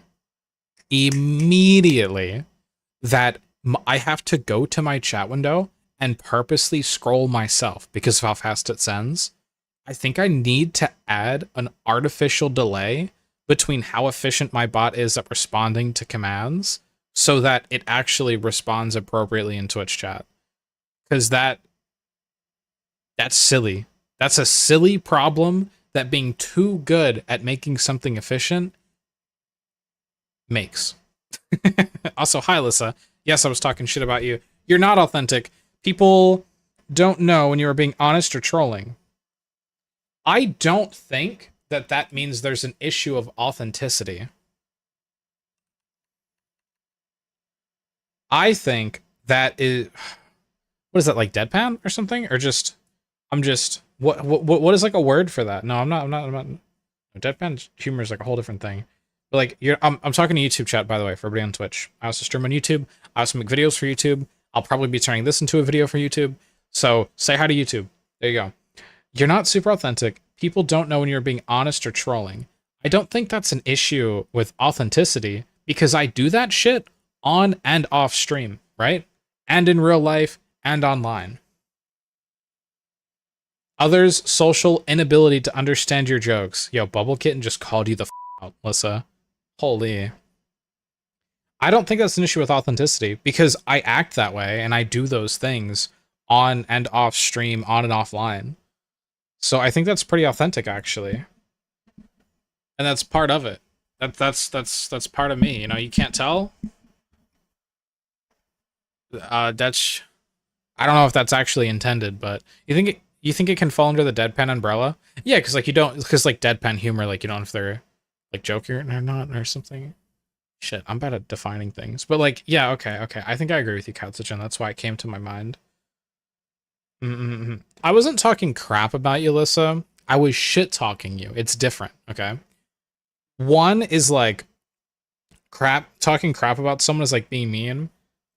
S1: that I have to go to my chat window and purposely scroll myself because of how fast it sends. I think I need to add an artificial delay between how efficient my bot is at responding to commands so that it actually responds appropriately in Twitch chat. Because that's silly. That's a silly problem that being too good at making something efficient makes. Also, hi, Alyssa. Yes, I was talking shit about you. You're not authentic. People don't know when you are being honest or trolling. I don't think that that means there's an issue of authenticity. I think that is, what is that, like deadpan or something? Or just, what is like a word for that? No, I'm not, deadpan humor is like a whole different thing. But like, I'm talking to YouTube chat, by the way, for everybody on Twitch. I also stream on YouTube. I also make videos for YouTube. I'll probably be turning this into a video for YouTube. So say hi to YouTube. There you go. You're not super authentic. People don't know when you're being honest or trolling. I don't think that's an issue with authenticity because I do that shit on and off stream, right? And in real life and online. Others' social inability to understand your jokes. Yo, Bubble Kitten just called you the out, Lissa. Holy. I don't think that's an issue with authenticity because I act that way and I do those things on and off stream, on and offline. So I think that's pretty authentic, actually. And that's part of it. That's part of me, you know, you can't tell. That's, I don't know if that's actually intended, but you think it can fall under the deadpan umbrella? Yeah, because like you don't, because like deadpan humor, like you don't know if they're like joking or not or something. Shit, I'm bad at defining things, but like, yeah, okay. I think I agree with you, Katsuchin. That's why it came to my mind. I wasn't talking crap about you, Lissa. I was shit talking you. It's different, okay? One is like talking crap about someone is like being mean.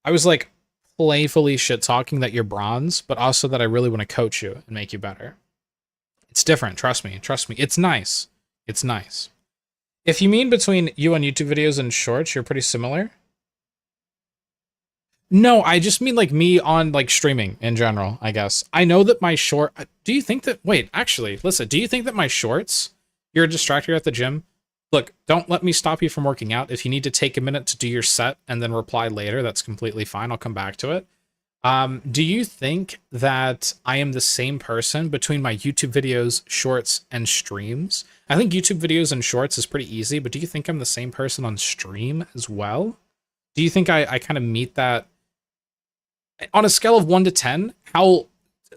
S1: I was like playfully shit talking that you're bronze, but also that I really want to coach you and make you better. It's different, trust me. It's nice. It's nice. If you mean between you on YouTube videos and shorts, you're pretty similar. No, I just mean like me on like streaming in general, I guess. I know that my do you think that, wait, actually, listen, do you think that my shorts, you're a distractor at the gym? Look, don't let me stop you from working out. If you need to take a minute to do your set and then reply later, that's completely fine. I'll come back to it. Do you think that I am the same person between my YouTube videos, shorts, and streams? I think YouTube videos and shorts is pretty easy, but do you think I'm the same person on stream as well? Do you think I kind of meet that? On a scale of 1 to 10, how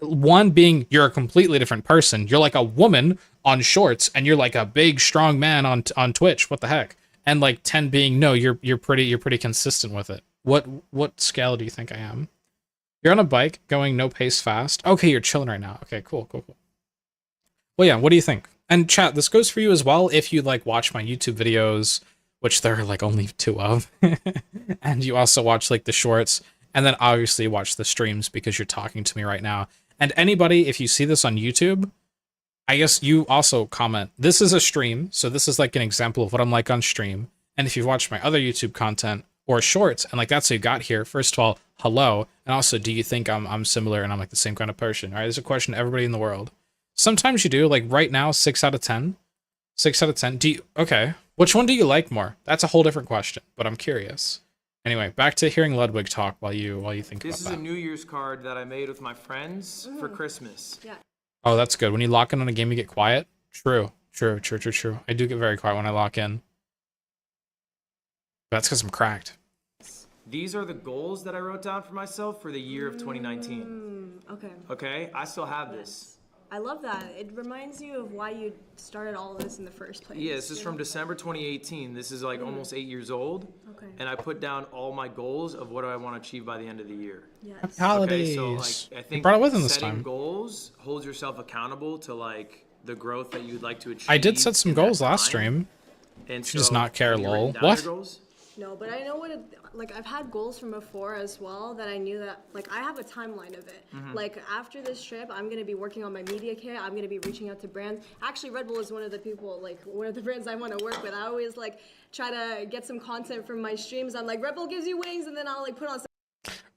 S1: 1 being you're a completely different person, you're like a woman on shorts, and you're like a big strong man on Twitch. What the heck? And like 10 being no, you're pretty consistent with it. What scale do you think I am? You're on a bike going no pace fast. Okay, you're chilling right now. Okay, cool. Well, yeah. What do you think? And chat, this goes for you as well. If you like watch my YouTube videos, which there are like only 2 of, and you also watch like the shorts. And then obviously watch the streams because you're talking to me right now. And anybody, if you see this on YouTube, I guess you also comment. This is a stream, so this is like an example of what I'm like on stream. And if you've watched my other YouTube content or shorts, and like that's how you got here, first of all, hello. And also, do you think I'm similar and I'm like the same kind of person? All right, there's a question to everybody in the world. Sometimes you do, like right now, 6 out of 10. 6 out of 10. Do you, okay. Which one do you like more? That's a whole different question, but I'm curious. Anyway, back to hearing Ludwig talk while you think
S2: This is
S1: about
S2: a
S1: that.
S2: New Year's card that I made with my friends for Christmas.
S14: Yeah.
S1: Oh, that's good. When you lock in on a game, you get quiet. True. I do get very quiet when I lock in. That's because I'm cracked.
S2: These are the goals that I wrote down for myself for the year of 2019.
S14: Okay.
S2: Okay, I still have this.
S14: I love that. It reminds you of why you started all of this in the first place.
S2: Yeah, this is from December 2018. This is like almost 8 years old.
S14: Okay.
S2: And I put down all my goals of what I want to achieve by the end of the year.
S14: Yes.
S1: Happy holidays.
S2: Okay, so like I think
S1: you brought it with him this
S2: setting
S1: time.
S2: goals holds yourself accountable to like the growth that you'd like to achieve.
S1: I did set some
S2: in that
S1: goals last
S2: time.
S1: stream.
S2: And
S1: She does
S2: so,
S1: not care,
S2: have you written
S1: lol.
S2: down
S1: What?
S2: your goals?
S14: No, but I know what like I've had goals from before as well that I knew that like I have a timeline of it. Like after this trip, I'm gonna be working on my media kit. I'm gonna be reaching out to brands. Actually, Red Bull is one of the people like one of the brands I want to work with. I always like try to get some content from my streams. I'm like Red Bull gives you wings, and then I'll like put on.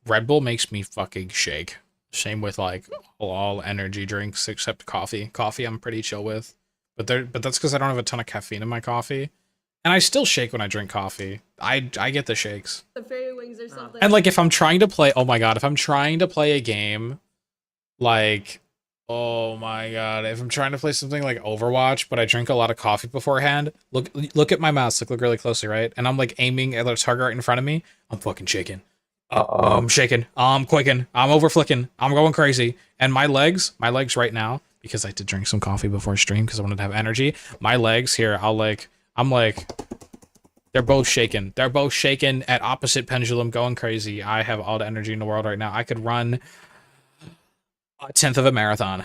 S1: Red Bull makes me fucking shake. Same with like all energy drinks except coffee. Coffee I'm pretty chill with, but that's because I don't have a ton of caffeine in my coffee, and I still shake when I drink coffee. I get the shakes.
S14: The fairy wings or something.
S1: And like if I'm trying to play, oh my god, if I'm trying to play a game, like, oh my god, if I'm trying to play something like Overwatch, but I drink a lot of coffee beforehand, look at my mouse, look really closely, right? And I'm like aiming at the target right in front of me, I'm fucking shaking. I'm shaking, I'm quaking, I'm over flicking, I'm going crazy. And my legs right now, because I did drink some coffee before stream because I wanted to have energy, my legs here, I'm like, they're both shaking. They're both shaking at opposite pendulum, going crazy. I have all the energy in the world right now. I could run a 10th of a marathon.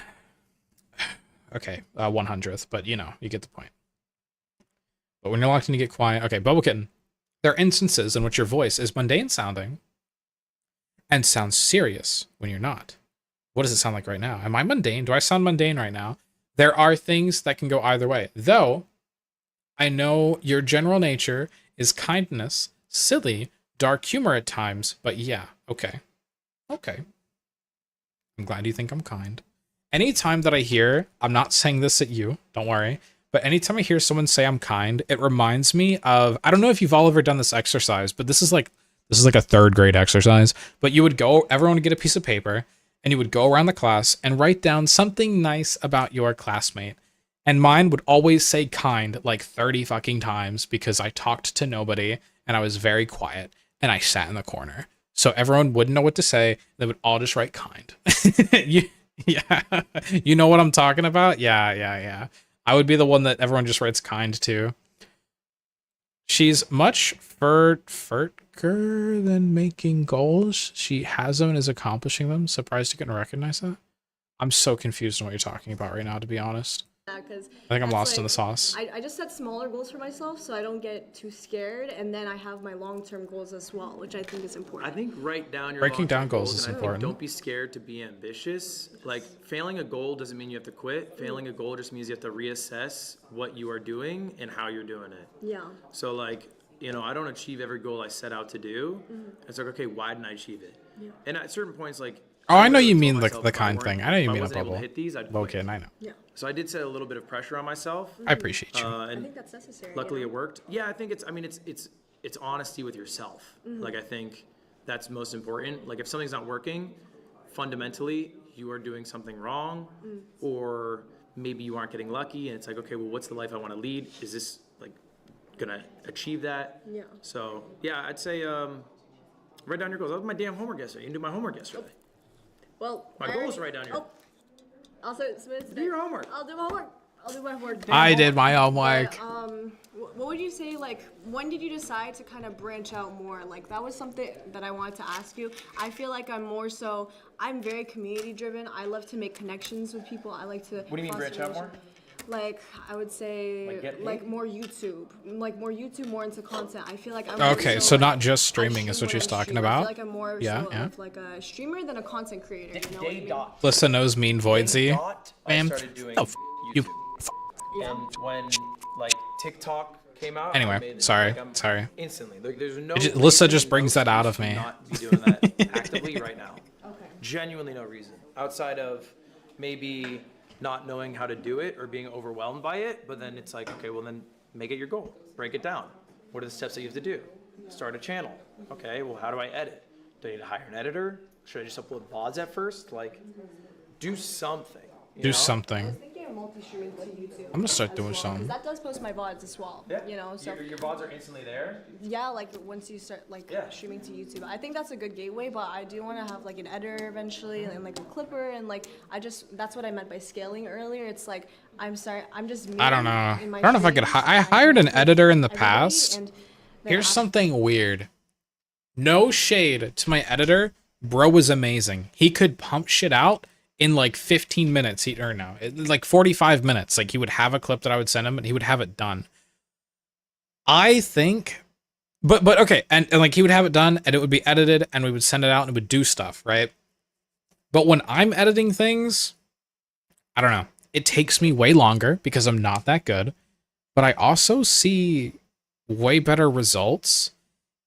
S1: Okay, 100th, but you know, you get the point. But when you're locked in, you get quiet. Okay, Bubble Kitten. There are instances in which your voice is mundane sounding and sounds serious when you're not. What does it sound like right now? Am I mundane? Do I sound mundane right now? There are things that can go either way. Though, I know your general nature is kindness, silly, dark humor at times, but yeah, okay. Okay. I'm glad you think I'm kind. Anytime that I hear, I'm not saying this at you, don't worry, but anytime I hear someone say I'm kind, it reminds me of, I don't know if you've all ever done this exercise, but this is like a 3rd grade exercise, but you would go, everyone would get a piece of paper, and you would go around the class and write down something nice about your classmate. And mine would always say kind like 30 fucking times because I talked to nobody and I was very quiet and I sat in the corner. So everyone wouldn't know what to say. They would all just write kind. Yeah. You know what I'm talking about? Yeah. I would be the one that everyone just writes kind to. She's much further than making goals. She has them and is accomplishing them. Surprised you couldn't recognize that? I'm so confused on what you're talking about right now, to be honest. I think I'm lost in the sauce.
S14: I just set smaller goals for myself so I don't get too scared, and then I have my long-term goals as well, which I think is important.
S2: I think write down your
S1: Breaking down
S2: long-term
S1: goals is
S2: and I think
S1: important.
S2: don't be scared to be ambitious. Like failing a goal doesn't mean you have to quit. Failing a goal just means you have to reassess what you are doing and how you're doing it.
S14: Yeah.
S2: So like, you know, I don't achieve every goal I set out to do. It's like, okay, why didn't I achieve it?
S14: Yeah.
S2: And at certain points, like,
S1: Oh, I know you
S2: told
S1: mean
S2: myself
S1: the
S2: if I
S1: kind
S2: weren't-
S1: thing. I know you
S2: if
S1: mean a
S2: wasn't able to
S1: bubble.
S2: hit these, I'd
S1: Okay,
S2: quit.
S1: I know.
S14: Yeah.
S2: So I did set a little bit of pressure on myself.
S1: I appreciate you.
S2: And
S14: I think that's necessary.
S2: luckily
S14: yeah.
S2: it worked. Yeah, I think it's honesty with yourself. Like I think that's most important. Like if something's not working, fundamentally you are doing something wrong, or maybe you aren't getting lucky, and it's like, okay, well, what's the life I want to lead? Is this like gonna achieve that?
S14: Yeah.
S2: So yeah, I'd say write down your goals. That was my damn homework yesterday. You didn't do my homework yesterday.
S14: Well,
S2: My goal is to write down your.
S14: Also, submit
S2: Do your homework.
S14: I'll do my homework.
S1: I did my homework.
S14: What would you say, like, when did you decide to kind of branch out more? Like, that was something that I wanted to ask you. I feel like I'm very community driven. I love to make connections with people. I like to.
S2: What do you mean branch out more?
S14: Like, I would say,
S2: Like
S14: more YouTube. More into content. I feel like I'm
S1: Okay,
S14: more
S1: so
S14: like,
S1: not just
S14: I
S1: streaming is
S14: stream
S1: what
S14: when
S1: she's
S14: I
S1: talking
S14: stream. I
S1: about.
S14: feel like I'm more
S1: Yeah,
S14: so
S1: yeah.
S14: of like a streamer than a content creator. You know what I mean?
S1: Lissa knows mean voidsy.
S2: I
S1: Ma'am,
S2: started doing
S1: the f You
S2: And when like TikTok came out, I
S1: Anyway,
S2: made it,
S1: sorry,
S2: like, I'm
S1: sorry.
S2: Instantly, like, there's no.
S1: Lissa just
S2: reason,
S1: brings
S2: no
S1: that out of
S2: excuse to
S1: me.
S2: Not be doing that actively right now. Okay. Genuinely no reason outside of maybe not knowing how to do it or being overwhelmed by it. But then it's like, okay, well then make it your goal. Break it down. What are the steps that you have to do? Start a channel. Okay, well how do I edit? Do I need to hire an editor? Should I just upload VODs at first? Like, do something. You
S1: Do
S2: know?
S1: something.
S14: Thinking of multi-streaming to YouTube.
S1: I'm gonna start
S14: as
S1: doing
S14: well,
S1: some.
S14: 'cause that does post my VODs as well.
S2: Yeah.
S14: You know, so
S2: Your VODs are instantly there.
S14: yeah, like once you start like streaming to YouTube, I think that's a good gateway. But I do want to have like an editor eventually, and like a clipper, and like that's what I meant by scaling earlier. It's like I'm sorry, I'm just.
S1: I don't know.
S14: in my
S1: I don't know if I could. I hired an editor in the past.
S14: and
S1: Here's something weird. No shade to my editor. Bro was amazing. He could pump shit out in like 15 minutes. Or no, like 45 minutes. Like he would have a clip that I would send him and he would have it done. I think, but okay. And like he would have it done and it would be edited and we would send it out and it would do stuff, right? But when I'm editing things, I don't know. It takes me way longer because I'm not that good, but I also see way better results.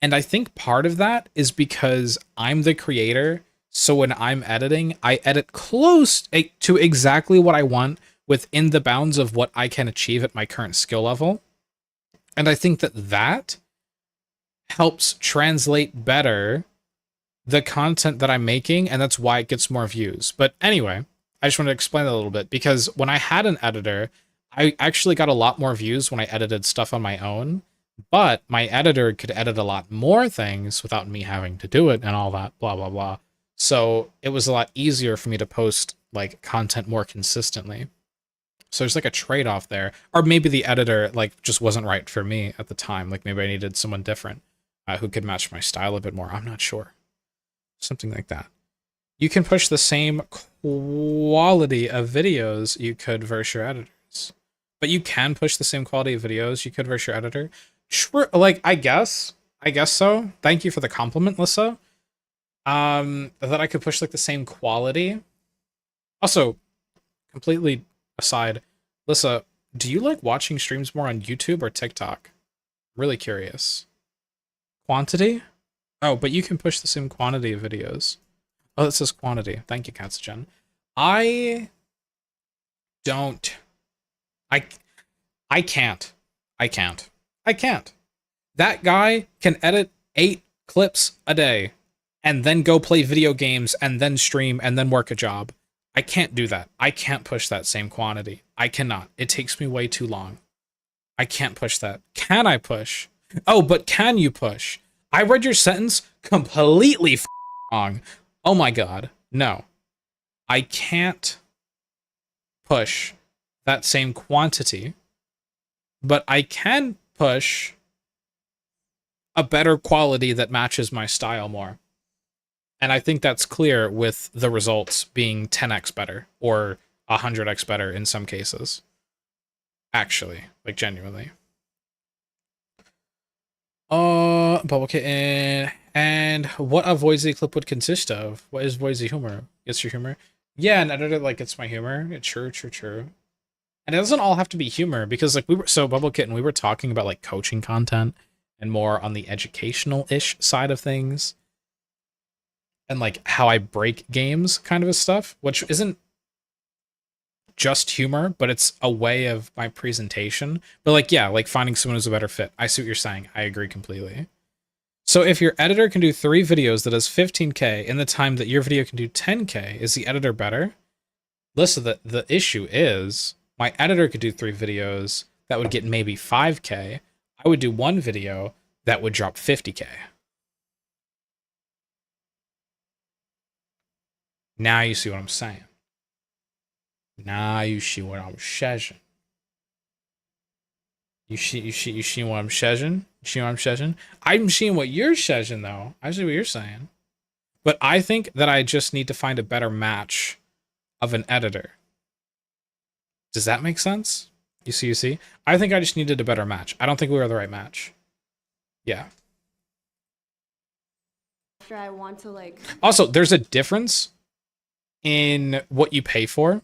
S1: And I think part of that is because I'm the creator. So when I'm editing, I edit close to exactly what I want within the bounds of what I can achieve at my current skill level. And I think that helps translate better the content that I'm making. And that's why it gets more views. But anyway, I just want to explain that a little bit because when I had an editor, I actually got a lot more views when I edited stuff on my own. But my editor could edit a lot more things without me having to do it and all that, blah, blah, blah. So it was a lot easier for me to post like content more consistently. So there's like a trade-off there. Or maybe the editor like just wasn't right for me at the time. Like maybe I needed someone different who could match my style a bit more. I'm not sure. Something like that. You can push the same quality of videos you could versus your editors. But you can push the same quality of videos you could versus your editor. Sure, like I guess so. Thank you for the compliment, Lissa. That I could push like the same quality. Also, completely aside, Lissa, do you like watching streams more on YouTube or TikTok? Really curious. Quantity? Oh, but you can push the same quantity of videos. Oh, it says quantity. Thank you, Katsugen. I don't. I can't. That guy can edit 8 clips a day and then go play video games and then stream and then work a job. I can't do that. I can't push that same quantity. I cannot. It takes me way too long. I can't push that. Can I push? Oh, but can you push? I read your sentence completely wrong. Oh my god. No. I can't push that same quantity, but I can push a better quality that matches my style more. And I think that's clear with the results being 10x better or 100x better in some cases. Actually, like genuinely. Bubble Kitten. And what a Voisey clip would consist of? What is Voisey humor? It's your humor? Yeah, and edited like it's my humor. It's true. And it doesn't all have to be humor because like Bubble Kitten, we were talking about like coaching content and more on the educational-ish side of things. And like how I break games kind of a stuff, which isn't just humor, but it's a way of my presentation. But like, yeah, like finding someone who's a better fit. I see what you're saying. I agree completely. So if your editor can do 3 videos that does 15K in the time that your video can do 10K, is the editor better? Listen, the issue is my editor could do 3 videos that would get maybe 5K. I would do 1 video that would drop 50K. Now you see what I'm saying. Now you see what I'm saying. You see what I'm saying? You see what I'm saying? I'm seeing what you're saying, though. I see what you're saying. But I think that I just need to find a better match of an editor. Does that make sense? You see? I think I just needed a better match. I don't think we were the right match. Yeah.
S14: After I want to like.
S1: Also, there's a difference in what you pay for.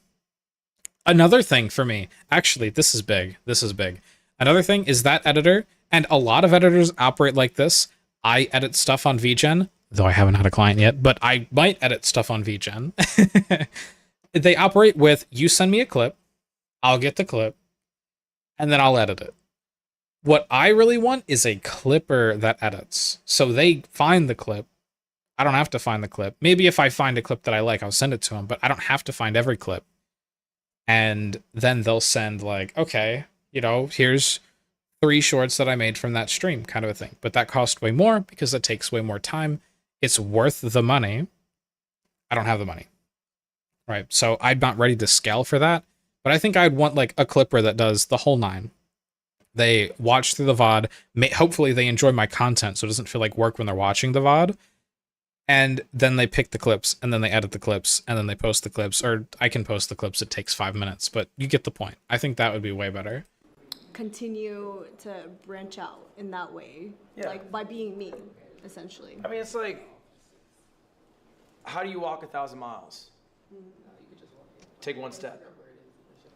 S1: Another thing for me, actually, this is big. This is big. Another thing is that editor, and a lot of editors operate like this. I edit stuff on VGen, though I haven't had a client yet, but I might edit stuff on VGen. They operate with, you send me a clip, I'll get the clip, and then I'll edit it. What I really want is a clipper that edits. So they find the clip. I don't have to find the clip. Maybe if I find a clip that I like, I'll send it to them, but I don't have to find every clip. And then they'll send like, okay, you know, here's 3 shorts that I made from that stream, kind of a thing. But that costs way more because it takes way more time. It's worth the money. I don't have the money. Right. So I'm not ready to scale for that. But I think I'd want like a clipper that does the whole 9. They watch through the VOD. Hopefully they enjoy my content so it doesn't feel like work when they're watching the VOD. And then they pick the clips, and then they edit the clips, and then they post the clips. Or I can post the clips. It takes 5 minutes, but you get the point. I think that would be way better.
S14: Continue to branch out in that way, like by being me, essentially.
S2: I mean, it's like, how do you walk 1,000 miles? Take one step.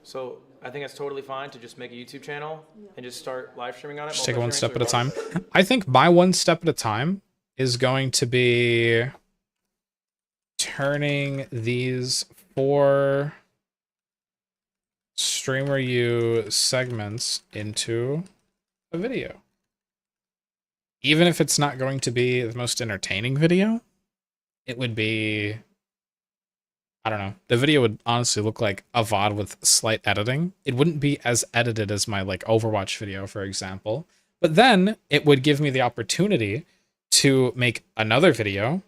S2: So I think it's totally fine to just make a YouTube channel and just start live streaming on it.
S1: Just take it one step at a time. I think my one step at a time is going to be turning these 4 Streamer U segments into a video. Even if it's not going to be the most entertaining video, it would be, I don't know, the video would honestly look like a VOD with slight editing. It wouldn't be as edited as my like Overwatch video, for example, but then it would give me the opportunity to make another video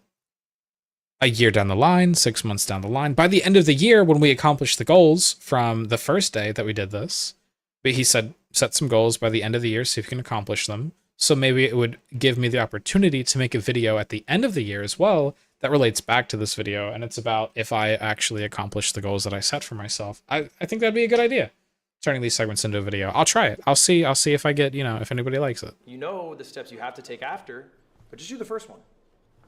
S1: a year down the line, 6 months down the line. By the end of the year, when we accomplish the goals from the first day that we did this, but he said, set some goals by the end of the year, see if you can accomplish them. So maybe it would give me the opportunity to make a video at the end of the year as well that relates back to this video. And it's about if I actually accomplish the goals that I set for myself. I think that'd be a good idea. Turning these segments into a video. I'll try it. I'll see if I get, if anybody likes it.
S2: You know the steps you have to take after, but just do the first one.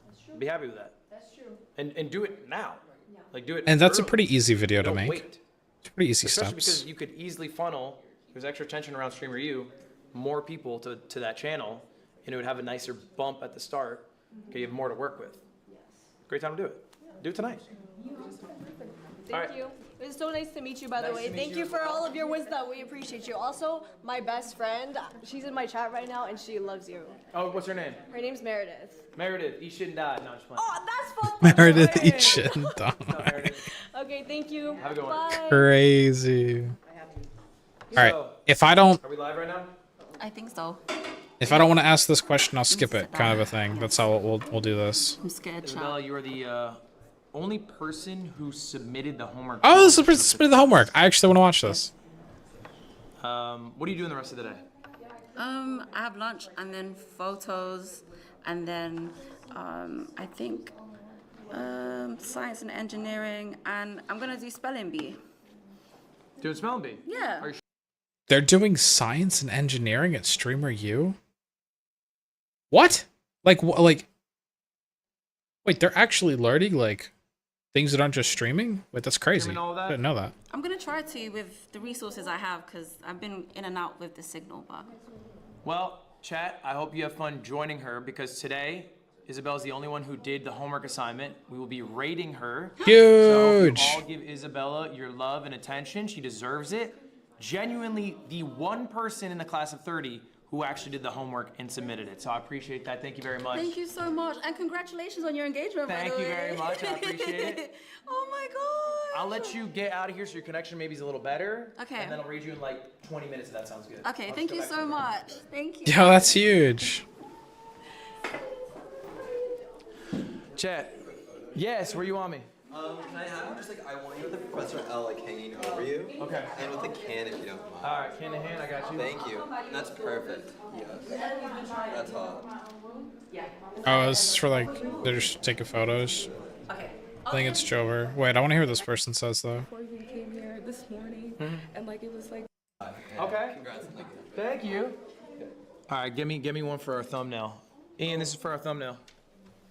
S14: That's true.
S2: Be happy with that.
S14: That's true.
S2: And do it now.
S14: Yeah.
S2: Like do it.
S1: And that's
S2: early.
S1: a pretty easy video to
S2: Don't
S1: make.
S2: Wait.
S1: It's pretty easy
S2: Especially
S1: steps.
S2: because you could easily funnel, there's extra tension around Streamer U, more people to that channel, and it would have a nicer bump at the start. Okay, you have more to work with.
S14: Yes.
S2: Great time to do it. Do it tonight.
S14: Thank you. It was so nice to meet you, by the way. Thank you for all of your wisdom. We appreciate you. Also, my best friend, she's in my chat right now, and she loves you.
S2: Oh, what's her name?
S14: Her name's Meredith.
S2: Meredith, eat shit and die. No, I'm just playing.
S14: Oh, that's fun.
S1: Meredith, eat shit and die.
S14: Okay, thank you.
S2: Have a good one.
S14: Bye.
S1: Crazy. All right. If I don't,
S2: Are we live right now?
S3: I think so.
S1: if I don't want to ask this question, I'll skip it, kind of a thing. That's how we'll do this.
S3: I'm scared,
S2: Isabella, you are the only person who submitted the homework.
S1: Oh, this is the person who submitted the homework. I actually want to watch this.
S2: What are you doing the rest of the day?
S15: I have lunch and then photos and then I think science and engineering, and I'm gonna do spelling bee.
S2: Doing spelling bee?
S15: Yeah.
S2: Are you
S1: They're doing science and engineering at Streamer U? What? Like, wait, they're actually learning, like, things that aren't just streaming? Wait, that's crazy.
S2: Streaming all of that?
S1: I didn't know that.
S15: I'm gonna try to with the resources I have because I've been in and out with the signal, but
S2: Well, chat, I hope you have fun joining her because today, Isabel's the only one who did the homework assignment. We will be rating her.
S1: Huge.
S2: So all give Isabella your love and attention. She deserves it. Genuinely the one person in the class of 30 who actually did the homework and submitted it. So I appreciate that. Thank you very much.
S15: thank you so much and congratulations on your engagement. by
S2: Thank
S15: the
S2: you
S15: way.
S2: very much. I appreciate it.
S15: Oh my god.
S2: I'll let you get out of here so your connection maybe is a little better.
S15: Okay.
S2: And then I'll read you in like 20 minutes if that sounds good.
S15: Okay,
S2: I'll
S15: thank
S2: just
S15: you
S2: go back
S15: so
S2: to bed.
S15: much. Thank you.
S1: Yo, that's huge.
S2: Chat. Yes, where you want me?
S16: Can I have just like I want you with the Professor L like hanging over you?
S2: Okay.
S16: And with the can if you don't mind.
S2: All right, hand in hand, I got you.
S16: Thank you. That's perfect. Yes. That's hot.
S1: Oh, this is for, like, they're just taking photos.
S15: Okay.
S1: I think it's Jover. Wait, I want to hear what this person says, though.
S17: Before we came here this morning, and like it was like.
S2: Okay.
S16: Congrats.
S2: Thank you. All right, give me one for our thumbnail. Ian, this is for our thumbnail.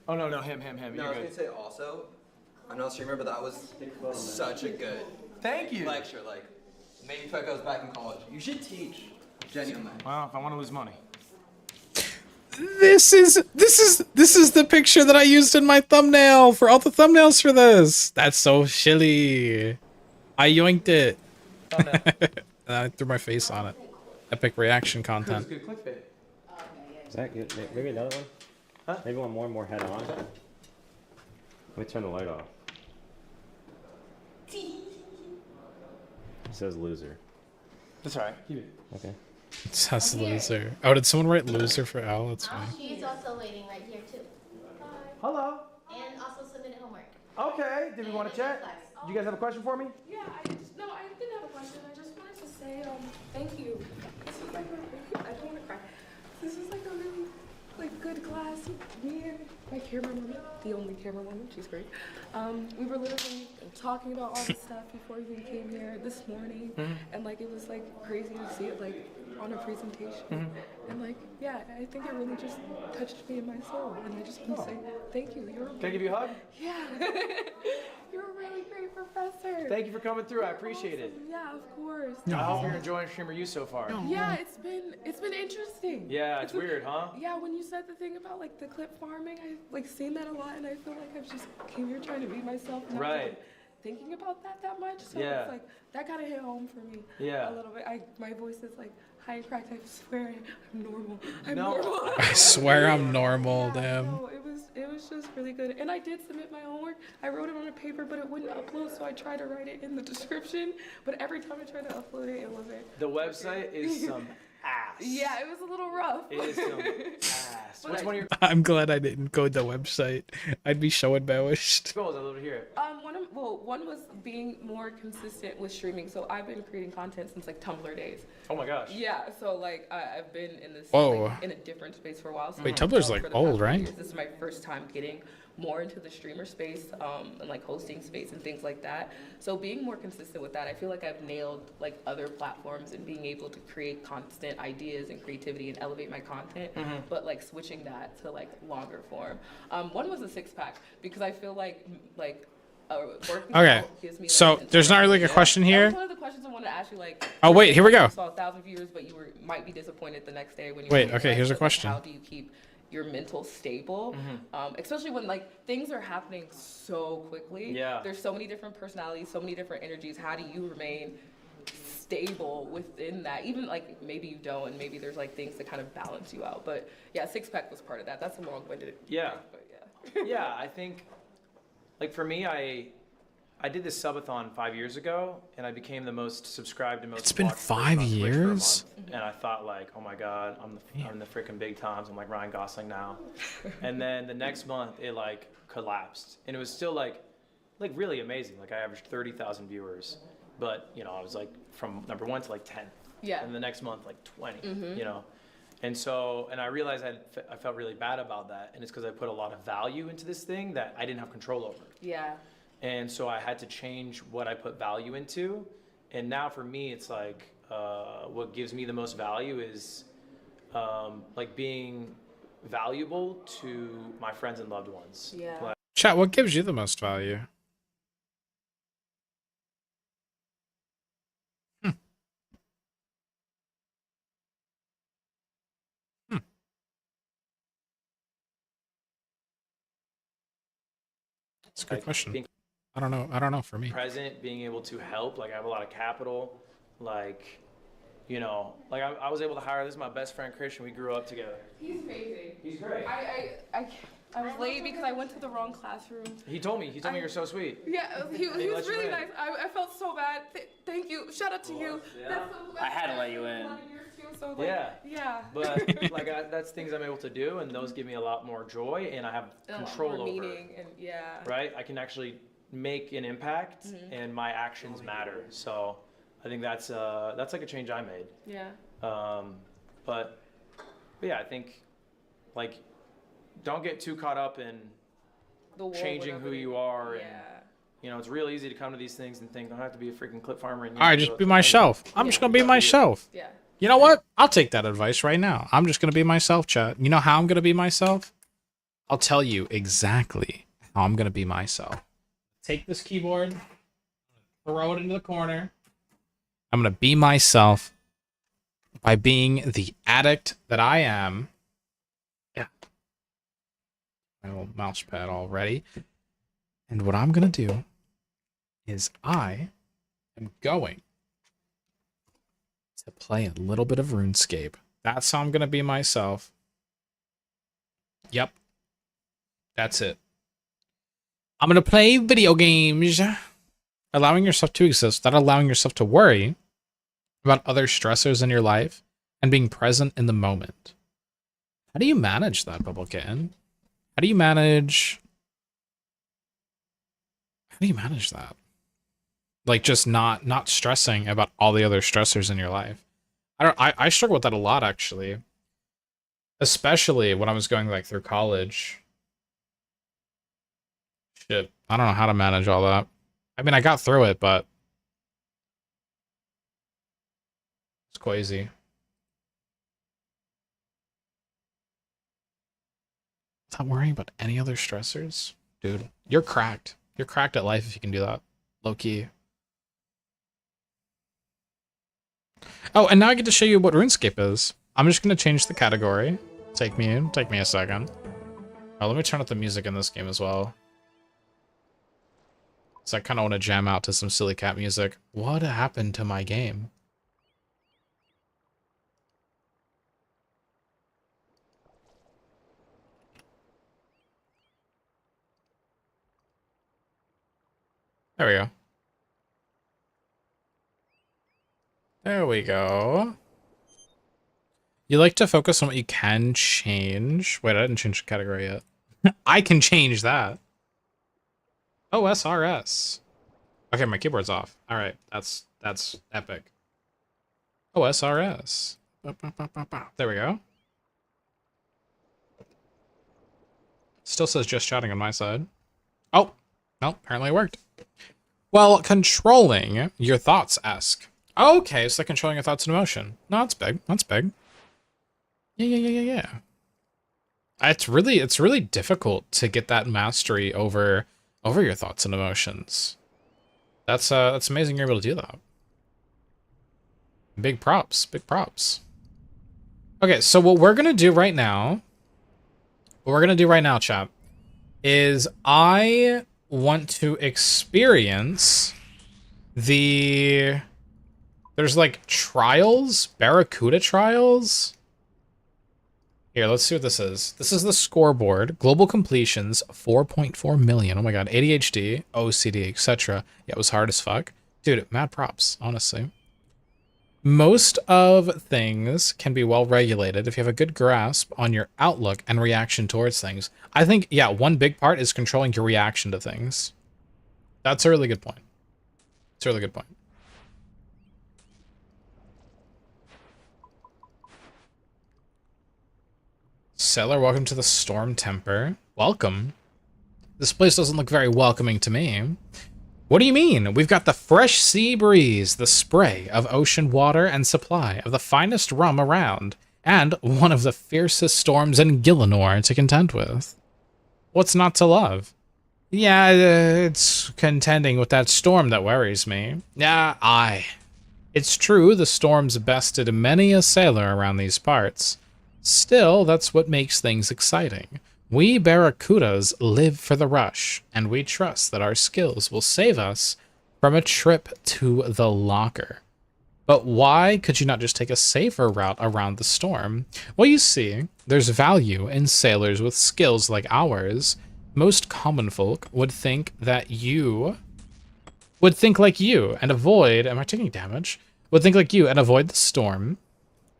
S2: Oh no, him.
S16: No,
S2: You're
S16: I was
S2: good.
S16: gonna say also, I'm not a streamer, but that was such a good
S2: Thank you.
S16: lecture. Like, maybe if I was back in college, you should teach. Genuinely.
S2: Well, if I want to lose money.
S1: This is the picture that I used in my thumbnail for all the thumbnails for this. That's so silly. I yoinked it. And I threw my face on it. Epic reaction content.
S2: Good clickbait.
S18: Is that good? Maybe another one?
S2: Huh?
S18: Maybe one more head on. Let me turn the light off. It says loser.
S2: That's alright. Keep it.
S18: Okay.
S1: It says loser. Oh, did someone write loser for Al? That's funny.
S19: She's also waiting right here too.
S2: Hello.
S19: And also submitted homework.
S2: Okay. Did we want to chat? Do you guys have a question for me?
S17: Yeah, I didn't have a question. I just wanted to say, thank you. This is like I don't want to cry. This is like a really good class. Me and my camerawoman, the only camerawoman, she's great. We were literally talking about all this stuff before we came here this morning, and it was crazy to see it on a presentation. And yeah, I think it really just touched me in my soul, and I just want to say thank you.
S2: Can I give you a hug?
S17: Yeah. You're a really great professor.
S2: Thank you for coming through. I appreciate it.
S17: Yeah, of course.
S2: I hope you're enjoying Streamer U so far.
S17: Yeah, it's been interesting.
S2: Yeah, it's weird, huh?
S17: Yeah, when you said the thing about the clip farming, I've seen that a lot, and I feel like I've just came here trying to be myself. And
S2: Right.
S17: I'm not thinking about that much. So
S2: Yeah.
S17: it's that gotta hit home for me.
S2: Yeah.
S17: A little bit. My voice is high and cracked. I swear I'm normal. I'm
S2: No.
S17: normal.
S1: I swear I'm normal, damn.
S17: No, it was just really good. And I did submit my homework. I wrote it on a paper, but it wouldn't upload, so I tried to write it in the description. But every time I tried to upload it, it wasn't.
S2: The website is some ass.
S17: Yeah, it was a little rough.
S2: It is some ass. What's one of your
S1: I'm glad I didn't code the website. I'd be so embarrassed.
S2: goals? I'd love to hear it.
S17: One was being more consistent with streaming. So I've been creating content since Tumblr days.
S2: Oh my gosh.
S17: Yeah, so I've been in this
S1: Whoa.
S17: in a different space for a while. So
S1: Wait, Tumblr's
S17: for the past
S1: old,
S17: few
S1: right?
S17: years, this is my first time getting more into the streamer space and hosting space and things like that. So being more consistent with that, I feel like I've nailed other platforms and being able to create constant ideas and creativity and elevate my content, but switching that to longer form. One was a 6-pack because I feel working
S1: Okay,
S17: out gives me
S1: so there's not really a question
S17: That
S1: here.
S17: was one of the questions I wanted to ask you.
S1: Oh, wait, here we go.
S17: You saw 1,000 viewers, but you might be disappointed the next day when you
S1: Wait,
S17: were
S1: okay, here's a
S17: but,
S1: question.
S17: How do you keep your mental stable, especially when things are happening so quickly?
S2: Yeah.
S17: There's so many different personalities, so many different energies. How do you remain stable within that? Even maybe you don't, and maybe there's things that kind of balance you out. But yeah, 6-pack was part of that. That's a long-winded.
S2: Yeah.
S17: But yeah.
S2: Yeah, I think, for me, I did this subathon 5 years ago, and I became the most subscribed and most.
S1: It's been
S2: watched person
S1: 5
S2: on Twitch for a
S1: years?
S2: month. And I thought oh my god, I'm the freaking big times. I'm like Ryan Gosling now. And then the next month it collapsed, and it was still really amazing. I averaged 30,000 viewers, but I was from number 1 to 10th.
S17: Yeah.
S2: And the next month 20. And I realized I felt really bad about that, and it's because I put a lot of value into this thing that I didn't have control over.
S17: Yeah.
S2: And so I had to change what I put value into. And now for me, it's what gives me the most value is being valuable to my friends and loved ones.
S17: Yeah.
S1: Chat, what gives you the most value? That's a good question. I don't know for me.
S2: Present, being able to help. I have a lot of capital. I was able to hire, this is my best friend Christian. We grew up together.
S17: He's amazing.
S2: He's great.
S17: I was late because I went to the wrong classroom.
S2: He told me you're so sweet.
S17: Yeah, he was really nice. I felt so bad. Thank you. Shout out to you.
S2: Yeah.
S11: I had to let you in.
S17: So,
S2: Yeah. But that's things I'm able to do, and those give me a lot more joy, and I have control over.
S17: Meaning and yeah.
S2: Right? I can actually make an impact, and my actions matter. So I think that's a change I made.
S17: Yeah.
S2: But yeah, I think don't get too caught up in changing who you are. And it's real easy to come to these things and think I don't have to be a freaking clip farmer. And
S1: All right, just be myself. I'm just gonna be myself.
S17: Yeah.
S1: You know what? I'll take that advice right now. I'm just gonna be myself, chat. You know how I'm gonna be myself? I'll tell you exactly how I'm gonna be myself. Take this keyboard, Throw it into the corner. I'm gonna be myself by being the addict that I am. Yeah. My little mouse pad already. And what I'm gonna do is I am going to play a little bit of RuneScape. That's how I'm gonna be myself. Yep. That's it. I'm gonna play video games. Allowing yourself to exist without allowing yourself to worry about other stressors in your life and being present in the moment. How do you manage that, Bubble Kitten? How do you manage that? Like just not stressing about all the other stressors in your life. I struggle with that a lot actually. Especially when I was going like through college. Shit. I don't know how to manage all that. I mean, I got through it, but it's crazy. Not worrying about any other stressors? Dude, you're cracked. You're cracked at life if you can do that. Low key. Oh, and now I get to show you what RuneScape is. I'm just gonna change the category. Take me a second. Oh, let me turn up the music in this game as well. So I kind of want to jam out to some silly cat music. What happened to my game? There we go. There we go. You like to focus on what you can change. Wait, I didn't change the category yet. I can change that. OSRS. Okay, my keyboard's off. All right, that's epic. OSRS. There we go. Still says just chatting on my side. Oh, no, apparently it worked. Well, controlling your thoughts, ask. Okay, so controlling your thoughts and emotion. No, that's big. That's big. Yeah. It's really difficult to get that mastery over your thoughts and emotions. That's amazing you're able to do that. Big props, big props. Okay, so what we're gonna do right now, chat, is I want to experience there's like trials, Barracuda trials. Here, let's see what this is. This is the scoreboard. Global completions, 4.4 million. Oh my god, ADHD, OCD, etc. Yeah, it was hard as fuck. Dude, mad props, honestly. Most of things can be well regulated if you have a good grasp on your outlook and reaction towards things. I think, yeah, one big part is controlling your reaction to things. That's a really good point. It's a really good point. Sailor, welcome to the Storm Temper. Welcome. This place doesn't look very welcoming to me. What do you mean? We've got the fresh sea breeze, the spray of ocean water, and supply of the finest rum around, and one of the fiercest storms in Gillinor to contend with. What's not to love? Yeah, it's contending with that storm that worries me. Yeah, aye. It's true the storm's bested many a sailor around these parts. Still, that's what makes things exciting. We Barracudas live for the rush, and we trust that our skills will save us from a trip to the locker. But why could you not just take a safer route around the storm? Well, you see, there's value in sailors with skills like ours. Most common folk would think like you and avoid... Am I taking damage? Would think like you and avoid the storm.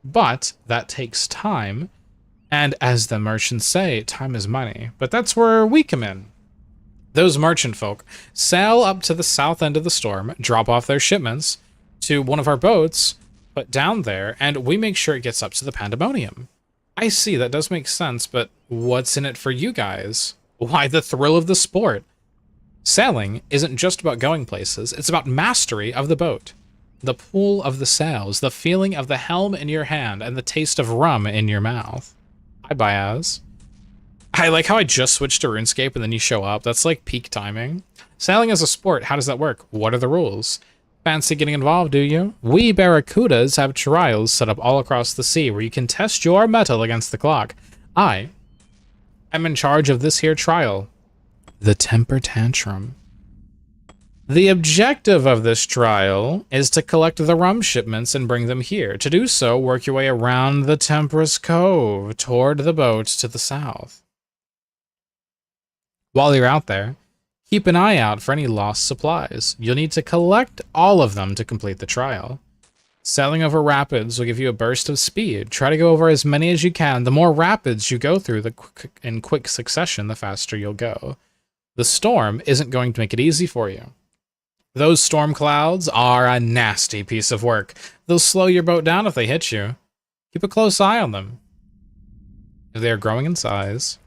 S1: But that takes time, and as the merchants say, time is money. But that's where we come in. Those merchant folk sail up to the south end of the storm, drop off their shipments to one of our boats, put down there, and we make sure it gets up to the Pandemonium. I see, that does make sense, but what's in it for you guys? Why the thrill of the sport? Sailing isn't just about going places, it's about mastery of the boat. The pull of the sails, the feeling of the helm in your hand, and the taste of rum in your mouth. Hi, Baez. I like how I just switched to RuneScape and then you show up. That's like peak timing. Sailing is a sport. How does that work? What are the rules? Fancy getting involved, do you? We Barracudas have trials set up all across the sea where you can test your mettle against the clock. I am in charge of this here trial. The Temper Tantrum. The objective of this trial is to collect the rum shipments and bring them here. To do so, work your way around the Temperance Cove toward the boat to the south. While you're out there, keep an eye out for any lost supplies. You'll need to collect all of them to complete the trial. Sailing over rapids will give you a burst of speed. Try to go over as many as you can. The more rapids you go through in quick succession, the faster you'll go. The storm isn't going to make it easy for you. Those storm clouds are a nasty piece of work. They'll slow your boat down if they hit you. Keep a close eye on them. If they are growing in size,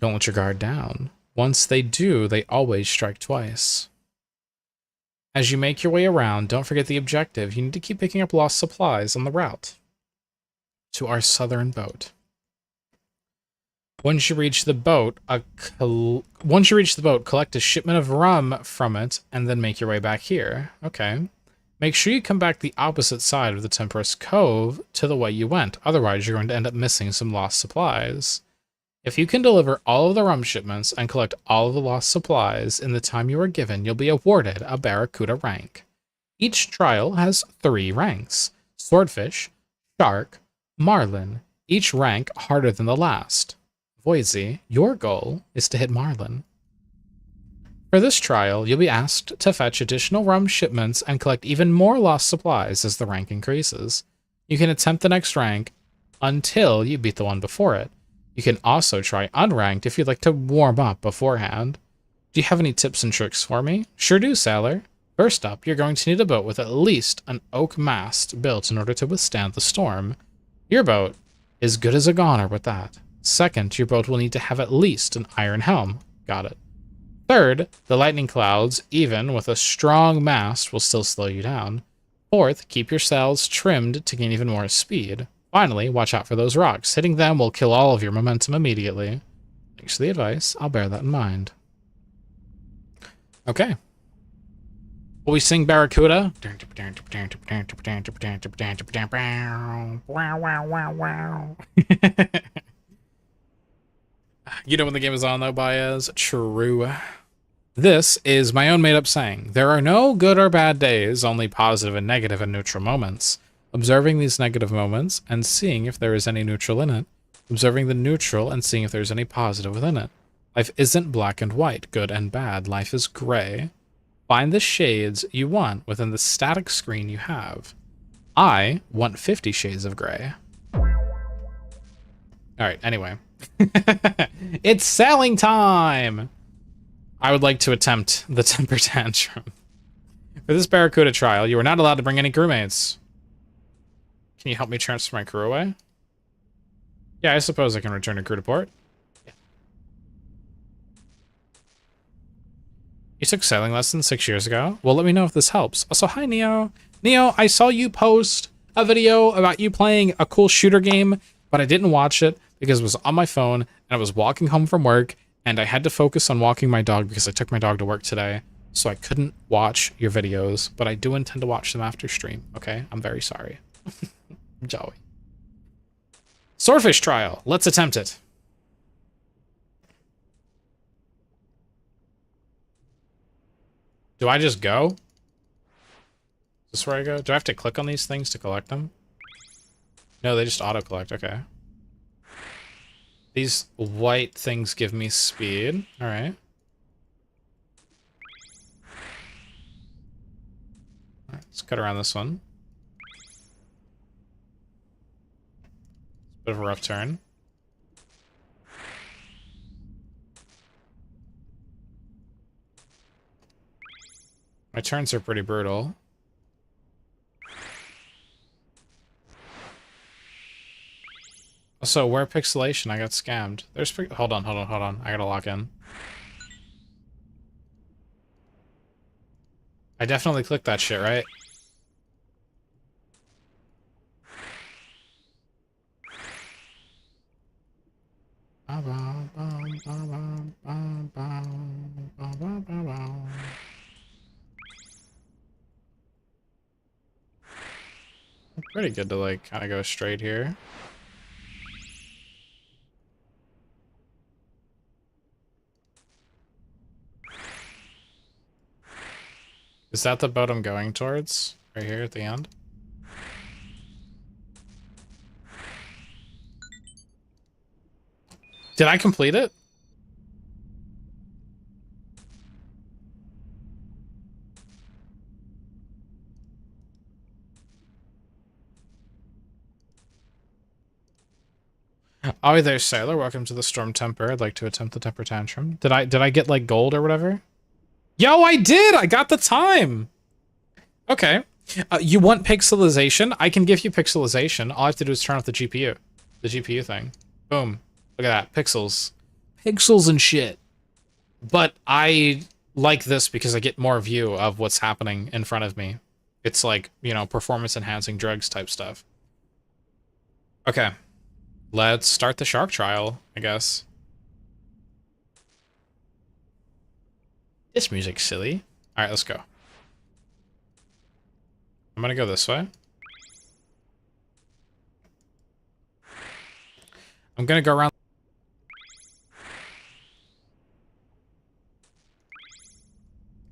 S1: don't let your guard down. Once they do, they always strike twice. As you make your way around, don't forget the objective. You need to keep picking up lost supplies on the route to our southern boat. Once you reach the boat, collect a shipment of rum from it, and then make your way back here. Okay. Make sure you come back the opposite side of the Temperance Cove to the way you went. Otherwise, you're going to end up missing some lost supplies. If you can deliver all of the rum shipments and collect all of the lost supplies in the time you are given, you'll be awarded a Barracuda rank. Each trial has 3 ranks: Swordfish, Shark, Marlin, each rank harder than the last. Voisey, your goal is to hit Marlin. For this trial, you'll be asked to fetch additional rum shipments and collect even more lost supplies as the rank increases. You can attempt the next rank until you beat the one before it. You can also try unranked if you'd like to warm up beforehand. Do you have any tips and tricks for me? Sure do, sailor. First up, you're going to need a boat with at least an oak mast built in order to withstand the storm. Your boat is good as a goner with that. Second, your boat will need to have at least an iron helm. Got it. Third, the lightning clouds, even with a strong mast, will still slow you down. Fourth, keep your sails trimmed to gain even more speed. Finally, watch out for those rocks. Hitting them will kill all of your momentum immediately. Thanks for the advice. I'll bear that in mind. Okay. Will we sing Barracuda? You know when the game is on, though, Baez? True. This is my own made-up saying. There are no good or bad days, only positive and negative and neutral moments. Observing these negative moments and seeing if there is any neutral in it. Observing the neutral and seeing if there's any positive within it. Life isn't black and white, good and bad. Life is gray. Find the shades you want within the static screen you have. I want 50 shades of gray. Alright, anyway. It's sailing time! I would like to attempt the Temper Tantrum. For this Barracuda trial, you are not allowed to bring any crewmates. Can you help me transfer my crew away? Yeah, I suppose I can return your crew to port. Yeah. You took sailing lessons 6 years ago? Well, let me know if this helps. Also, hi, Neo. Neo, I saw you post a video about you playing a cool shooter game, but I didn't watch it because it was on my phone, and I was walking home from work, and I had to focus on walking my dog because I took my dog to work today, so I couldn't watch your videos, but I do intend to watch them after stream, okay? I'm very sorry. Joey. Swordfish trial. Let's attempt it. Do I just go? Is this where I go? Do I have to click on these things to collect them? No, they just auto-collect. Okay. These white things give me speed. All right. Let's cut around this one. Bit of a rough turn. My turns are pretty brutal. Also, where pixelation? I got scammed. There's hold on. I gotta lock in. I definitely clicked that shit, right? Pretty good to like kind of go straight here. Is that the boat I'm going towards? Right here at the end? Did I complete it? Oh, there's Sailor. Welcome to the Storm Temper. I'd like to attempt the temper tantrum. Did I get like gold or whatever? Yo, I did! I got the time! Okay. You want pixelization? I can give you pixelization. All I have to do is turn off the GPU. The GPU thing. Boom. Look at that. Pixels. Pixels and shit. But I like this because I get more view of what's happening in front of me. It's like, you know, performance enhancing drugs type stuff. Okay. Let's start the shark trial, I guess. This music's silly. Alright, let's go. I'm gonna go this way. I'm gonna go around.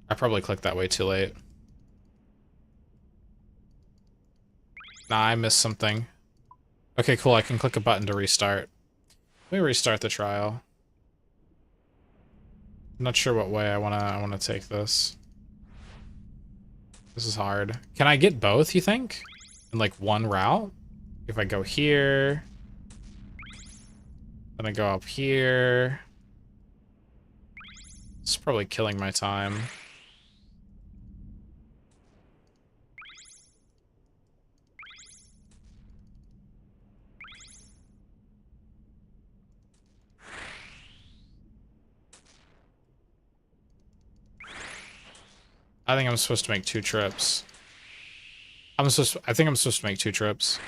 S1: I probably clicked that way too late. Nah, I missed something. Okay, cool, I can click a button to restart. Let me restart the trial. I'm not sure what way I wanna take this. This is hard. Can I get both, you think? In like one route? If I go here, then I go up here. It's probably killing my time. I think I'm supposed to make 2 trips. I think I'm supposed to make 2 trips.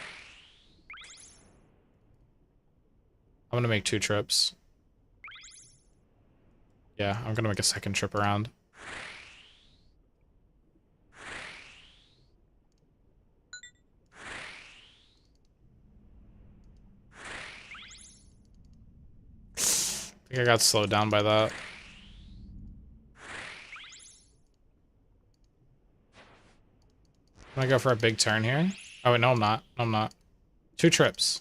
S1: I'm gonna make 2 trips. Yeah, I'm gonna make a second trip around. I think I got slowed down by that. I'm gonna go for a big turn here. Oh wait, no I'm not. No, I'm not. 2 trips.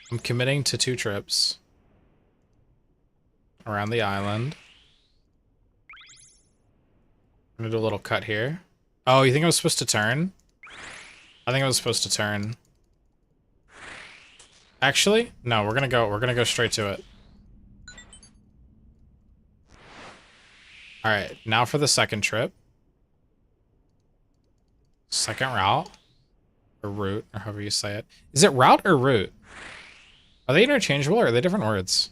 S1: I'm committing to 2 trips. Around the island. I'm gonna do a little cut here. Oh, you think I was supposed to turn? I think I was supposed to turn. Actually, no, we're gonna go straight to it. Alright, now for the second trip. Second route. Or route, or however you say it. Is it route or route? Are they interchangeable or are they different words?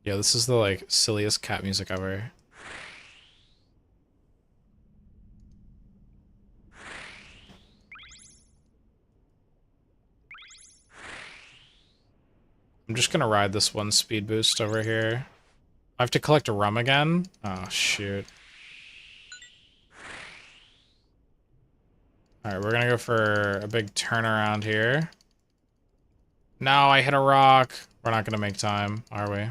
S1: Yeah, this is the like silliest cat music ever. I'm just gonna ride this one speed boost over here. I have to collect a rum again? Oh, shoot. Alright, we're gonna go for a big turnaround here. No, I hit a rock. We're not gonna make time, are we?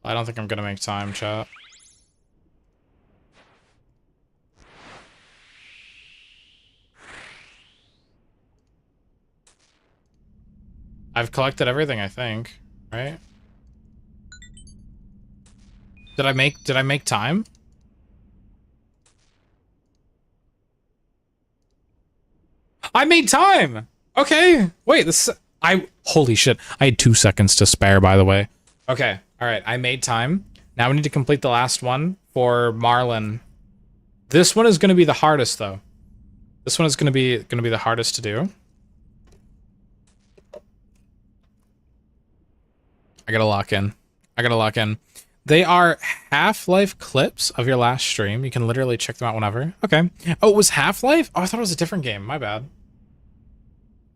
S1: I don't think I'm gonna make time, chat. I've collected everything, I think, right? Did I make time? I made time! Okay, wait, holy shit, I had 2 seconds to spare, by the way. Okay, alright, I made time. Now we need to complete the last one for Marlin. This one is gonna be the hardest, though. This one is gonna be the hardest to do. I gotta lock in. I gotta lock in. They are Half-Life clips of your last stream. You can literally check them out whenever. Okay. Oh, it was Half-Life? Oh, I thought it was a different game. My bad.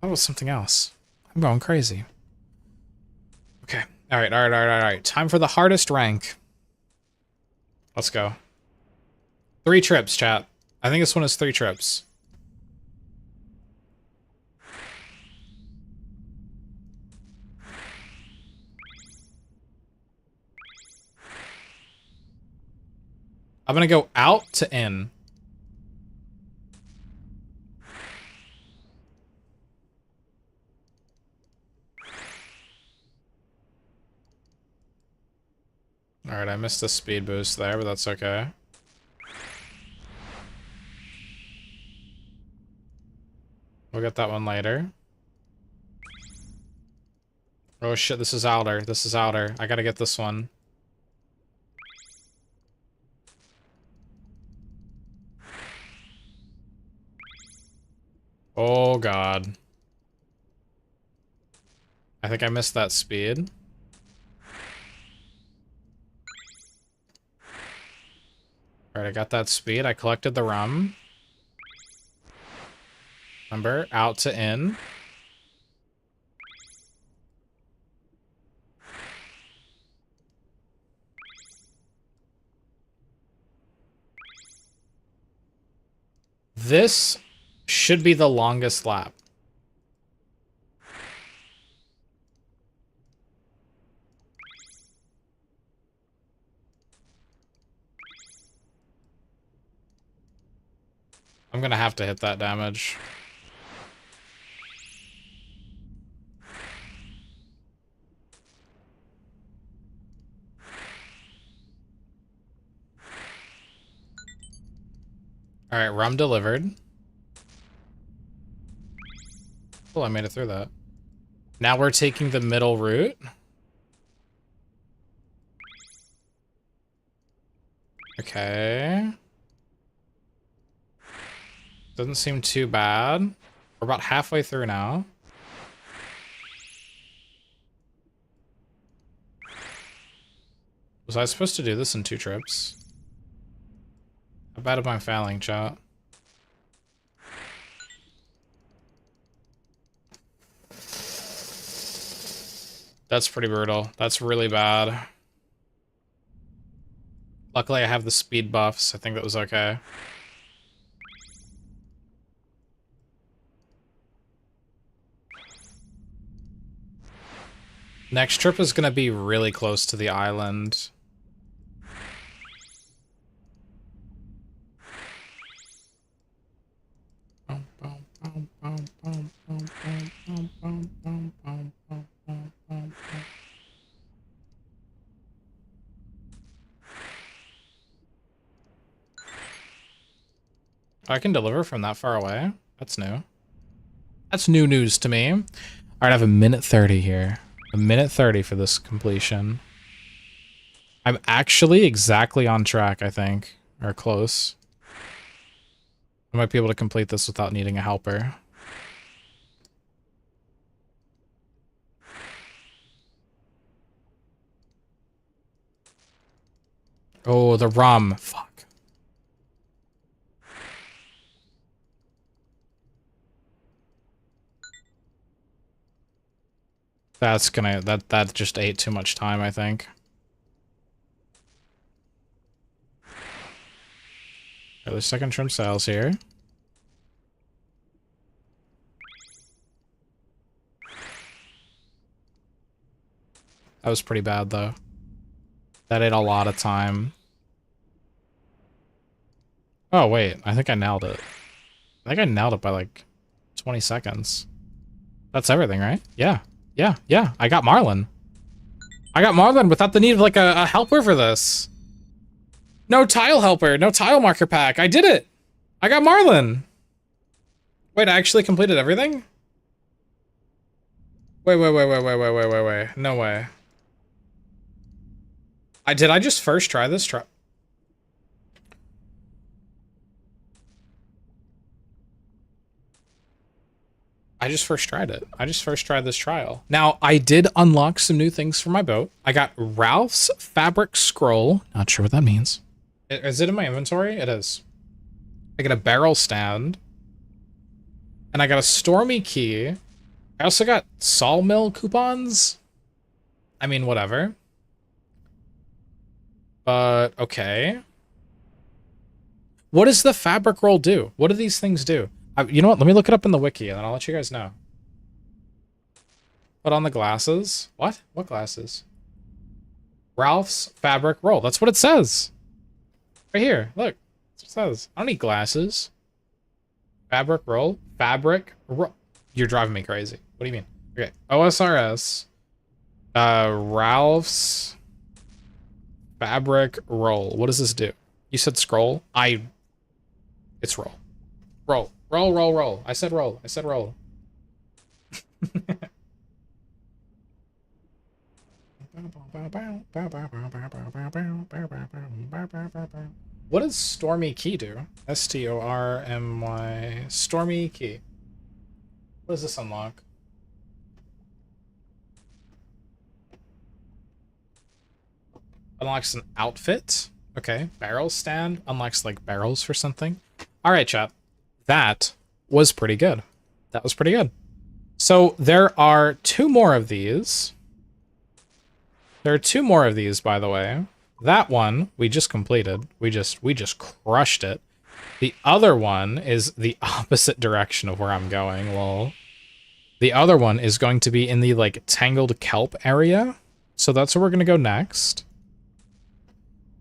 S1: That was something else. I'm going crazy. Okay. Alright. Time for the hardest rank. Let's go. 3 trips, chat. I think this one is 3 trips. I'm gonna go out to in. Alright, I missed the speed boost there, but that's okay. We'll get that one later. Oh shit, this is outer. This is outer. I gotta get this one. Oh god. I think I missed that speed. Alright, I got that speed. I collected the rum. Remember, out to in. This should be the longest lap. I'm gonna have to hit that damage. Alright, rum delivered. Oh, I made it through that. Now we're taking the middle route. Okay. Doesn't seem too bad. We're about halfway through now. Was I supposed to do this in 2 trips? How bad am I failing, chat? That's pretty brutal. That's really bad. Luckily, I have the speed buffs. I think that was okay. Next trip is gonna be really close to the island. I can deliver from that far away? That's new. That's new news to me. Alright, I have 1:30 here. 1:30 for this completion. I'm actually exactly on track, I think. Or close. I might be able to complete this without needing a helper. Oh, the rum. Fuck. That's gonna, that just ate too much time, I think. There's second trim sails here. That was pretty bad, though. That ate a lot of time. Oh, wait. I think I nailed it. I think I nailed it by, like, 20 seconds. That's everything, right? Yeah. Yeah. I got Marlin. I got Marlin without the need of, like, a helper for this. No tile helper. No tile marker pack. I did it. I got Marlin. Wait, I actually completed everything? Wait. No way. Did I just first try this? I just first tried it. I just first tried this trial. Now, I did unlock some new things for my boat. I got Ralph's fabric scroll. Not sure what that means. Is it in my inventory? It is. I got a barrel stand. And I got a Stormy key. I also got sawmill coupons. I mean, whatever. But, okay. What does the fabric roll do? What do these things do? You know what? Let me look it up in the wiki, and then I'll let you guys know. Put on the glasses. What? What glasses? Ralph's fabric roll. That's what it says. Right here. Look. That's what it says. I don't need glasses. Fabric roll. Fabric roll. You're driving me crazy. What do you mean? Okay. OSRS. Ralph's fabric roll. What does this do? You said scroll? It's roll. Roll. Roll, roll, roll. I said roll. I said roll. What does Stormy Key do? S-T-O-R-M-Y. Stormy Key. What does this unlock? Unlocks an outfit. Okay. Barrel stand. Unlocks like barrels for something. Alright, chat. That was pretty good. That was pretty good. So there are 2 more of these. There are 2 more of these, by the way. That one we just completed. We just crushed it. The other one is the opposite direction of where I'm going. Lol. The other one is going to be in the like tangled kelp area. So that's where we're gonna go next.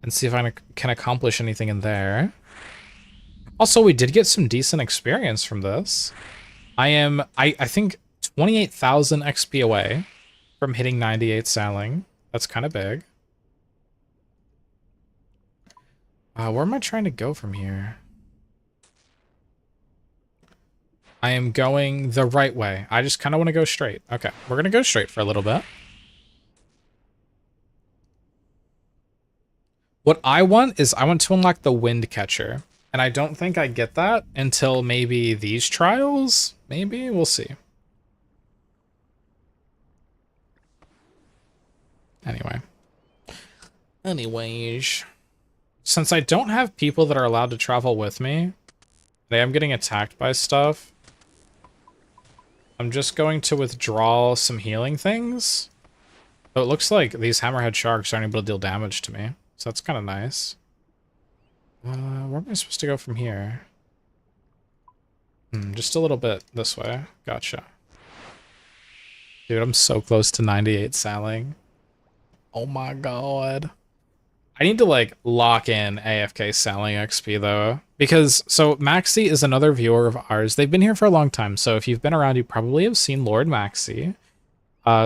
S1: And see if I can accomplish anything in there. Also, we did get some decent experience from this. I think 28,000 XP away from hitting 98 sailing. That's kind of big. Where am I trying to go from here? I am going the right way. I just kind of want to go straight. Okay, we're going to go straight for a little bit. What I want is I want to unlock the wind catcher. And I don't think I get that until maybe these trials. Maybe? We'll see. Anyway. Anyways. Since I don't have people that are allowed to travel with me, I am getting attacked by stuff. I'm just going to withdraw some healing things. So it looks like these hammerhead sharks aren't able to deal damage to me. So that's kind of nice. Where am I supposed to go from here? Just a little bit this way. Gotcha. Dude, I'm so close to 98 sailing. Oh my god. I need to, like, lock in AFK sailing XP, though. Because, so, Maxi is another viewer of ours. They've been here for a long time, so if you've been around, you probably have seen Lord Maxi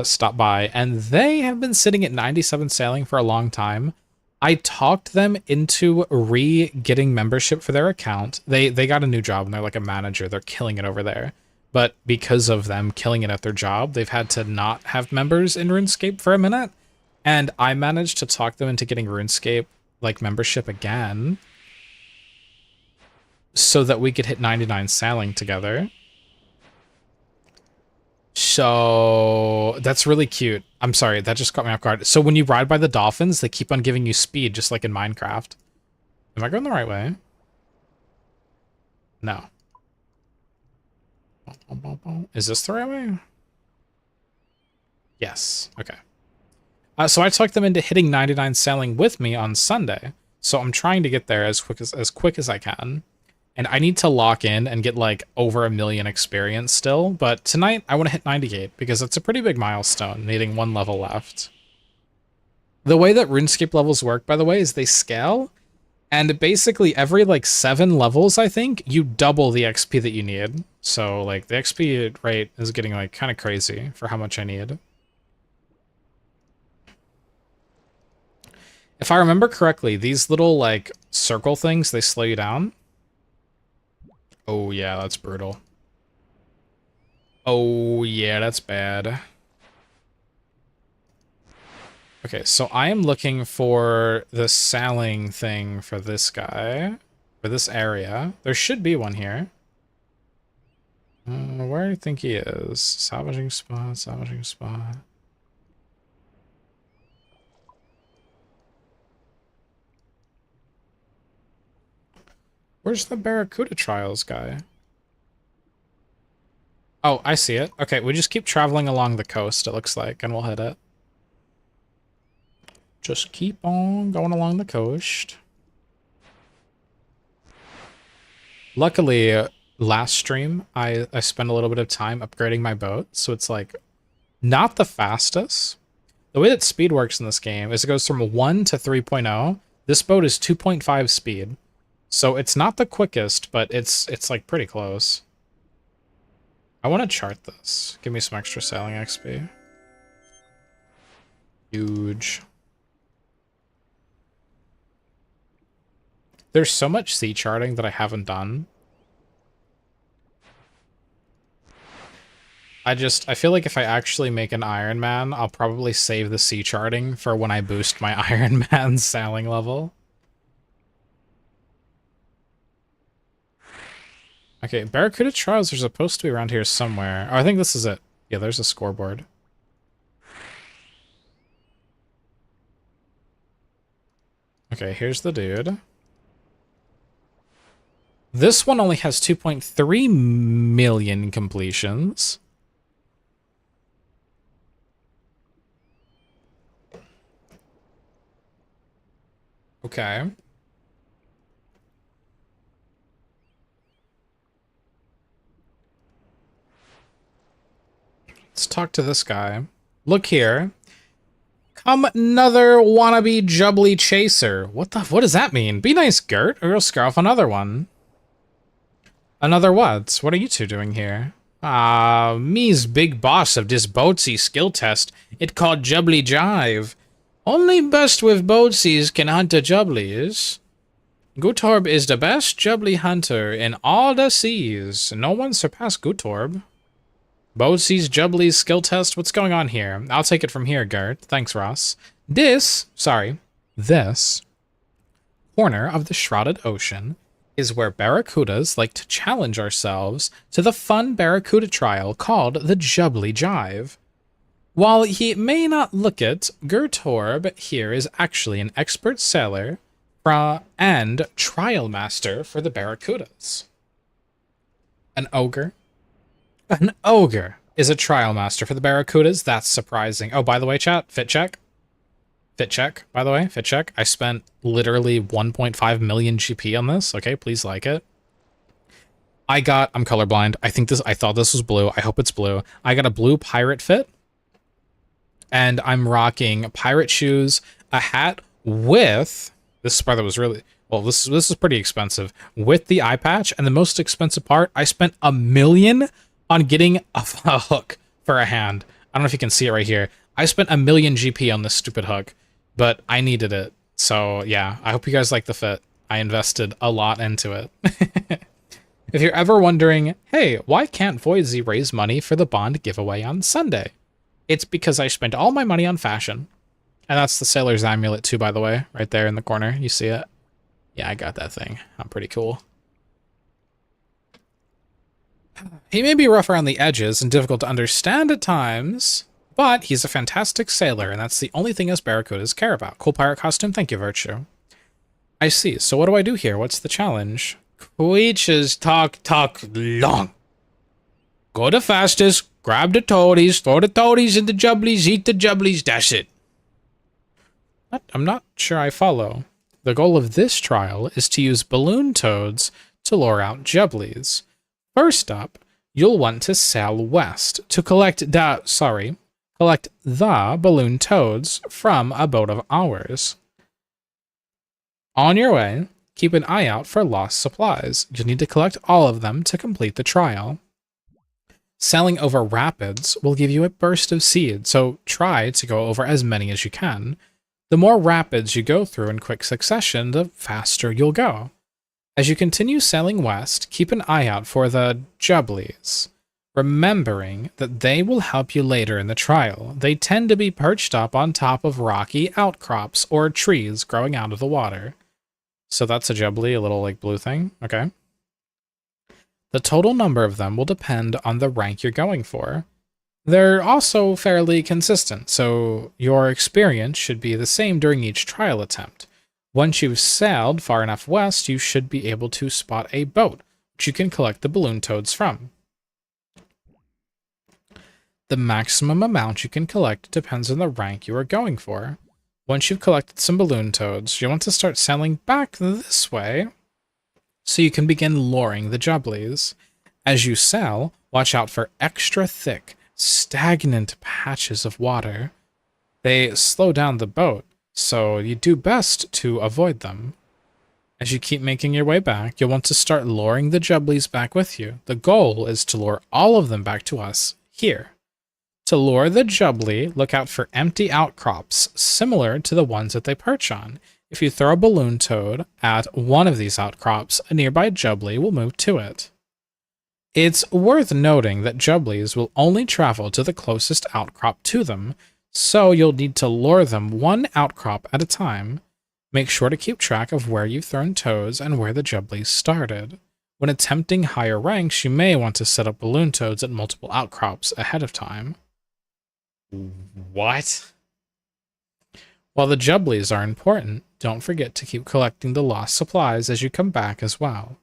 S1: stop by. And they have been sitting at 97 sailing for a long time. I talked them into getting membership for their account. They got a new job and they're like a manager. They're killing it over there. But because of them killing it at their job, they've had to not have members in RuneScape for a minute. And I managed to talk them into getting RuneScape like membership again so that we could hit 99 sailing together. So that's really cute. I'm sorry, that just caught me off guard. So when you ride by the dolphins, they keep on giving you speed, just like in Minecraft. Am I going the right way? No. Is this the right way? Yes. Okay. So I talked them into hitting 99 sailing with me on Sunday. So I'm trying to get there as quick as I can. And I need to lock in and get like over 1 million experience still. But tonight I want to hit 98 because it's a pretty big milestone, needing 1 level left. The way that RuneScape levels work, by the way, is they scale. And basically every like 7 levels, I think, you double the XP that you need. So like the XP rate is getting like kind of crazy for how much I need. If I remember correctly, these little like circle things, they slow you down. Oh yeah, that's brutal. Oh yeah, that's bad. Okay, so I am looking for the sailing thing for this guy. For this area. There should be one here. Where do you think he is? Salvaging spot, salvaging spot. Where's the Barracuda Trials guy? Oh, I see it. Okay, we just keep traveling along the coast, it looks like, and we'll hit it. Just keep on going along the coast. Luckily, last stream, I spent a little bit of time upgrading my boat, so it's like not the fastest. The way that speed works in this game is it goes from 1 to 3.0. This boat is 2.5 speed. So it's not the quickest, but it's like pretty close. I want to chart this. Give me some extra sailing XP. Huge. There's so much sea charting that I haven't done. I feel like if I actually make an Iron Man, I'll probably save the sea charting for when I boost my Iron Man sailing level. Okay, Barracuda Trials are supposed to be around here somewhere. Oh, I think this is it. Yeah, there's a scoreboard. Okay, here's the dude. This one only has 2.3 million completions. Okay. Let's talk to this guy. Look here. Come another wannabe jubbly chaser. What does that mean? Be nice, Gert, or you'll scare off another one. Another what? What are you two doing here? Me's big boss of this boatsy skill test. It called jubbly jive. Only best with boatsies can hunt the jubblies. Gutorb is the best jubbly hunter in all the seas. No one surpassed Gutorb. Boatsies, jubblies, skill test. What's going on here? I'll take it from here, Gert. Thanks, Ross. This corner of the shrouded ocean is where barracudas like to challenge ourselves to the fun barracuda trial called the Jubbly Jive. While he may not look it, Gertorb here is actually an expert sailor and trial master for the barracudas. An ogre? An ogre is a trial master for the barracudas? That's surprising. Oh, by the way, chat, fit check. Fit check, by the way, fit check. I spent literally 1.5 million GP on this. Okay, please like it. I'm colorblind. I thought this was blue. I hope it's blue. I got a blue pirate fit. And I'm rocking pirate shoes, a hat with, this part that was really, well, this is pretty expensive, with the eye patch. And the most expensive part, I spent $1 million on getting a hook for a hand. I don't know if you can see it right here. I spent 1 million GP on this stupid hook, but I needed it. So yeah, I hope you guys like the fit. I invested a lot into it. If you're ever wondering, hey, why can't Voidsy raise money for the Bond giveaway on Sunday? It's because I spent all my money on fashion. And that's the Sailor's Amulet too, by the way, right there in the corner. You see it? Yeah, I got that thing. I'm pretty cool. He may be rough around the edges and difficult to understand at times, but he's a fantastic sailor, and that's the only thing us barracudas care about. Cool pirate costume? Thank you, Virtue. I see. So what do I do here? What's the challenge? Creatures talk long. Go the fastest, grab the toadies, throw the toadies in the jubblies, eat the jubblies, that's it. I'm not sure I follow. The goal of this trial is to use balloon toads to lure out jubblies. First up, you'll want to sail west to collect the balloon toads from a boat of ours. On your way, keep an eye out for lost supplies. You'll need to collect all of them to complete the trial. Sailing over rapids will give you a burst of seed, so try to go over as many as you can. The more rapids you go through in quick succession, the faster you'll go. As you continue sailing west, keep an eye out for the jubblies, remembering that they will help you later in the trial. They tend to be perched up on top of rocky outcrops or trees growing out of the water. So that's a jubbly, a little like blue thing. Okay. The total number of them will depend on the rank you're going for. They're also fairly consistent, so your experience should be the same during each trial attempt. Once you've sailed far enough west, you should be able to spot a boat, which you can collect the balloon toads from. The maximum amount you can collect depends on the rank you are going for. Once you've collected some balloon toads, you want to start sailing back this way so you can begin luring the jubblies. As you sail, watch out for extra thick, stagnant patches of water. They slow down the boat, so you do best to avoid them. As you keep making your way back, you'll want to start luring the jubblies back with you. The goal is to lure all of them back to us here. To lure the jubbly, look out for empty outcrops, similar to the ones that they perch on. If you throw a balloon toad at one of these outcrops, a nearby jubbly will move to it. It's worth noting that jubblies will only travel to the closest outcrop to them, so you'll need to lure them one outcrop at a time. Make sure to keep track of where you've thrown toads and where the jubblies started. When attempting higher ranks, you may want to set up balloon toads at multiple outcrops ahead of time. What? While the jubblies are important, don't forget to keep collecting the lost supplies as you come back as well.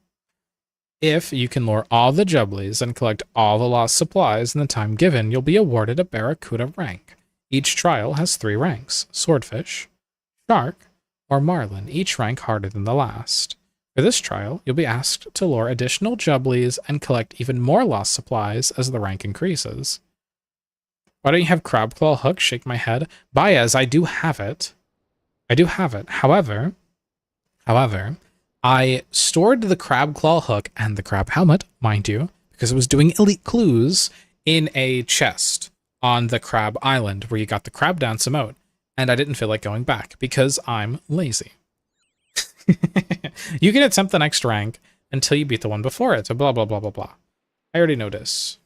S1: If you can lure all the jubblies and collect all the lost supplies in the time given, you'll be awarded a Barracuda rank. Each trial has 3 ranks: Swordfish, Shark, or Marlin, each rank harder than the last. For this trial, you'll be asked to lure additional jubblies and collect even more lost supplies as the rank increases. Why don't you have Crab Claw Hook? Shake my head. Baez, I do have it. However, I stored the Crab Claw Hook and the Crab Helmet, mind you, because it was doing elite clues in a chest on the Crab Island where you got the Crab Dance emote, and I didn't feel like going back because I'm lazy. You can attempt the next rank until you beat the one before it, so blah, blah, blah, blah, blah. I already know this.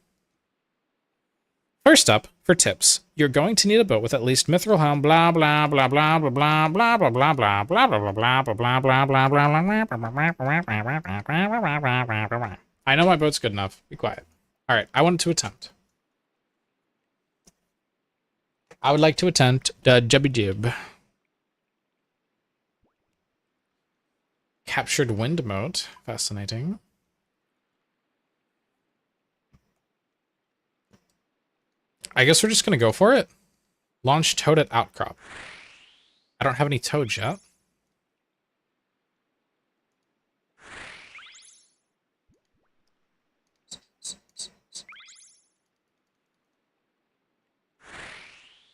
S1: First up, for tips, you're going to need a boat with at least mithril helm, blah blah blah blah blah blah blah blah blah blah blah blah blah blah blah blah blah blah. I know my boat's good enough. Be quiet. All right, I want to attempt. I would like to attempt the Jubby Jib. Captured wind moat. Fascinating. I guess we're just going to go for it. Launch toad at outcrop. I don't have any toads yet.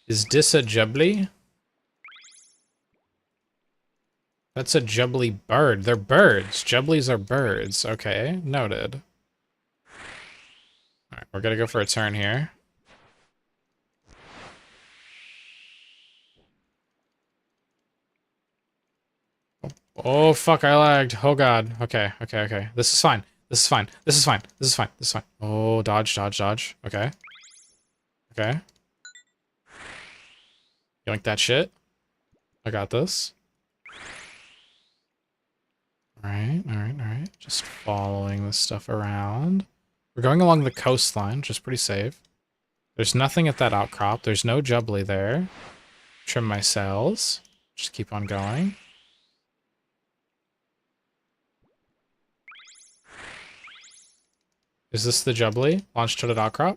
S1: Is this a jubbly? That's a jubbly bird. They're birds. Jubblies are birds. Okay, noted. Alright, we're gonna go for a turn here. Oh, fuck, I lagged. Oh, God. Okay. This is fine. This is fine. Oh, dodge. Okay. Yoink that shit. I got this. Alright. Just following this stuff around. We're going along the coastline, which is pretty safe. There's nothing at that outcrop. There's no jubbly there. Trim my sails. Just keep on going. Is this the jubbly? Launch toad at outcrop?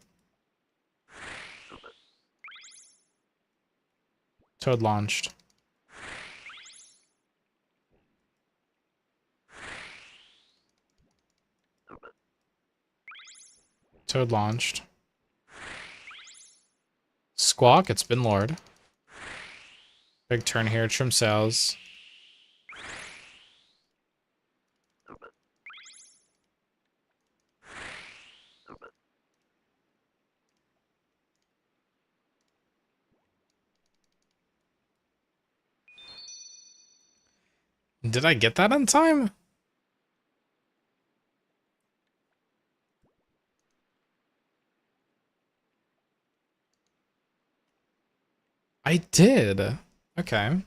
S1: Toad launched. Toad launched. Squawk, it's been lured. Big turn here, trim sails. Did I get that in time? I did. Okay.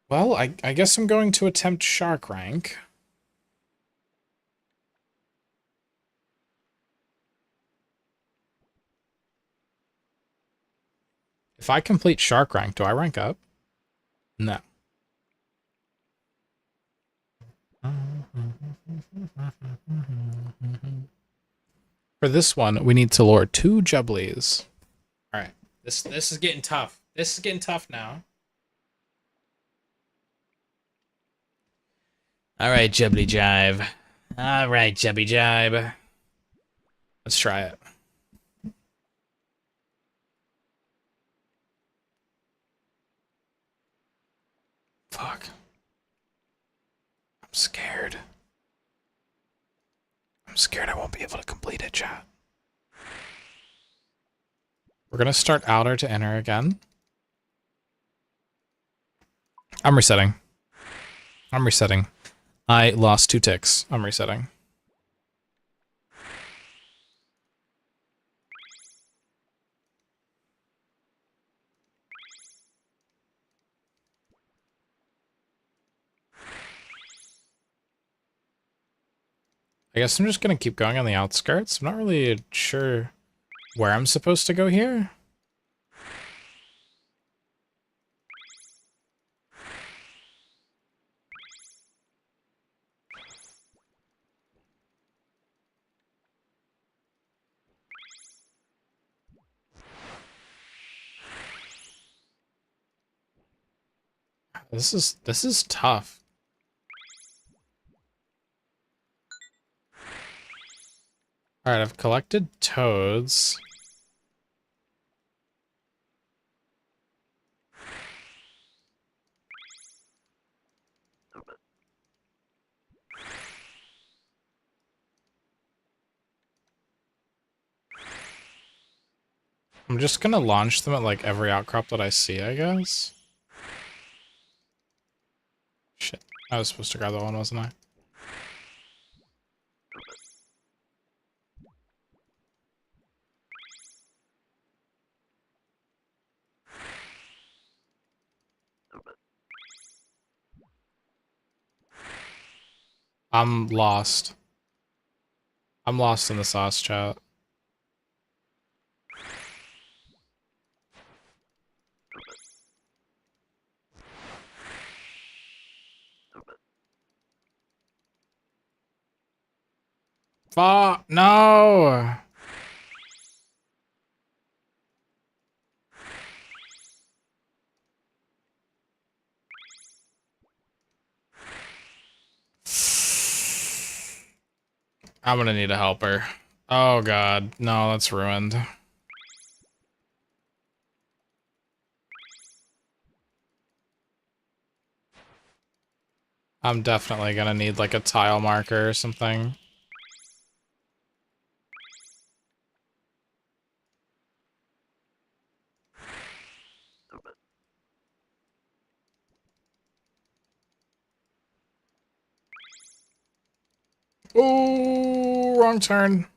S1: Well, I guess I'm going to attempt shark rank. If I complete shark rank, do I rank up? No. For this one, we need to lure 2 jubblies. Alright. This is getting tough. This is getting tough now. Alright, Jubbly Jive. Alright, Jubby Jive. Let's try it. Fuck. I'm scared. I'm scared I won't be able to complete it, chat. We're gonna start outer to inner again. I'm resetting. I'm resetting. I lost 2 ticks. I'm resetting. I guess I'm just gonna keep going on the outskirts. I'm not really sure where I'm supposed to go here. This is tough. Alright, I've collected toads. I'm just gonna launch them at like every outcrop that I see, I guess. Shit. I was supposed to grab that one, wasn't I? I'm lost. I'm lost in the sauce, chat. Fuck, no! I'm gonna need a helper. Oh god, no, that's ruined. I'm definitely gonna need like a tile marker or something. Oh, wrong turn.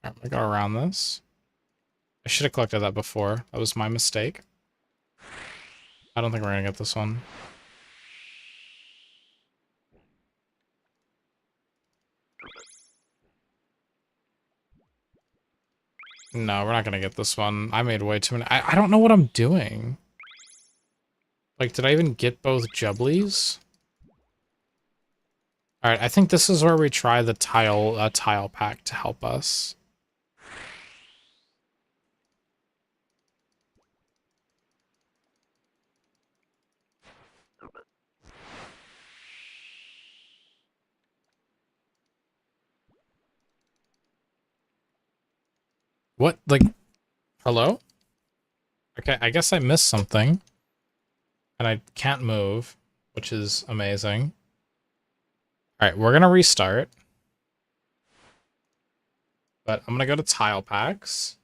S1: I'm gonna go around this. I should have collected that before. That was my mistake. I don't think we're gonna get this one. No, we're not gonna get this one. I made way too many. I don't know what I'm doing. Like, did I even get both jubblies? Alright, I think this is where we try the tile pack to help us. What? Like, hello? Okay, I guess I missed something. And I can't move, which is amazing. Alright, we're gonna restart. But I'm gonna go to tile packs.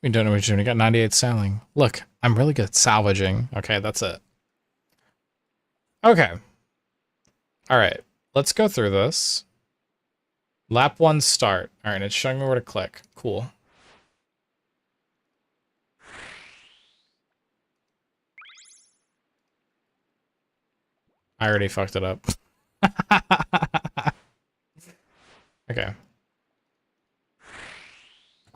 S1: We don't know what you're doing. We got 98 sailing. Look, I'm really good at salvaging. Okay, that's it. Okay. Alright, let's go through this. Lap 1 start. Alright, it's showing me where to click. Cool. I already fucked it up. Okay.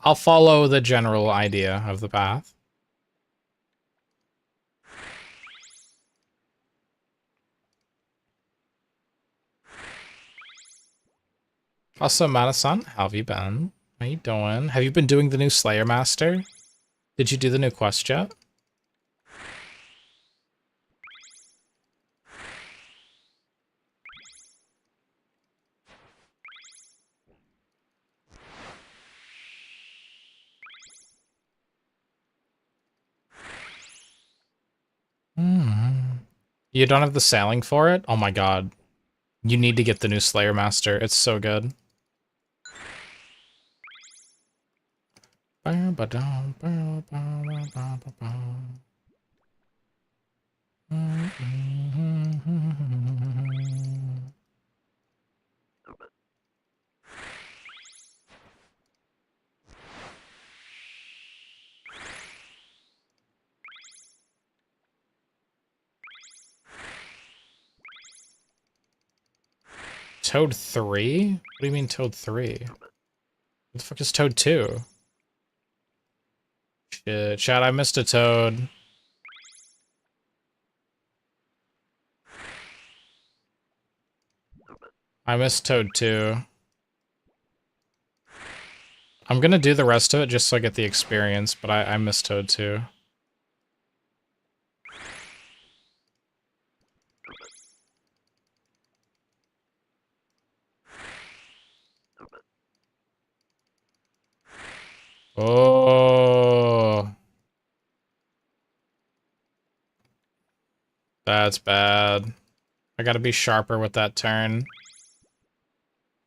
S1: I'll follow the general idea of the path. Also, Madison, how have you been? How you doing? Have you been doing the new Slayer Master? Did you do the new quest yet? You don't have the sailing for it? Oh my god. You need to get the new Slayer Master. It's so good. Toad 3? What do you mean Toad 3? What the fuck is Toad 2? Shit, chat, I missed a Toad. I missed Toad 2. I'm gonna do the rest of it just so I get the experience, but I missed Toad 2. Oh. That's bad. I gotta be sharper with that turn.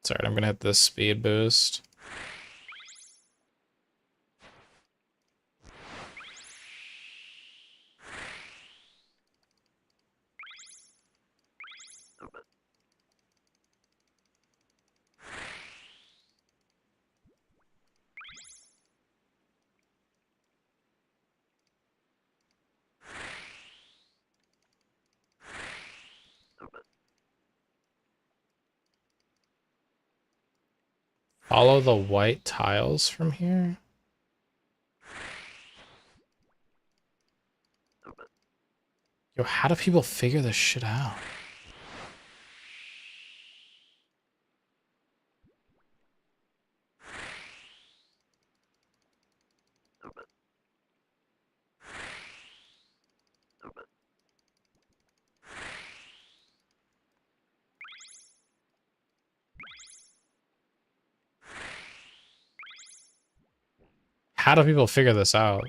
S1: Sorry, I'm gonna hit this speed boost. Follow the white tiles from here? Yo, how do people figure this shit out? How do people figure this out?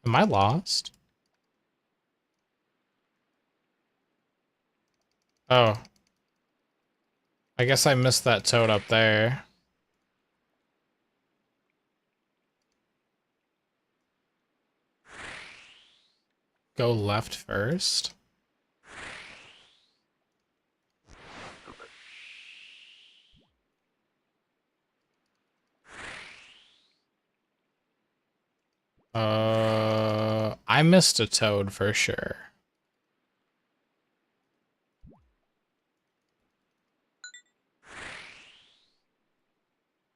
S1: Am I lost? Oh. I guess I missed that toad up there. Go left first? I missed a toad for sure.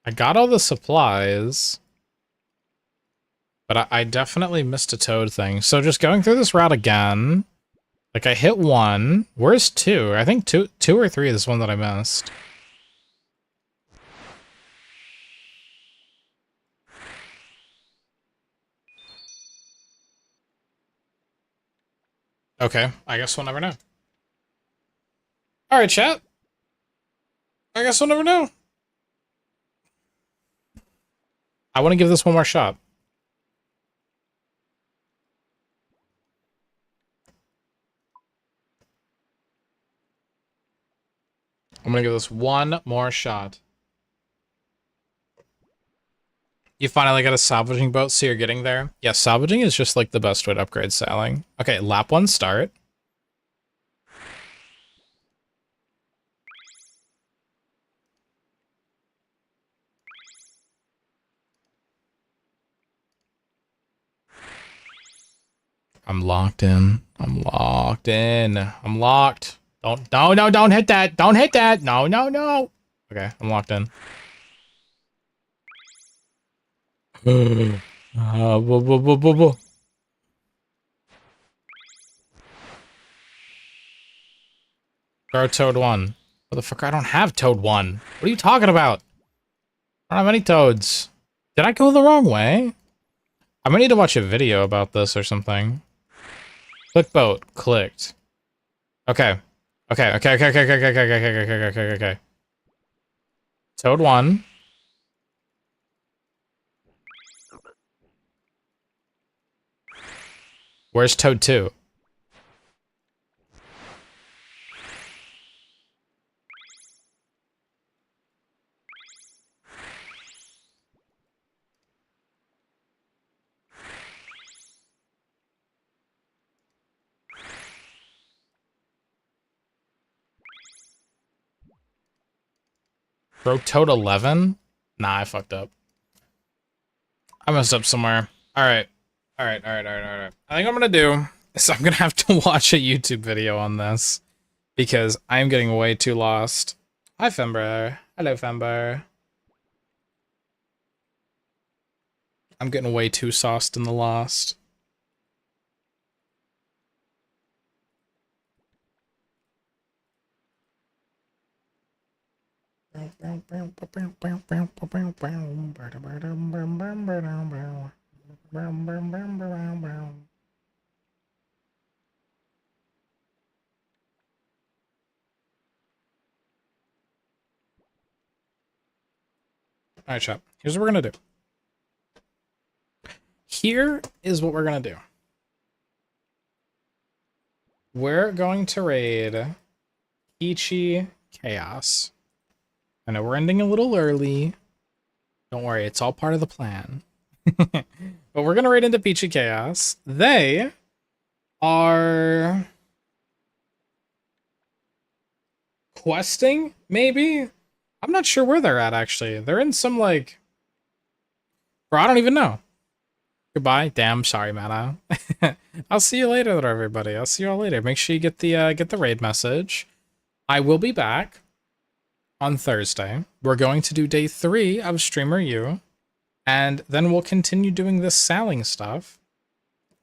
S1: I got all the supplies, but I definitely missed a toad thing. So just going through this route again, like I hit one. Where's two? I think two or three is this one that I missed. Okay, I guess we'll never know. Alright, chat. I guess we'll never know. I want to give this one more shot. I'm gonna give this one more shot. You finally got a salvaging boat, so you're getting there. Yeah, salvaging is just like the best way to upgrade sailing. Okay, lap 1 start. I'm locked in. I'm locked in. I'm locked. Don't hit that. Don't hit that. No. Okay, I'm locked in. Whoa. Throw Toad 1. Motherfucker, I don't have Toad 1. What are you talking about? I don't have any Toads. Did I go the wrong way? I might need to watch a video about this or something. Click boat. Clicked. Okay. Okay. Toad 1. Where's Toad 2? Broke Toad 11? Nah, I fucked up. I messed up somewhere. Alright. I think I'm gonna do is I'm gonna have to watch a YouTube video on this. Because I'm getting way too lost. Hi, Fember. Hello, Fember. I'm getting way too sauced in the lost. Alright, chat. Here's what we're gonna do. Here is what we're gonna do. We're going to raid Peachy Chaos. I know we're ending a little early. Don't worry, it's all part of the plan. But we're gonna raid into Peachy Chaos. They are questing, maybe? I'm not sure where they're at, actually. They're in some, like... Bro, I don't even know. Goodbye. Damn, sorry, Mana. I'll see you later, everybody. I'll see you all later. Make sure you get the raid message. I will be back on Thursday. We're going to do day 3 of Streamer U. And then we'll continue doing this sailing stuff.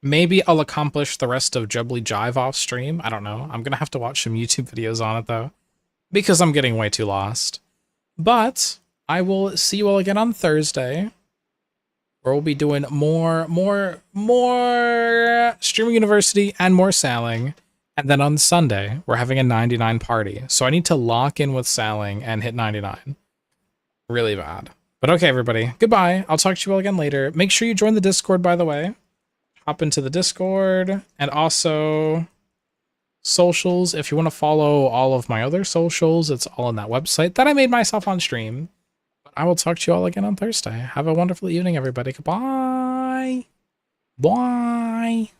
S1: Maybe I'll accomplish the rest of Jubbly Jive off stream. I don't know. I'm going to have to watch some YouTube videos on it, though. Because I'm getting way too lost. But I will see you all again on Thursday. Where we'll be doing more Streaming University and more sailing. And then on Sunday, we're having a 99 party. So I need to lock in with sailing and hit 99. Really bad. But okay, everybody. Goodbye. I'll talk to you all again later. Make sure you join the Discord, by the way. Hop into the Discord. And also socials. If you want to follow all of my other socials, it's all on that website that I made myself on stream. But I will talk to you all again on Thursday. Have a wonderful evening, everybody. Goodbye. Bye.